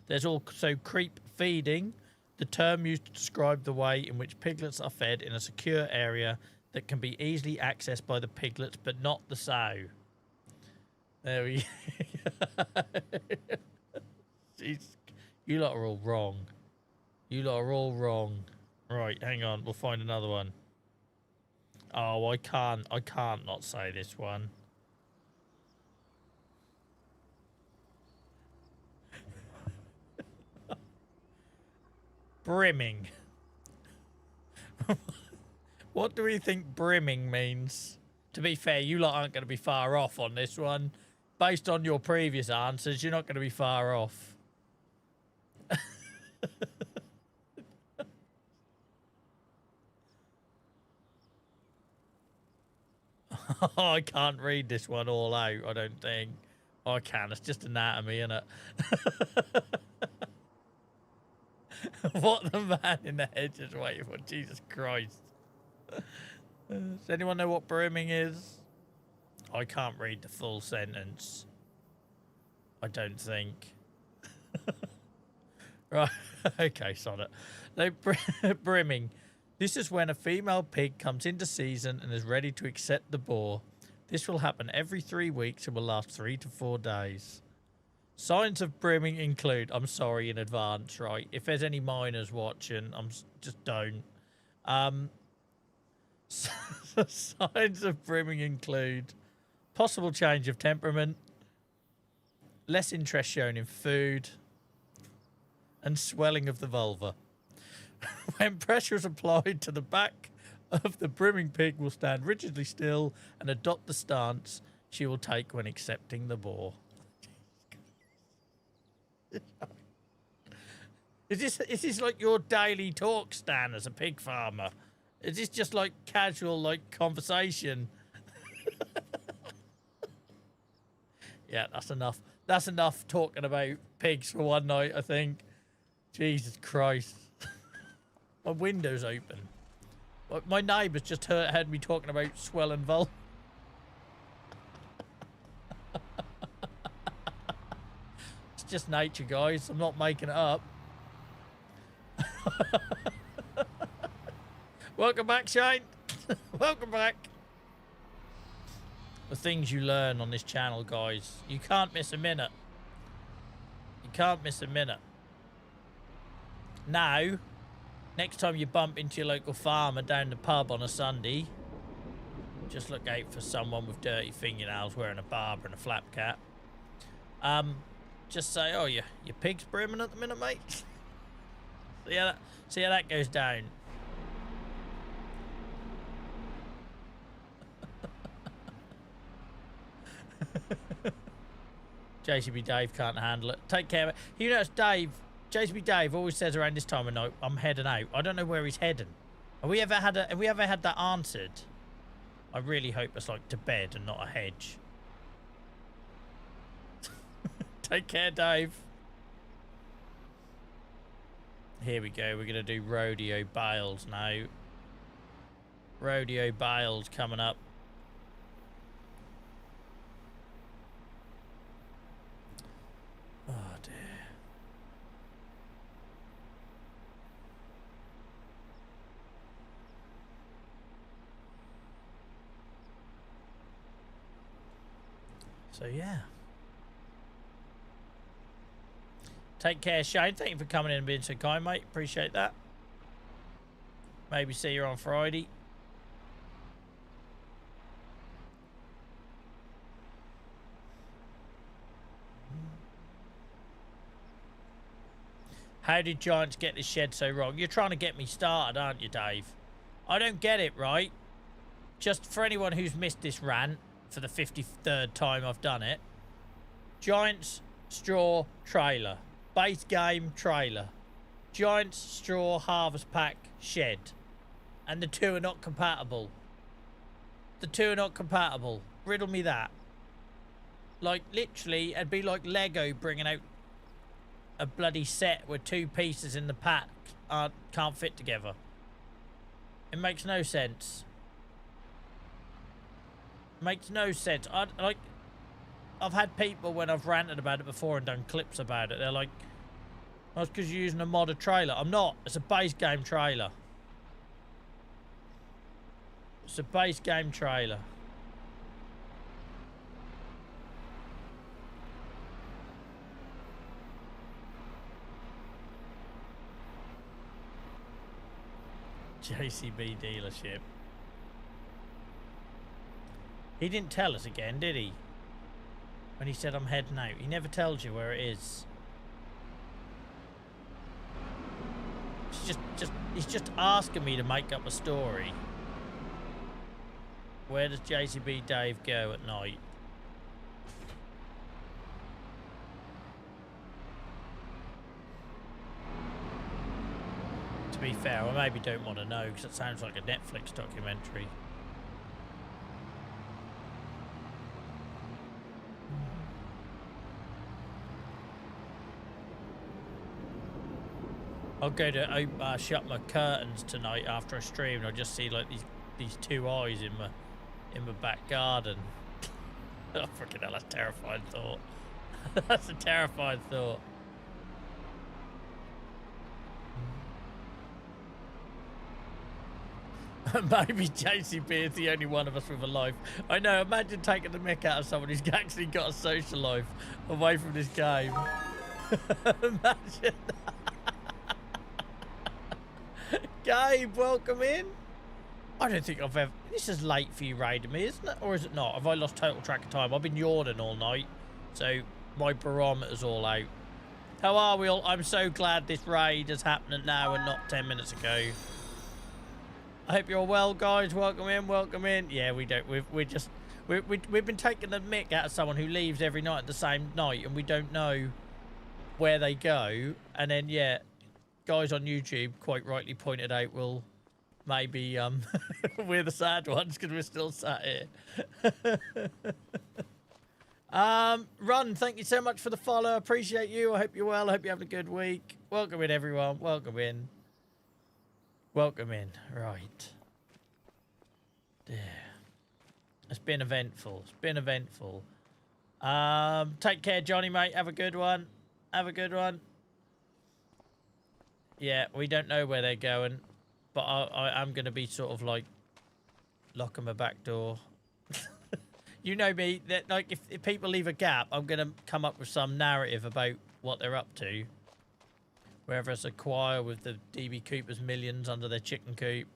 There's also creep feeding, the term used to describe the way in which piglets are fed in a secure area that can be easily accessed by the piglets but not the sow. There we go. Jeez. You lot are all wrong. You lot are all wrong. Right, hang on. We'll find another one. Oh, I can't not say this one. Brimming. What do we think brimming means? To be fair, you lot aren't going to be far off on this one. Based on your previous answers, you're not going to be far off. I can't read this one all out, I don't think. I can, it's just anatomy, isn't it? What the man in the hedge is waiting for, Jesus Christ. Does anyone know what brimming is? I can't read the full sentence. I don't think. Right, okay, sod it. Brimming. This is when a female pig comes into season and is ready to accept the boar. This will happen every 3 weeks and will last 3 to 4 days. Signs of brimming include, I'm sorry in advance, right? If there's any minors watching, just don't. Signs of brimming include possible change of temperament, less interest shown in food, and swelling of the vulva. When pressure is applied to the back of the brimming pig will stand rigidly still and adopt the stance she will take when accepting the boar. Is this like your daily talk, Stan, as a pig farmer? Is this just like casual, like, conversation? Yeah, that's enough. That's enough talking about pigs for one night, I think. Jesus Christ. My window's open. My neighbours just heard me talking about swell and vulva. It's just nature, guys. I'm not making it up. Welcome back, Shane. Welcome back. The things you learn on this channel, guys. You can't miss a minute. You can't miss a minute. Now, next time you bump into your local farmer down the pub on a Sunday, just look out for someone with dirty fingernails wearing a barber and a flap cap. Just say, oh, your pig's brimming at the minute, mate. See how that goes down. JCB Dave can't handle it. Take care of it. You know, it's Dave. JCB Dave always says around this time of night, I'm heading out. I don't know where he's heading. Have we ever had that answered? I really hope it's like to bed and not a hedge. Take care, Dave. Here we go. We're going to do rodeo bales now. Rodeo bales coming up. Oh, dear. So, yeah. Take care, Shane. Thank you for coming in and being so kind, mate. Appreciate that. Maybe see you on Friday. How did Giants get this shed so wrong? You're trying to get me started, aren't you, Dave? I don't get it, right? Just for anyone who's missed this rant for the 53rd time I've done it. Giants straw trailer. Base game trailer. Giants straw harvest pack shed. And the two are not compatible. The two are not compatible. Riddle me that. Like, literally, it'd be like Lego bringing out a bloody set where two pieces in the pack can't fit together. It makes no sense. Makes no sense. I've had people when I've ranted about it before and done clips about it. They're like, "Oh, it's because you're using a modded trailer." I'm not. It's a base game trailer. It's a base game trailer. JCB dealership. He didn't tell us again, did he? When he said I'm heading out. He never tells you where it is. He's just asking me to make up a story. Where does JCB Dave go at night? to be fair, I maybe don't want to know because it sounds like a Netflix documentary. I'll go to shut my curtains tonight after a stream, and I'll just see like these two eyes in my back garden. Oh, freaking hell, that's a terrifying thought. That's a terrifying thought. Maybe JCB is the only one of us with a life. I know, imagine taking the mick out of someone who's actually got a social life away from this game. Imagine. Gabe, welcome in. I don't think I've ever... This is late for you raiding me, isn't it? Or is it not? Have I lost total track of time? I've been yawning all night, so my barometer's all out. How are we all? I'm so glad this raid is happening now and not 10 minutes ago. I hope you're well, guys. Welcome in, welcome in. Yeah, we don't... We've been taking the mick out of someone who leaves every night at the same night, and we don't know where they go. And then, yeah... Guys on YouTube quite rightly pointed out, well, maybe we're the sad ones because we're still sat here. Run, thank you so much for the follow. Appreciate you. I hope you're well. I hope you're having a good week. Welcome in, everyone. Welcome in. Welcome in. Right. There. It's been eventful. It's been eventful. Take care, Johnny, mate. Have a good one. Have a good one. Yeah, we don't know where they're going, but I'm going to be sort of like locking my back door. You know me, that like if people leave a gap, I'm going to come up with some narrative about what they're up to. Whether it's a choir with the DB Cooper's millions under their chicken coop,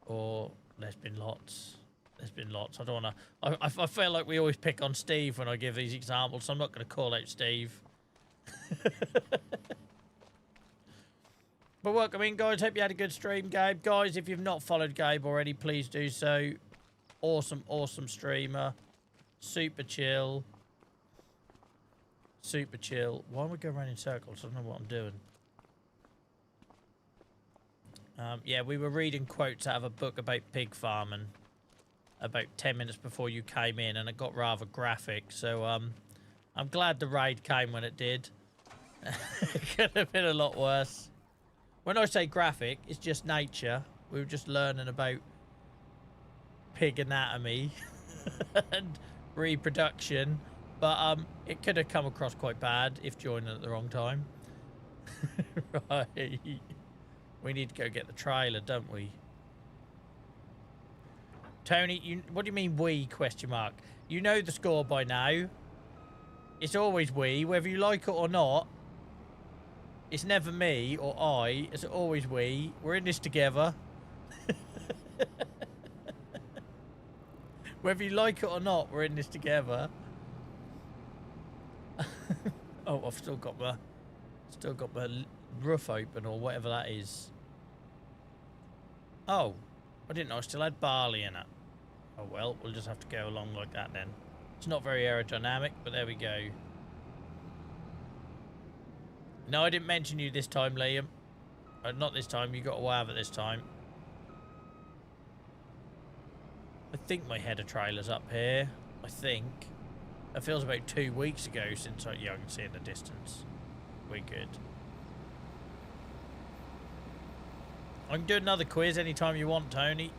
or there's been lots. There's been lots. I don't want to... I feel like we always pick on Steve when I give these examples, so I'm not going to call out Steve. But welcome in, guys. Hope you had a good stream, Gabe. Guys, if you've not followed Gabe already, please do so. Awesome, awesome streamer. Super chill. Super chill. Why am I going around in circles? I don't know what I'm doing. Yeah, we were reading quotes out of a book about pig farming about 10 minutes before you came in, and it got rather graphic. So I'm glad the raid came when it did. It could have been a lot worse. When I say graphic, it's just nature. We were just learning about pig anatomy and reproduction. But it could have come across quite bad if joining at the wrong time. Right. We need to go get the trailer, don't we? Tony, what do you mean we, question mark? You know the score by now. It's always we, whether you like it or not. It's never me or I. It's always we. We're in this together. Whether you like it or not, we're in this together. Oh, I've still got my roof open or whatever that is. Oh, I didn't know I still had barley in it. Oh well, we'll just have to go along like that then. It's not very aerodynamic, but there we go. No, I didn't mention you this time, Liam. Not this time, you got away with it this time. I think my header trailer's up here. I think. It feels about 2 weeks ago since I can see in the distance. We're good. I can do another quiz anytime you want, Tony.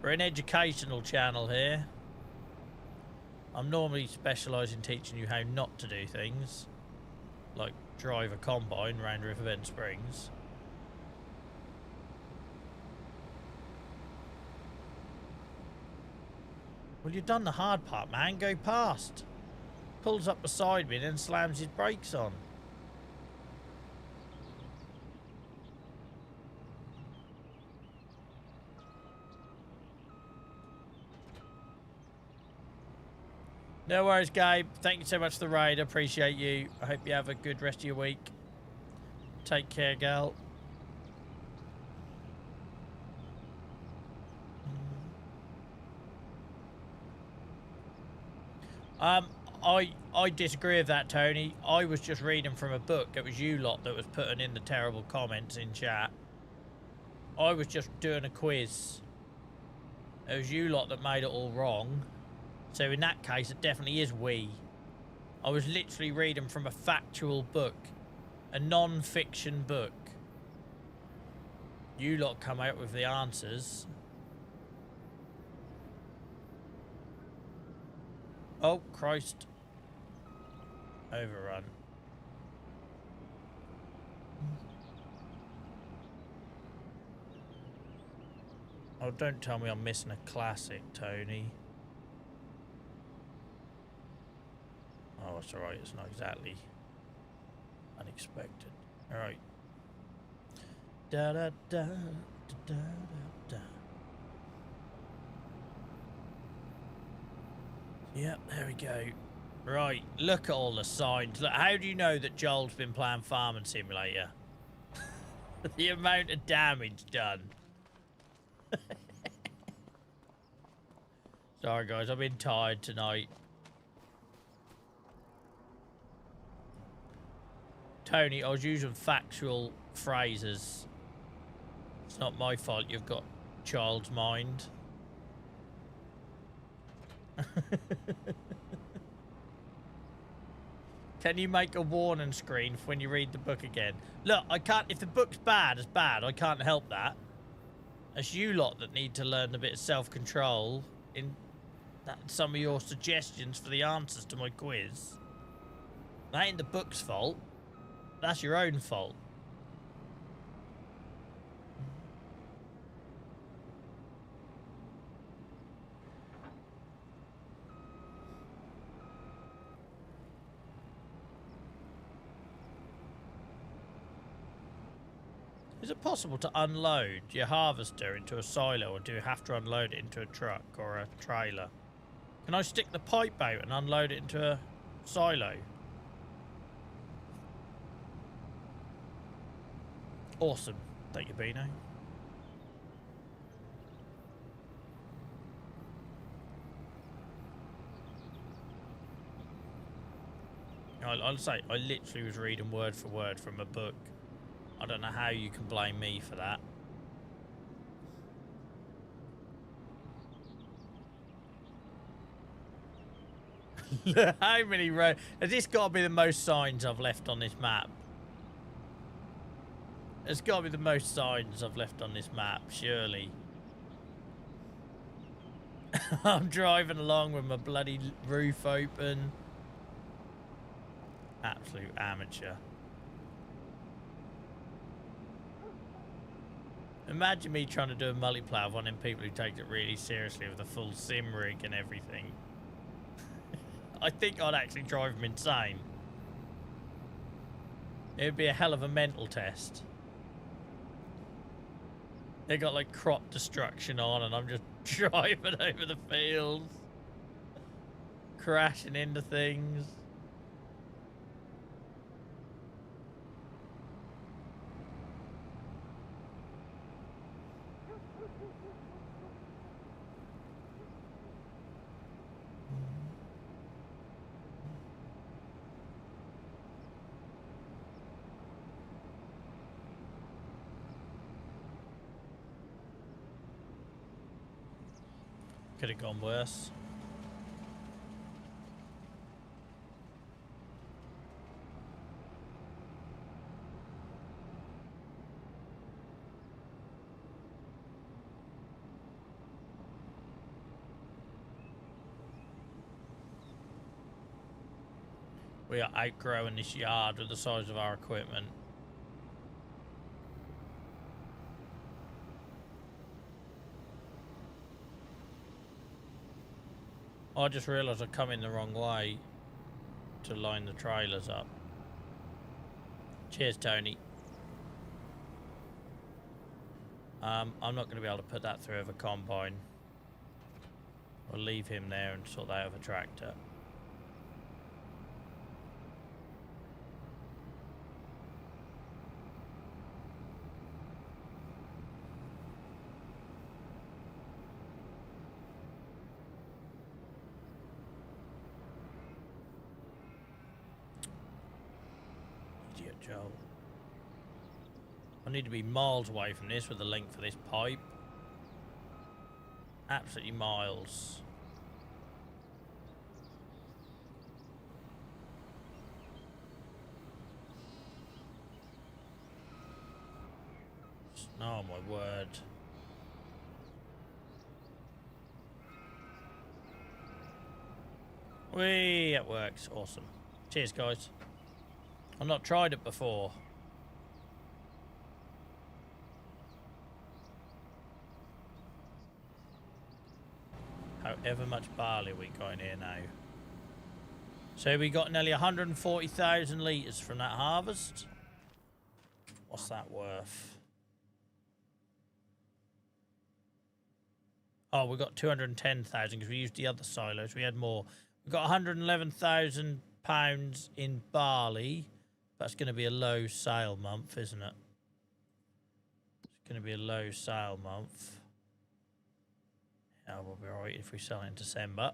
We're an educational channel here. I'm normally specialised in teaching you how not to do things. Like drive a combine around Riverbend Springs. Well, you've done the hard part, man. Go past. Pulls up beside me and then slams his brakes on. No worries, Gabe. Thank you so much for the raid. I appreciate you. I hope you have a good rest of your week. Take care, gal. I disagree with that, Tony. I was just reading from a book. It was you lot that was putting in the terrible comments in chat. I was just doing a quiz. It was you lot that made it all wrong. So in that case, it definitely is we. I was literally reading from a factual book. A non-fiction book. You lot come out with the answers. Oh, Christ. Overrun. Oh, don't tell me I'm missing a classic, Tony. Oh, it's alright. It's not exactly unexpected. Alright. Da da da da da da. Yep, there we go. Right, look at all the signs. Look, how do you know that Joel's been playing Farming Simulator? The amount of damage done. Sorry guys, I've been tired tonight. Tony, I was using factual phrases. It's not my fault you've got child's mind. Can you make a warning screen for when you read the book again? Look, I can't. If the book's bad, it's bad. I can't help that. It's you lot that need to learn a bit of self-control in some of your suggestions for the answers to my quiz. That ain't the book's fault. That's your own fault. Is it possible to unload your harvester into a silo, or do you have to unload it into a truck or a trailer? Can I stick the pipe out and unload it into a silo? Awesome. Thank you, Bino. I'll say, I literally was reading word for word from a book. I don't know how you can blame me for that. How many roads? Has this got to be the most signs I've left on this map? It's got to be the most signs I've left on this map, surely. I'm driving along with my bloody roof open. Absolute amateur. Imagine me trying to do a multiplayer with one of them people who takes it really seriously with a full sim rig and everything. I think I'd actually drive them insane. It would be a hell of a mental test. They got like crop destruction on and I'm just driving over the fields. Crashing into things. Could have gone worse. We are outgrowing this yard with the size of our equipment. I just realised I come in the wrong way to line the trailers up. Cheers, Tony. I'm not going to be able to put that through with a combine. I'll leave him there and sort that out with a tractor. it, Joel. I need to be miles away from this with the length of this pipe. Absolutely miles. Oh my word. Whee, it works. Awesome. Cheers, guys. I've not tried it before. However much barley we got in here now. So we got nearly 140,000 litres from that harvest. What's that worth? Oh, we got 210,000 because we used the other silos. We had more. We got 111,000 pounds in barley. That's going to be a low sale month, isn't it? It's going to be a low sale month. Yeah, we'll be alright if we sell in December.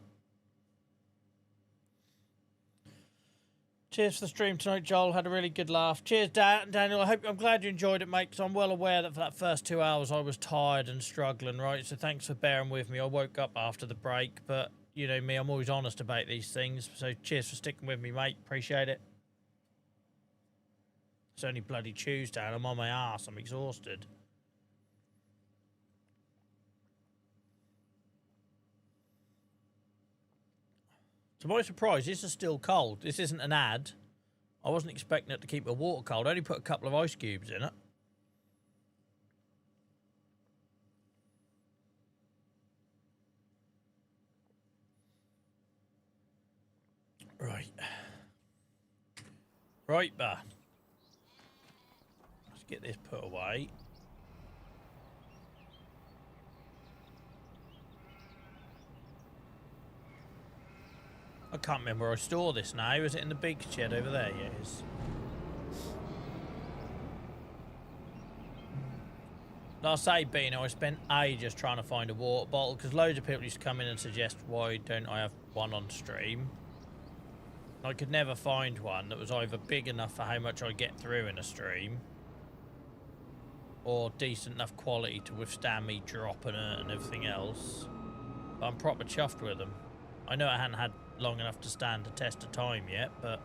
Cheers for the stream tonight, Joel. Had a really good laugh. Cheers, Daniel. I'm glad you enjoyed it, mate, because I'm well aware that for that first 2 hours I was tired and struggling, right? So thanks for bearing with me. I woke up after the break, but you know me, I'm always honest about these things. So cheers for sticking with me, mate. Appreciate it. It's only bloody Tuesday and I'm on my arse. I'm exhausted. To my surprise, this is still cold. This isn't an ad. I wasn't expecting it to keep the water cold. I only put a couple of ice cubes in it. Right. Right, bah. Let's get this put away. I can't remember where I store this now. Is it in the big shed over there? Yeah, it is. Like I say, Beano, I spent ages trying to find a water bottle because loads of people used to come in and suggest why don't I have one on stream. I could never find one that was either big enough for how much I get through in a stream or decent enough quality to withstand me dropping it and everything else. But I'm proper chuffed with them. I know I hadn't had long enough to stand the test of time yet, but...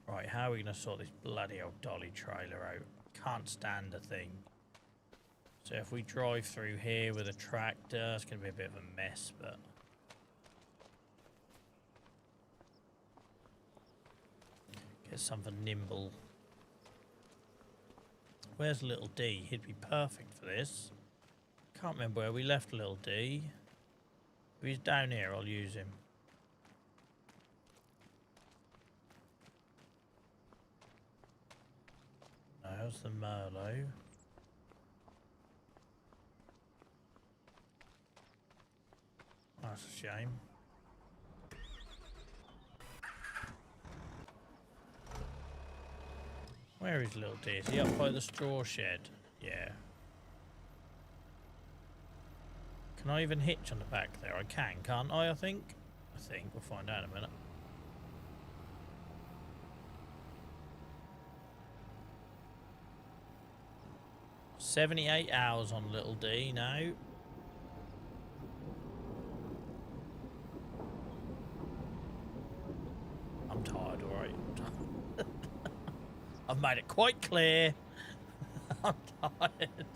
Right, how are we going to sort this bloody old dolly trailer out? Can't stand a thing. So if we drive through here with a tractor, it's going to be a bit of a mess, but... Get something nimble. Where's little D? He'd be perfect for this. Can't remember where we left little D. If he's down here, I'll use him. How's the Merlot? That's a shame. Where is little D? Is he up by the straw shed? Yeah. Can I even hitch on the back there? I can, can't I think? We'll find out in a minute. $78 hours on little D now. I'm tired, alright. I've made it quite clear. I'm tired.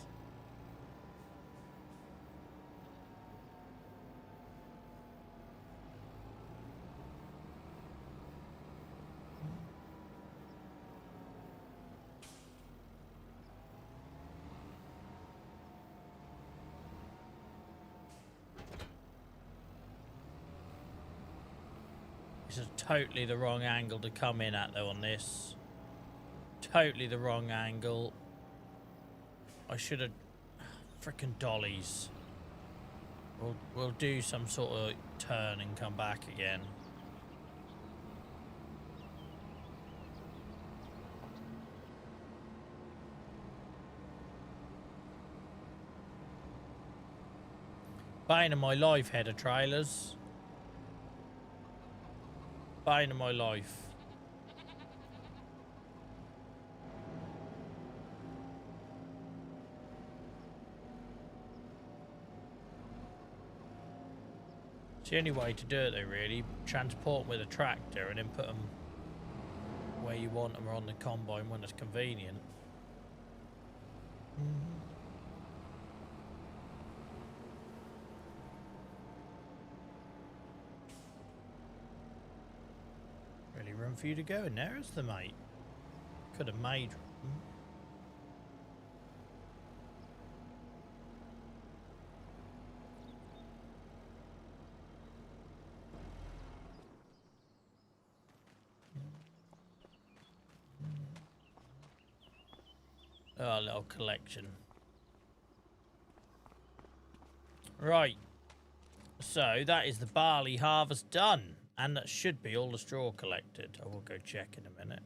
This is totally the wrong angle to come in at though on this. Totally the wrong angle. I should have... Frickin' dollies. We'll do some sort of turn and come back again. Bane of my life, header trailers. Bane of my life. It's the only way to do it though, really. Transport them with a tractor and then put them where you want them or on the combine when it's convenient. Really room for you to go in there, is there, mate? Could have made room. Oh, a little collection. Right. So, that is the barley harvest done. And that should be all the straw collected. I will go check in a minute.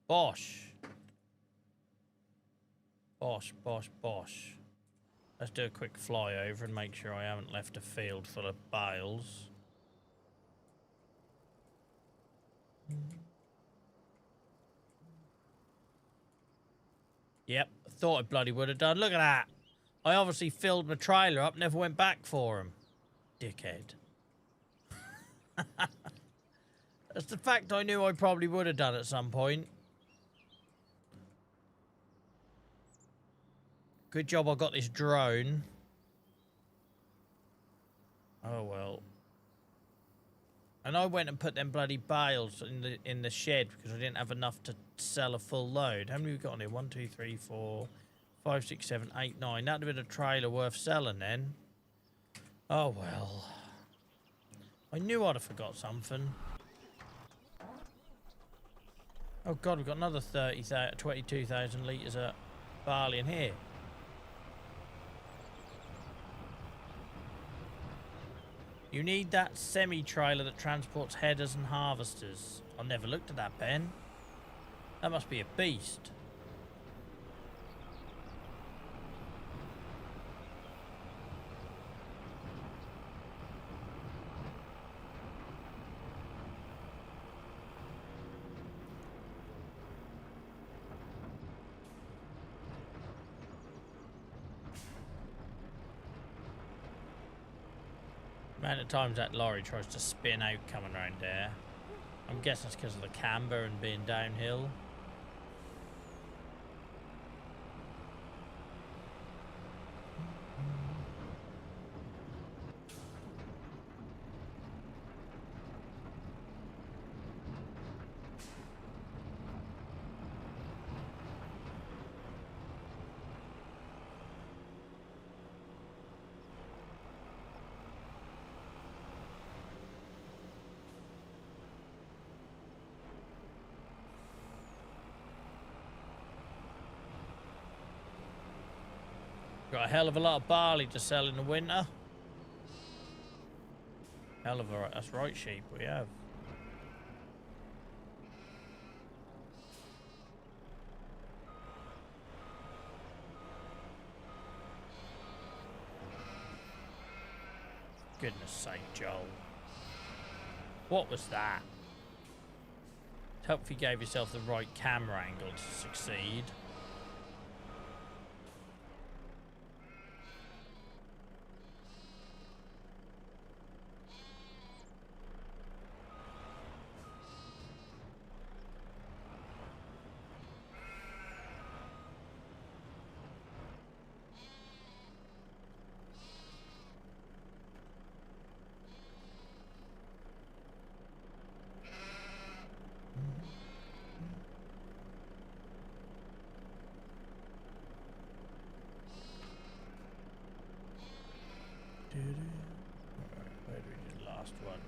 Bosh. Bosh, bosh, bosh. Let's do a quick flyover and make sure I haven't left a field full of bales. Yep, thought I bloody would have done. Look at that. I obviously filled my trailer up, never went back for him. Dickhead. That's the fact I knew I probably would have done at some point. Good job I got this drone. Oh well. And I went and put them bloody bales in the shed because I didn't have enough to sell a full load. How many we got on here? 1, 2, 3, 4, 5, 6, 7, 8, 9. That'd have been a trailer worth selling then. Oh well. I knew I'd have forgot something. Oh god, we've got another 22,000 litres of barley in here. You need that semi-trailer that transports headers and harvesters. I never looked at that, Ben. That must be a beast. Amount of times that lorry tries to spin out coming around there. I'm guessing it's because of the camber and being downhill. Got a hell of a lot of barley to sell in the winter. Hell of a... That's right, sheep, we have. Goodness sake, Joel. What was that? Hope you gave yourself the right camera angle to succeed. Alright, where do we do the last one?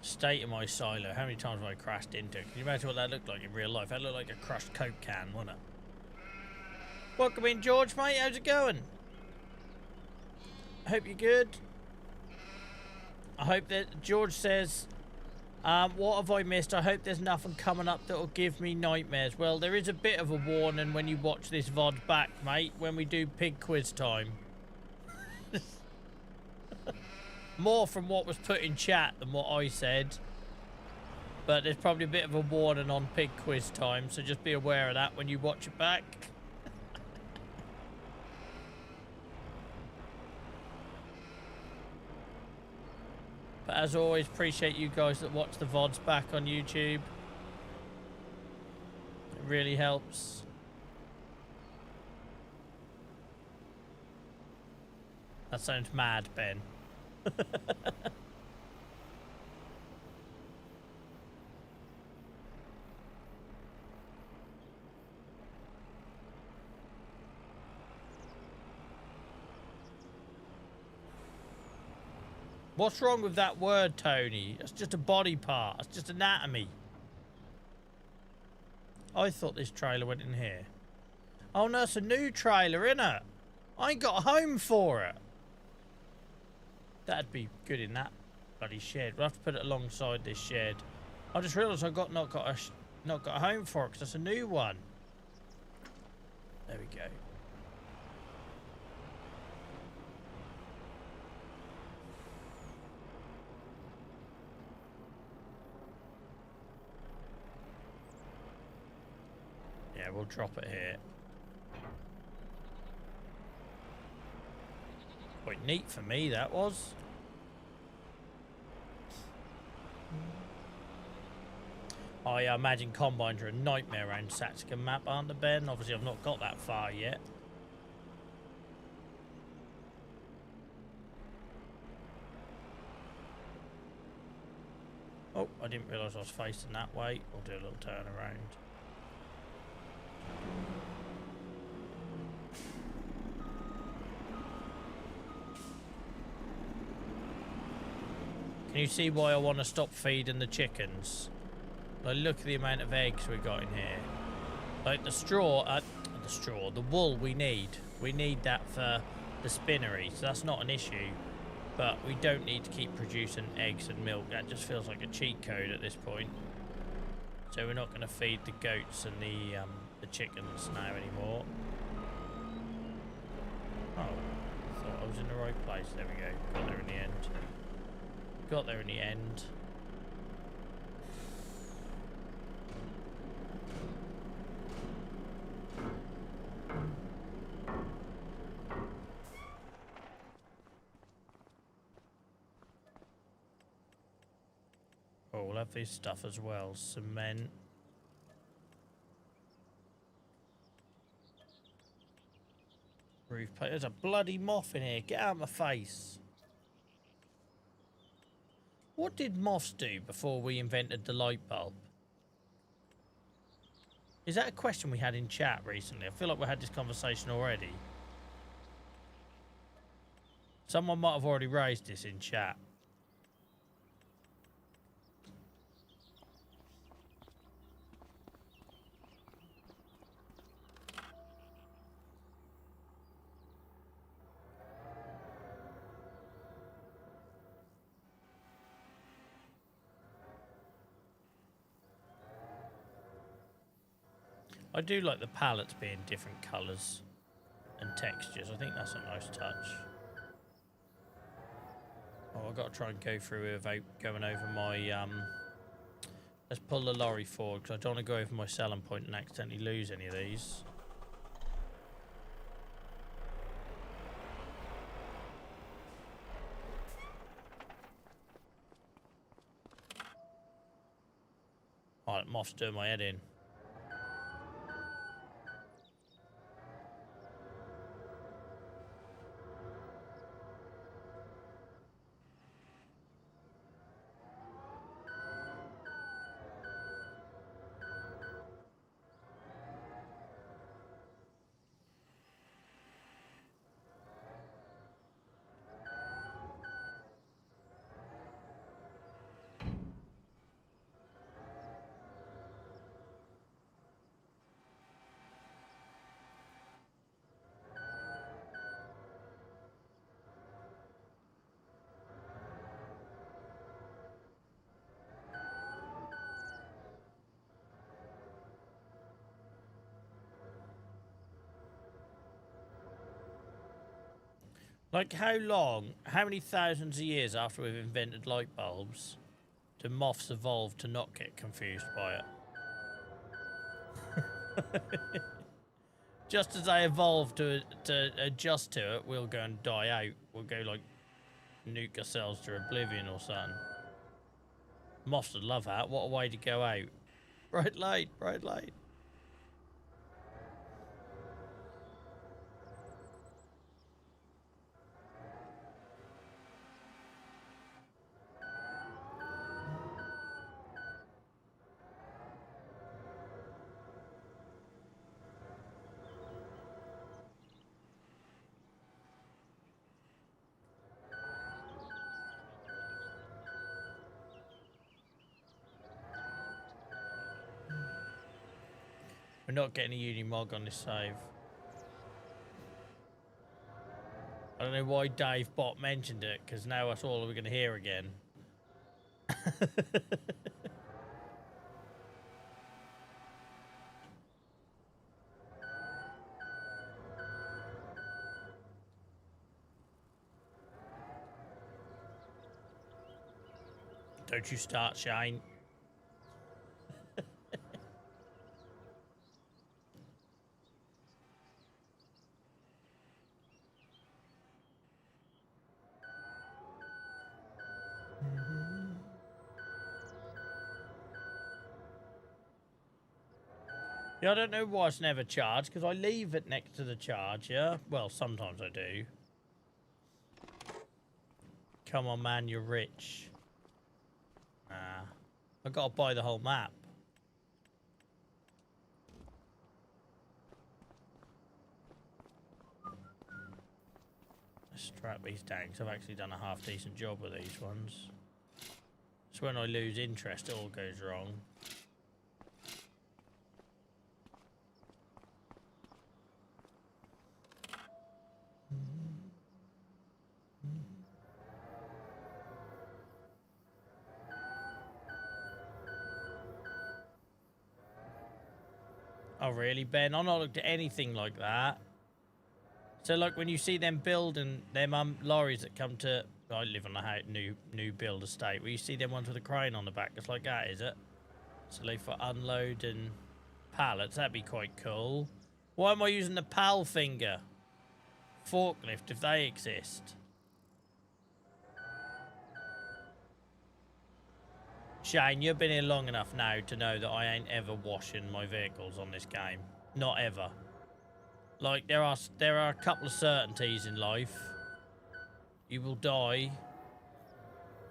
State of my silo. How many times have I crashed into it? Can you imagine what that looked like in real life? That looked like a crushed Coke can, wasn't it? Welcome in, George, mate. How's it going? Hope you're good. I hope that George says, what have I missed? I hope there's nothing coming up that will give me nightmares. Well, there is a bit of a warning when you watch this VOD back, mate, when we do pig quiz time. More from what was put in chat than what I said. But there's probably a bit of a warning on pig quiz time, so just be aware of that when you watch it back. But as always, appreciate you guys that watch the VODs back on YouTube. It really helps. That sounds mad, Ben. What's wrong with that word, Tony? It's just a body part. It's just anatomy. I thought this trailer went in here. Oh no, it's a new trailer, innit? I ain't got a home for it. That'd be good in that bloody shed. We'll have to put it alongside this shed. I just realised I've not got a home for it because that's a new one. There we go. Yeah, we'll drop it here. Quite neat for me, that was. I imagine combines are a nightmare around Satsika map, aren't they, Ben? Obviously, I've not got that far yet. Oh, I didn't realise I was facing that way. We'll do a little turn around. Can you see why I want to stop feeding the chickens? Like, look at the amount of eggs we got in here. Like the straw, the wool we need. We need that for the spinnery, so that's not an issue. But we don't need to keep producing eggs and milk. That just feels like a cheat code at this point. So we're not going to feed the goats and the chickens now anymore. Oh, I thought I was in the right place. There we go. Got there in the end. Got there in the end. Oh, we'll have this stuff as well. Cement. Roof plate. There's a bloody moth in here. Get out of my face. What did moths do before we invented the light bulb? Is that a question we had in chat recently? I feel like we had this conversation already. Someone might have already raised this in chat. I do like the palettes being different colours and textures. I think that's a nice touch. Oh, I've got to try and go through without going over my... Let's pull the lorry forward, because I don't want to go over my selling point and accidentally lose any of these. Oh, that moth's doing my head in. Like, how long, how many thousands of years after we've invented light bulbs do moths evolve to not get confused by it? Just as they evolve to adjust to it, we'll go and die out. We'll go, like, nuke ourselves to oblivion or something. Moths would love that. What a way to go out. Bright light, bright light. We're not getting a Unimog on this save. I don't know why Dave Bot mentioned it, because now that's all we're going to hear again. Don't you start, Shane. Yeah, I don't know why it's never charged, because I leave it next to the charger. Well, sometimes I do. Come on, man, you're rich. Nah. I've got to buy the whole map. Let's strap these down, because I've actually done a half-decent job with these ones. It's when I lose interest, it all goes wrong. Oh, really, Ben? I've not looked at anything like that. So, like, when you see them building them lorries that come to... I live on a new build estate, where you see them ones with a crane on the back. It's like that, is it? So, like, for unloading pallets, that'd be quite cool. Why am I using the PAL finger? Forklift, if they exist. Shane, you've been here long enough now to know that I ain't ever washing my vehicles on this game. Not ever. Like, there are a couple of certainties in life. You will die.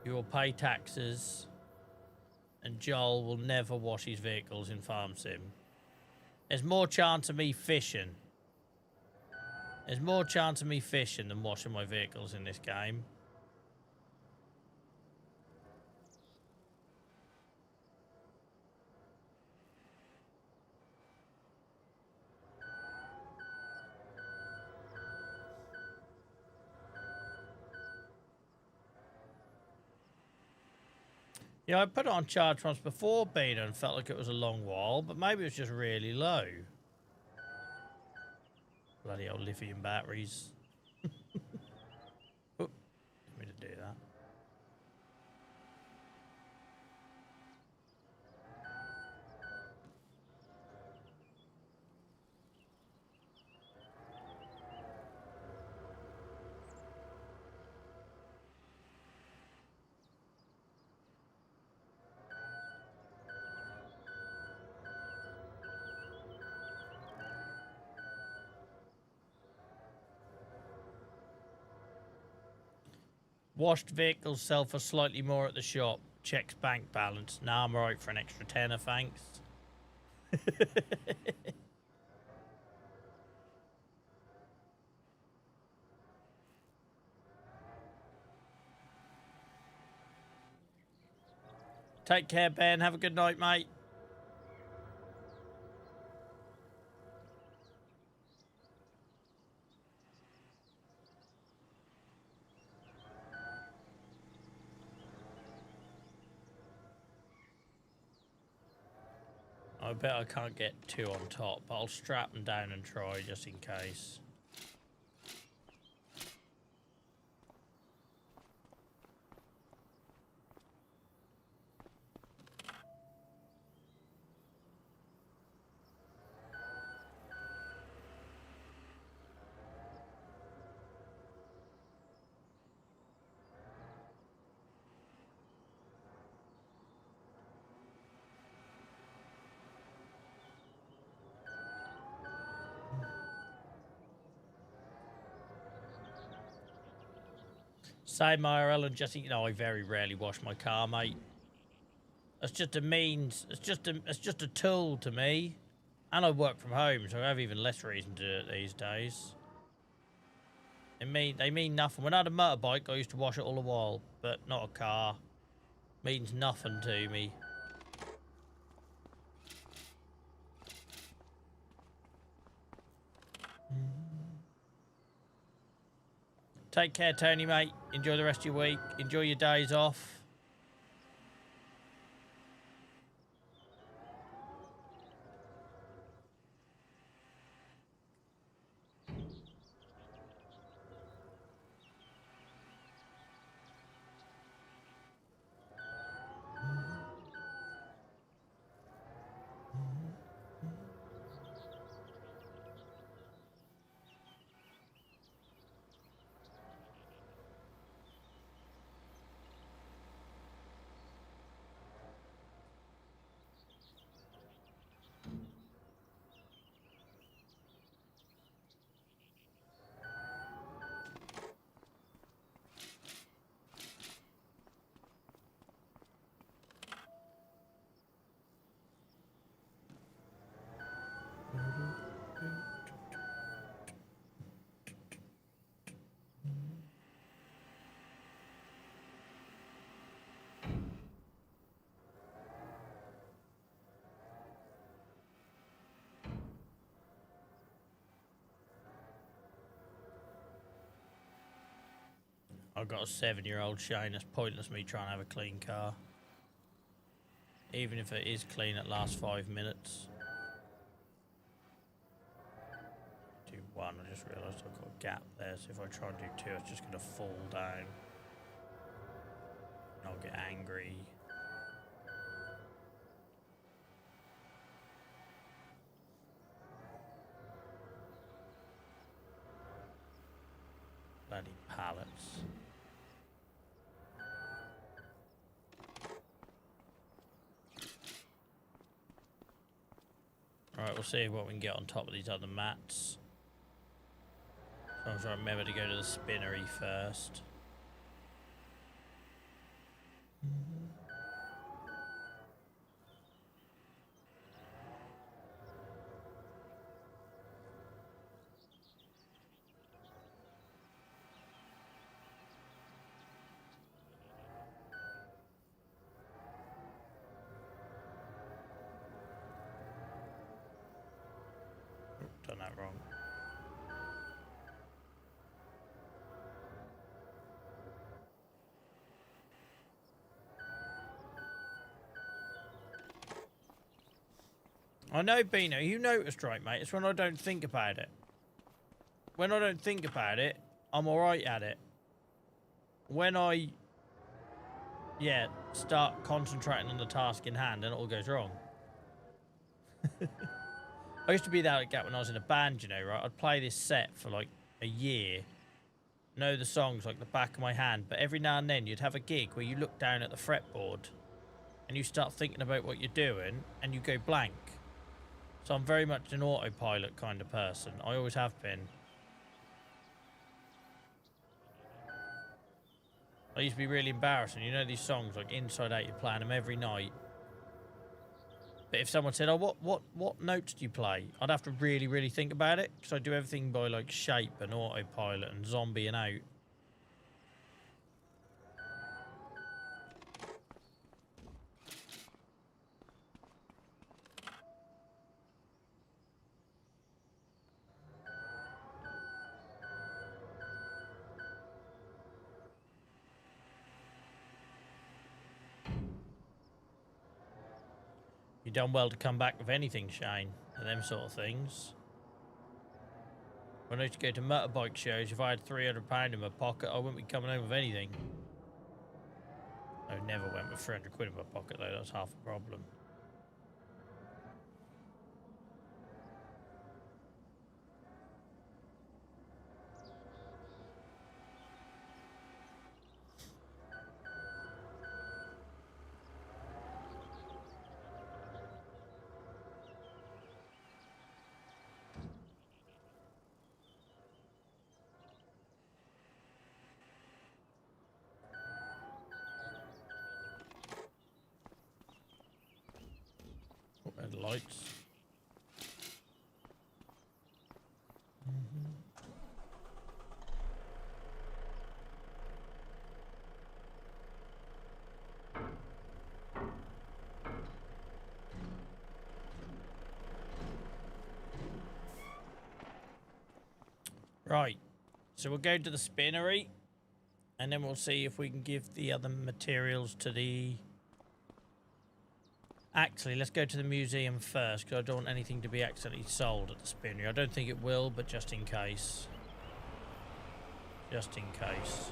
You will pay taxes. And Joel will never wash his vehicles in Farm Sim. There's more chance of me fishing. There's more chance of me fishing than washing my vehicles in this game. Yeah, I put it on charge once before, Beta, and felt like it was a long while, but maybe it was just really low. Bloody old lithium batteries. Oh, didn't mean to do that. Washed vehicles sell for slightly more at the shop. Checks bank balance. Nah, I'm alright for an extra tenner, thanks. Take care, Ben. Have a good night, mate. I bet I can't get two on top, but I'll strap them down and try just in case. Same IRL and just, you know, I very rarely wash my car, mate. That's just a means. It's just a tool to me. And I work from home, so I have even less reason to do it these days. They mean nothing. When I had a motorbike, I used to wash it all the while, but not a car. Means nothing to me. Take care, Tony, mate. Enjoy the rest of your week. Enjoy your days off. I've got a 7-year-old Shane. It's pointless me trying to have a clean car. Even if it is clean, it lasts 5 minutes. Do one, I just realised I've got a gap there, so if I try and do two, it's just going to fall down. And I'll get angry. Bloody pallets. Alright, we'll see what we can get on top of these other mats. As long as I remember to go to the spinnery first. Done that wrong. I know, Bino, you noticed, right, mate? It's when I don't think about it. When I don't think about it, I'm alright at it. When I, start concentrating on the task in hand, then it all goes wrong. I used to be that gap when I was in a band, you know, right? I'd play this set for like a year, know the songs like the back of my hand, but every now and then you'd have a gig where you look down at the fretboard and you start thinking about what you're doing and you go blank. So I'm very much an autopilot kind of person. I always have been. I used to be really embarrassing. You know these songs like Inside Out, you're playing them every night. But if someone said, oh, what notes do you play? I'd have to really, really think about it. Because I do everything by like shape and autopilot and zombie and out. You've done well to come back with anything, Shane, and them sort of things. When I used to go to motorbike shows, if I had £300 in my pocket, I wouldn't be coming home with anything. I never went with 300 quid in my pocket, though. That's half the problem. lights. Right, so we'll go to the spinnery, and then we'll see if we can give the other materials to the... Actually, let's go to the museum first, because I don't want anything to be accidentally sold at the spinnery. I don't think it will, but just in case. Just in case.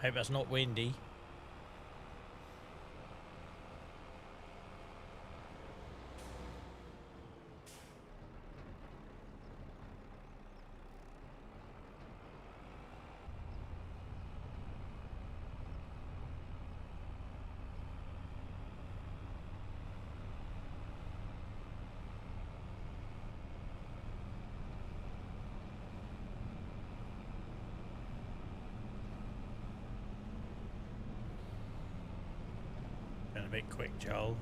Hope that's not windy. Been a bit quick, Joel.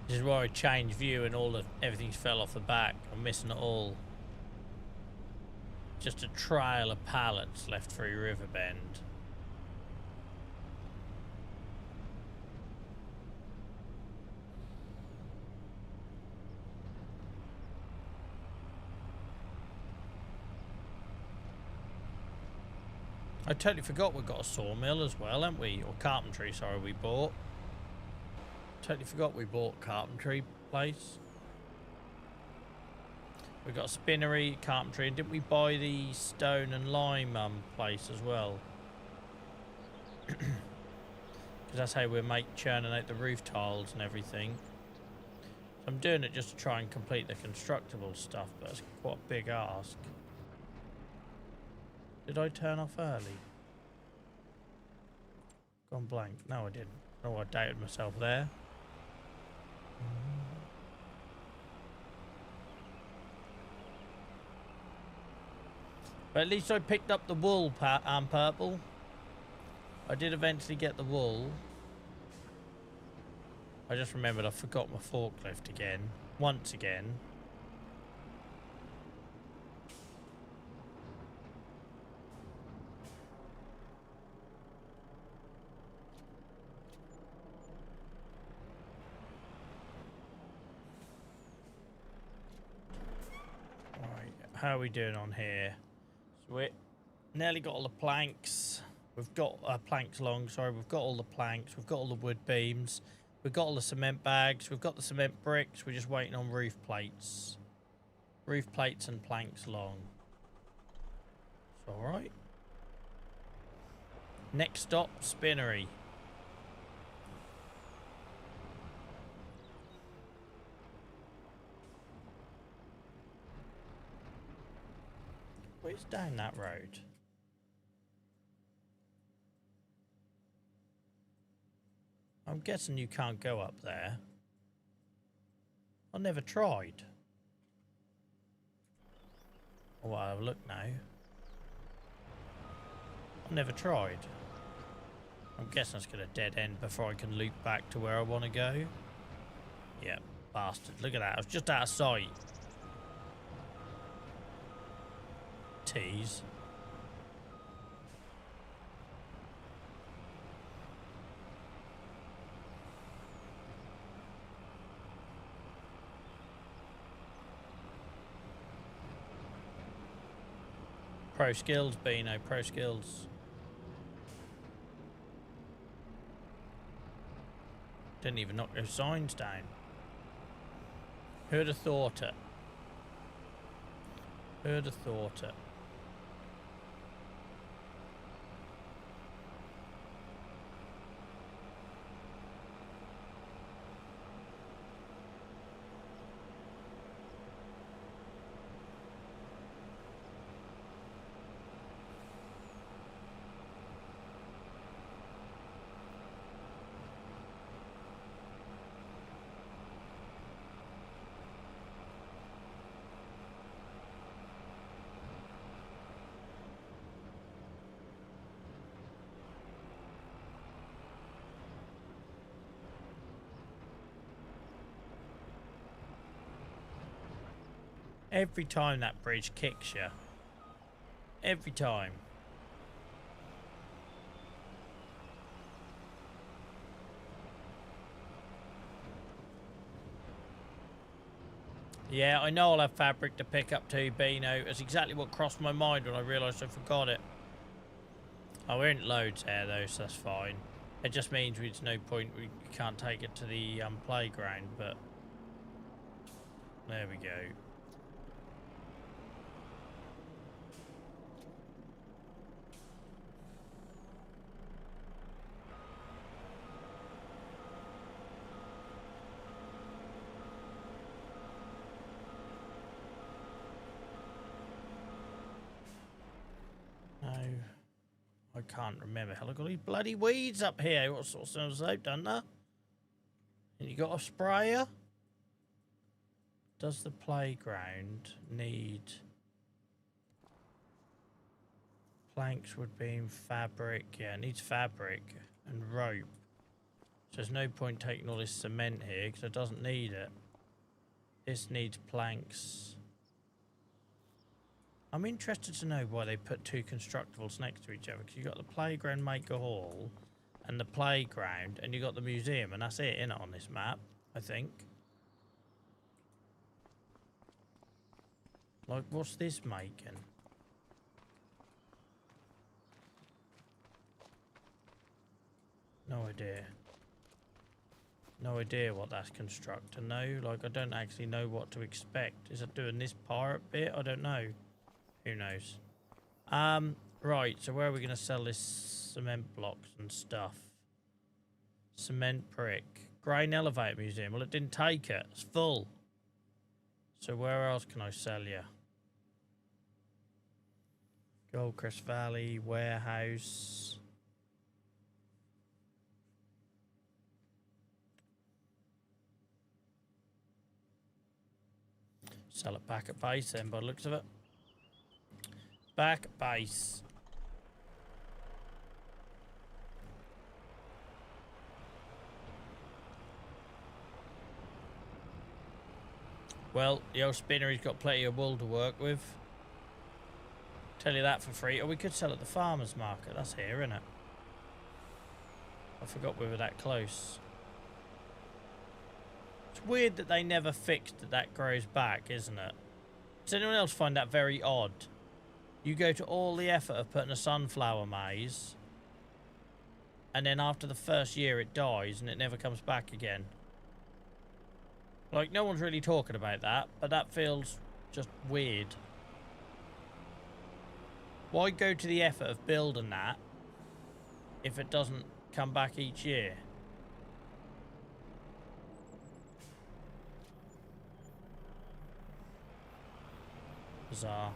This is where I changed view and everything's fell off the back. I'm missing it all. Just a trail of pallets left through Riverbend. I totally forgot we've got a sawmill as well, haven't we? Or carpentry, sorry, we bought. Totally forgot we bought carpentry place. We've got a spinnery, carpentry, and didn't we buy the stone and lime place as well? Because that's how we're churning out the roof tiles and everything. So I'm doing it just to try and complete the constructible stuff, but it's quite a big ask. Did I turn off early? Gone blank. No, I didn't. Oh, I doubted myself there. But at least I picked up the wool, purple. I did eventually get the wool. I just remembered I forgot my forklift again. Once again. How are we doing on here? So we nearly got all the planks. We've got planks long, sorry. We've got all the planks. We've got all the wood beams. We've got all the cement bags. We've got the cement bricks. We're just waiting on roof plates. Roof plates and planks long. It's alright. Next stop, spinnery. Where's down that road? I'm guessing you can't go up there. I never tried. Oh, I'll have a look now. I never tried. I'm guessing it's going to dead end before I can loop back to where I want to go. Yeah, bastard. Look at that. I was just out of sight. Tease. Pro skills, Beano, pro skills. Didn't even knock those signs down. Who'd have thought it? Who'd have thought it? Every time that bridge kicks you. Every time. Yeah, I know I'll have fabric to pick up too, Beano. That's exactly what crossed my mind when I realised I forgot it. Oh, we ain't loads here though, so that's fine. It just means there's no point, we can't take it to the playground, but there we go. No, I can't remember. Hell, I've got these bloody weeds up here. What sort of sounds they've done there? And you got a sprayer? Does the playground need planks, wood beam, fabric? Yeah, it needs fabric and rope. So there's no point taking all this cement here because it doesn't need it. This needs planks. I'm interested to know why they put two constructibles next to each other, because you've got the playground maker hall and the playground, and you've got the museum, and that's it, innit, on this map, I think. Like, what's this making? No idea. No idea what that's constructing, no. Like, I don't actually know what to expect. Is it doing this pirate bit? I don't know. Who knows? Right, so where are we going to sell this cement blocks and stuff? Cement brick. Grain Elevator Museum. Well, it didn't take it. It's full. So where else can I sell you? Goldcrest Valley, warehouse. Sell it back at base then by the looks of it. Back at base. Well, the old spinnery's got plenty of wool to work with. Tell you that for free. Or we could sell at the farmer's market. That's here, isn't it? I forgot we were that close. It's weird that they never fixed that that grows back, isn't it? Does anyone else find that very odd? You go to all the effort of putting a sunflower maze, and then after the first year it dies and it never comes back again. Like, no one's really talking about that, but that feels just weird. Why go to the effort of building that if it doesn't come back each year? Bizarre.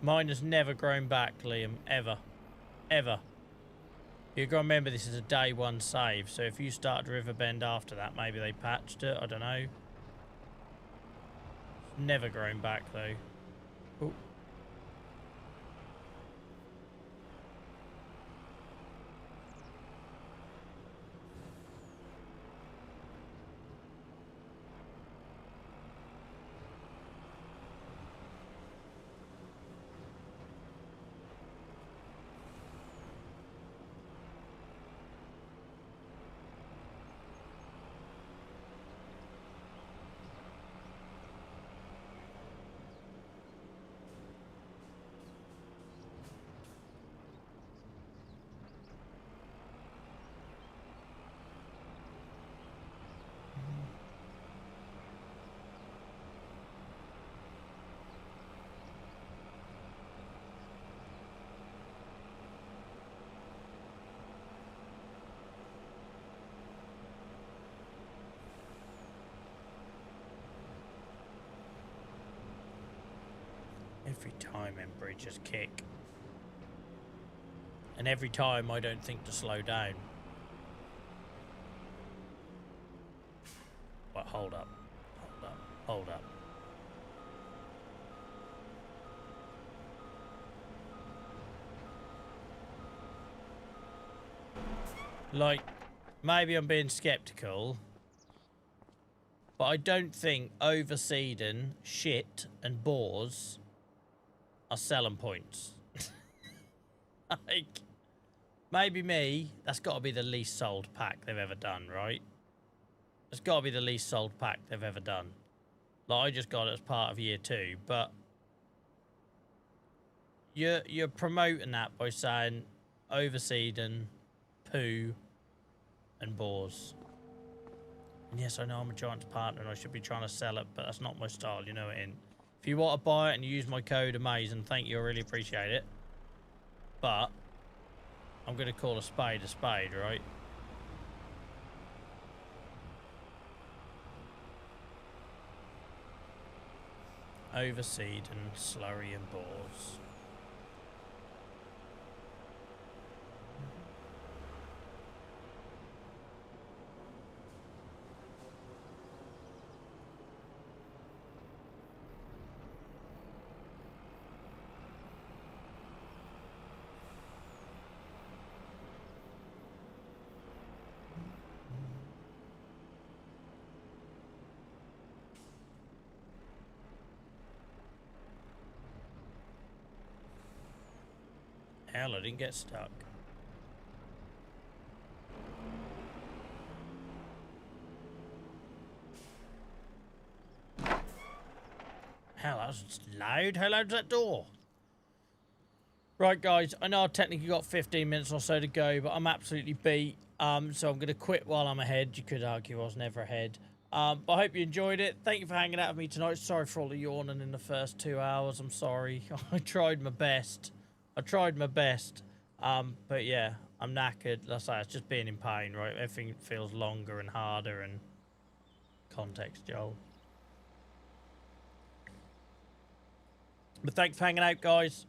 Mine has never grown back, Liam. Ever. Ever. You've got to remember this is a day one save, so if you start Riverbend after that, maybe they patched it. I don't know. Never grown back, though. Ooh. Every time them bridges kick. And every time I don't think to slow down. But hold up. Hold up. Hold up. Like, maybe I'm being skeptical. But I don't think overseeding, shit, and bores are selling points. Like, maybe me, that's got to be the least sold pack they've ever done, right? It's got to be the least sold pack they've ever done. Like, I just got it as part of year 2, but you're promoting that by saying overseeding, poo, and bores. And yes, I know I'm a Giants partner and I should be trying to sell it, but that's not my style, you know it ain't. If you want to buy it and you use my code amazing, thank you, I really appreciate it. But I'm going to call a spade, right? Overseed and slurry and bores. Hell, I didn't get stuck. Hell, that was loud. How loud's that door? Right, guys, I know I've technically got 15 minutes or so to go, but I'm absolutely beat. So I'm going to quit while I'm ahead. You could argue I was never ahead. But I hope you enjoyed it. Thank you for hanging out with me tonight. Sorry for all the yawning in the first 2 hours. I'm sorry. I tried my best. But yeah, I'm knackered. That's like, it's just being in pain, right? Everything feels longer and harder and context, Joel. But thanks for hanging out, guys.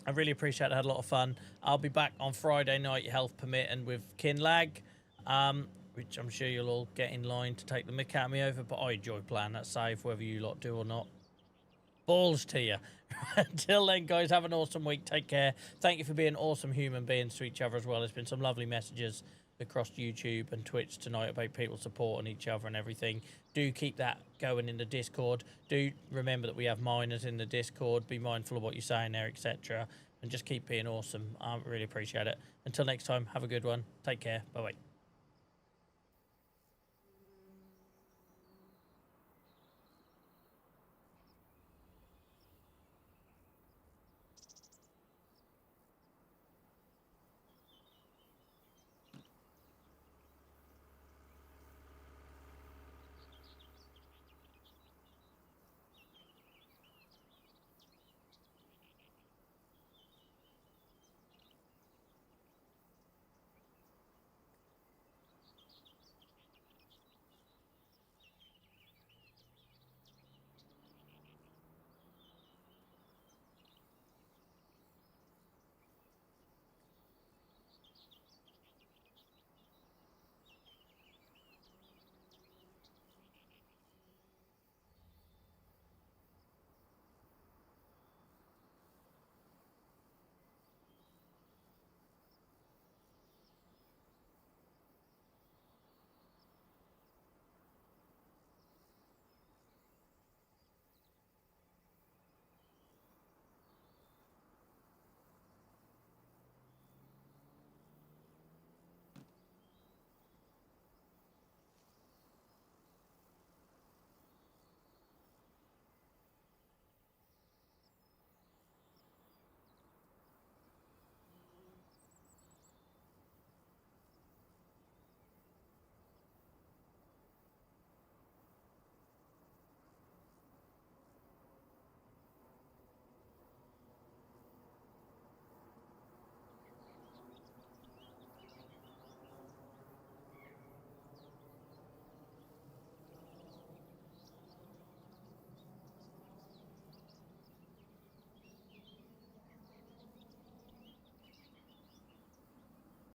I really appreciate it. I had a lot of fun. I'll be back on Friday night, health permitting, with Kinlag, which I'm sure you'll all get in line to take the mick out of me over, but I enjoy playing that safe, whether you lot do or not. Balls to you. Until then, guys, have an awesome week. Take care. Thank you for being awesome human beings to each other as well. There's been some lovely messages across YouTube and Twitch tonight about people supporting each other and everything. Do keep that going in the Discord. Do remember that we have minors in the Discord. Be mindful of what you're saying there, etc. And just keep being awesome. I really appreciate it. Until next time, have a good one. Take care. Bye-bye.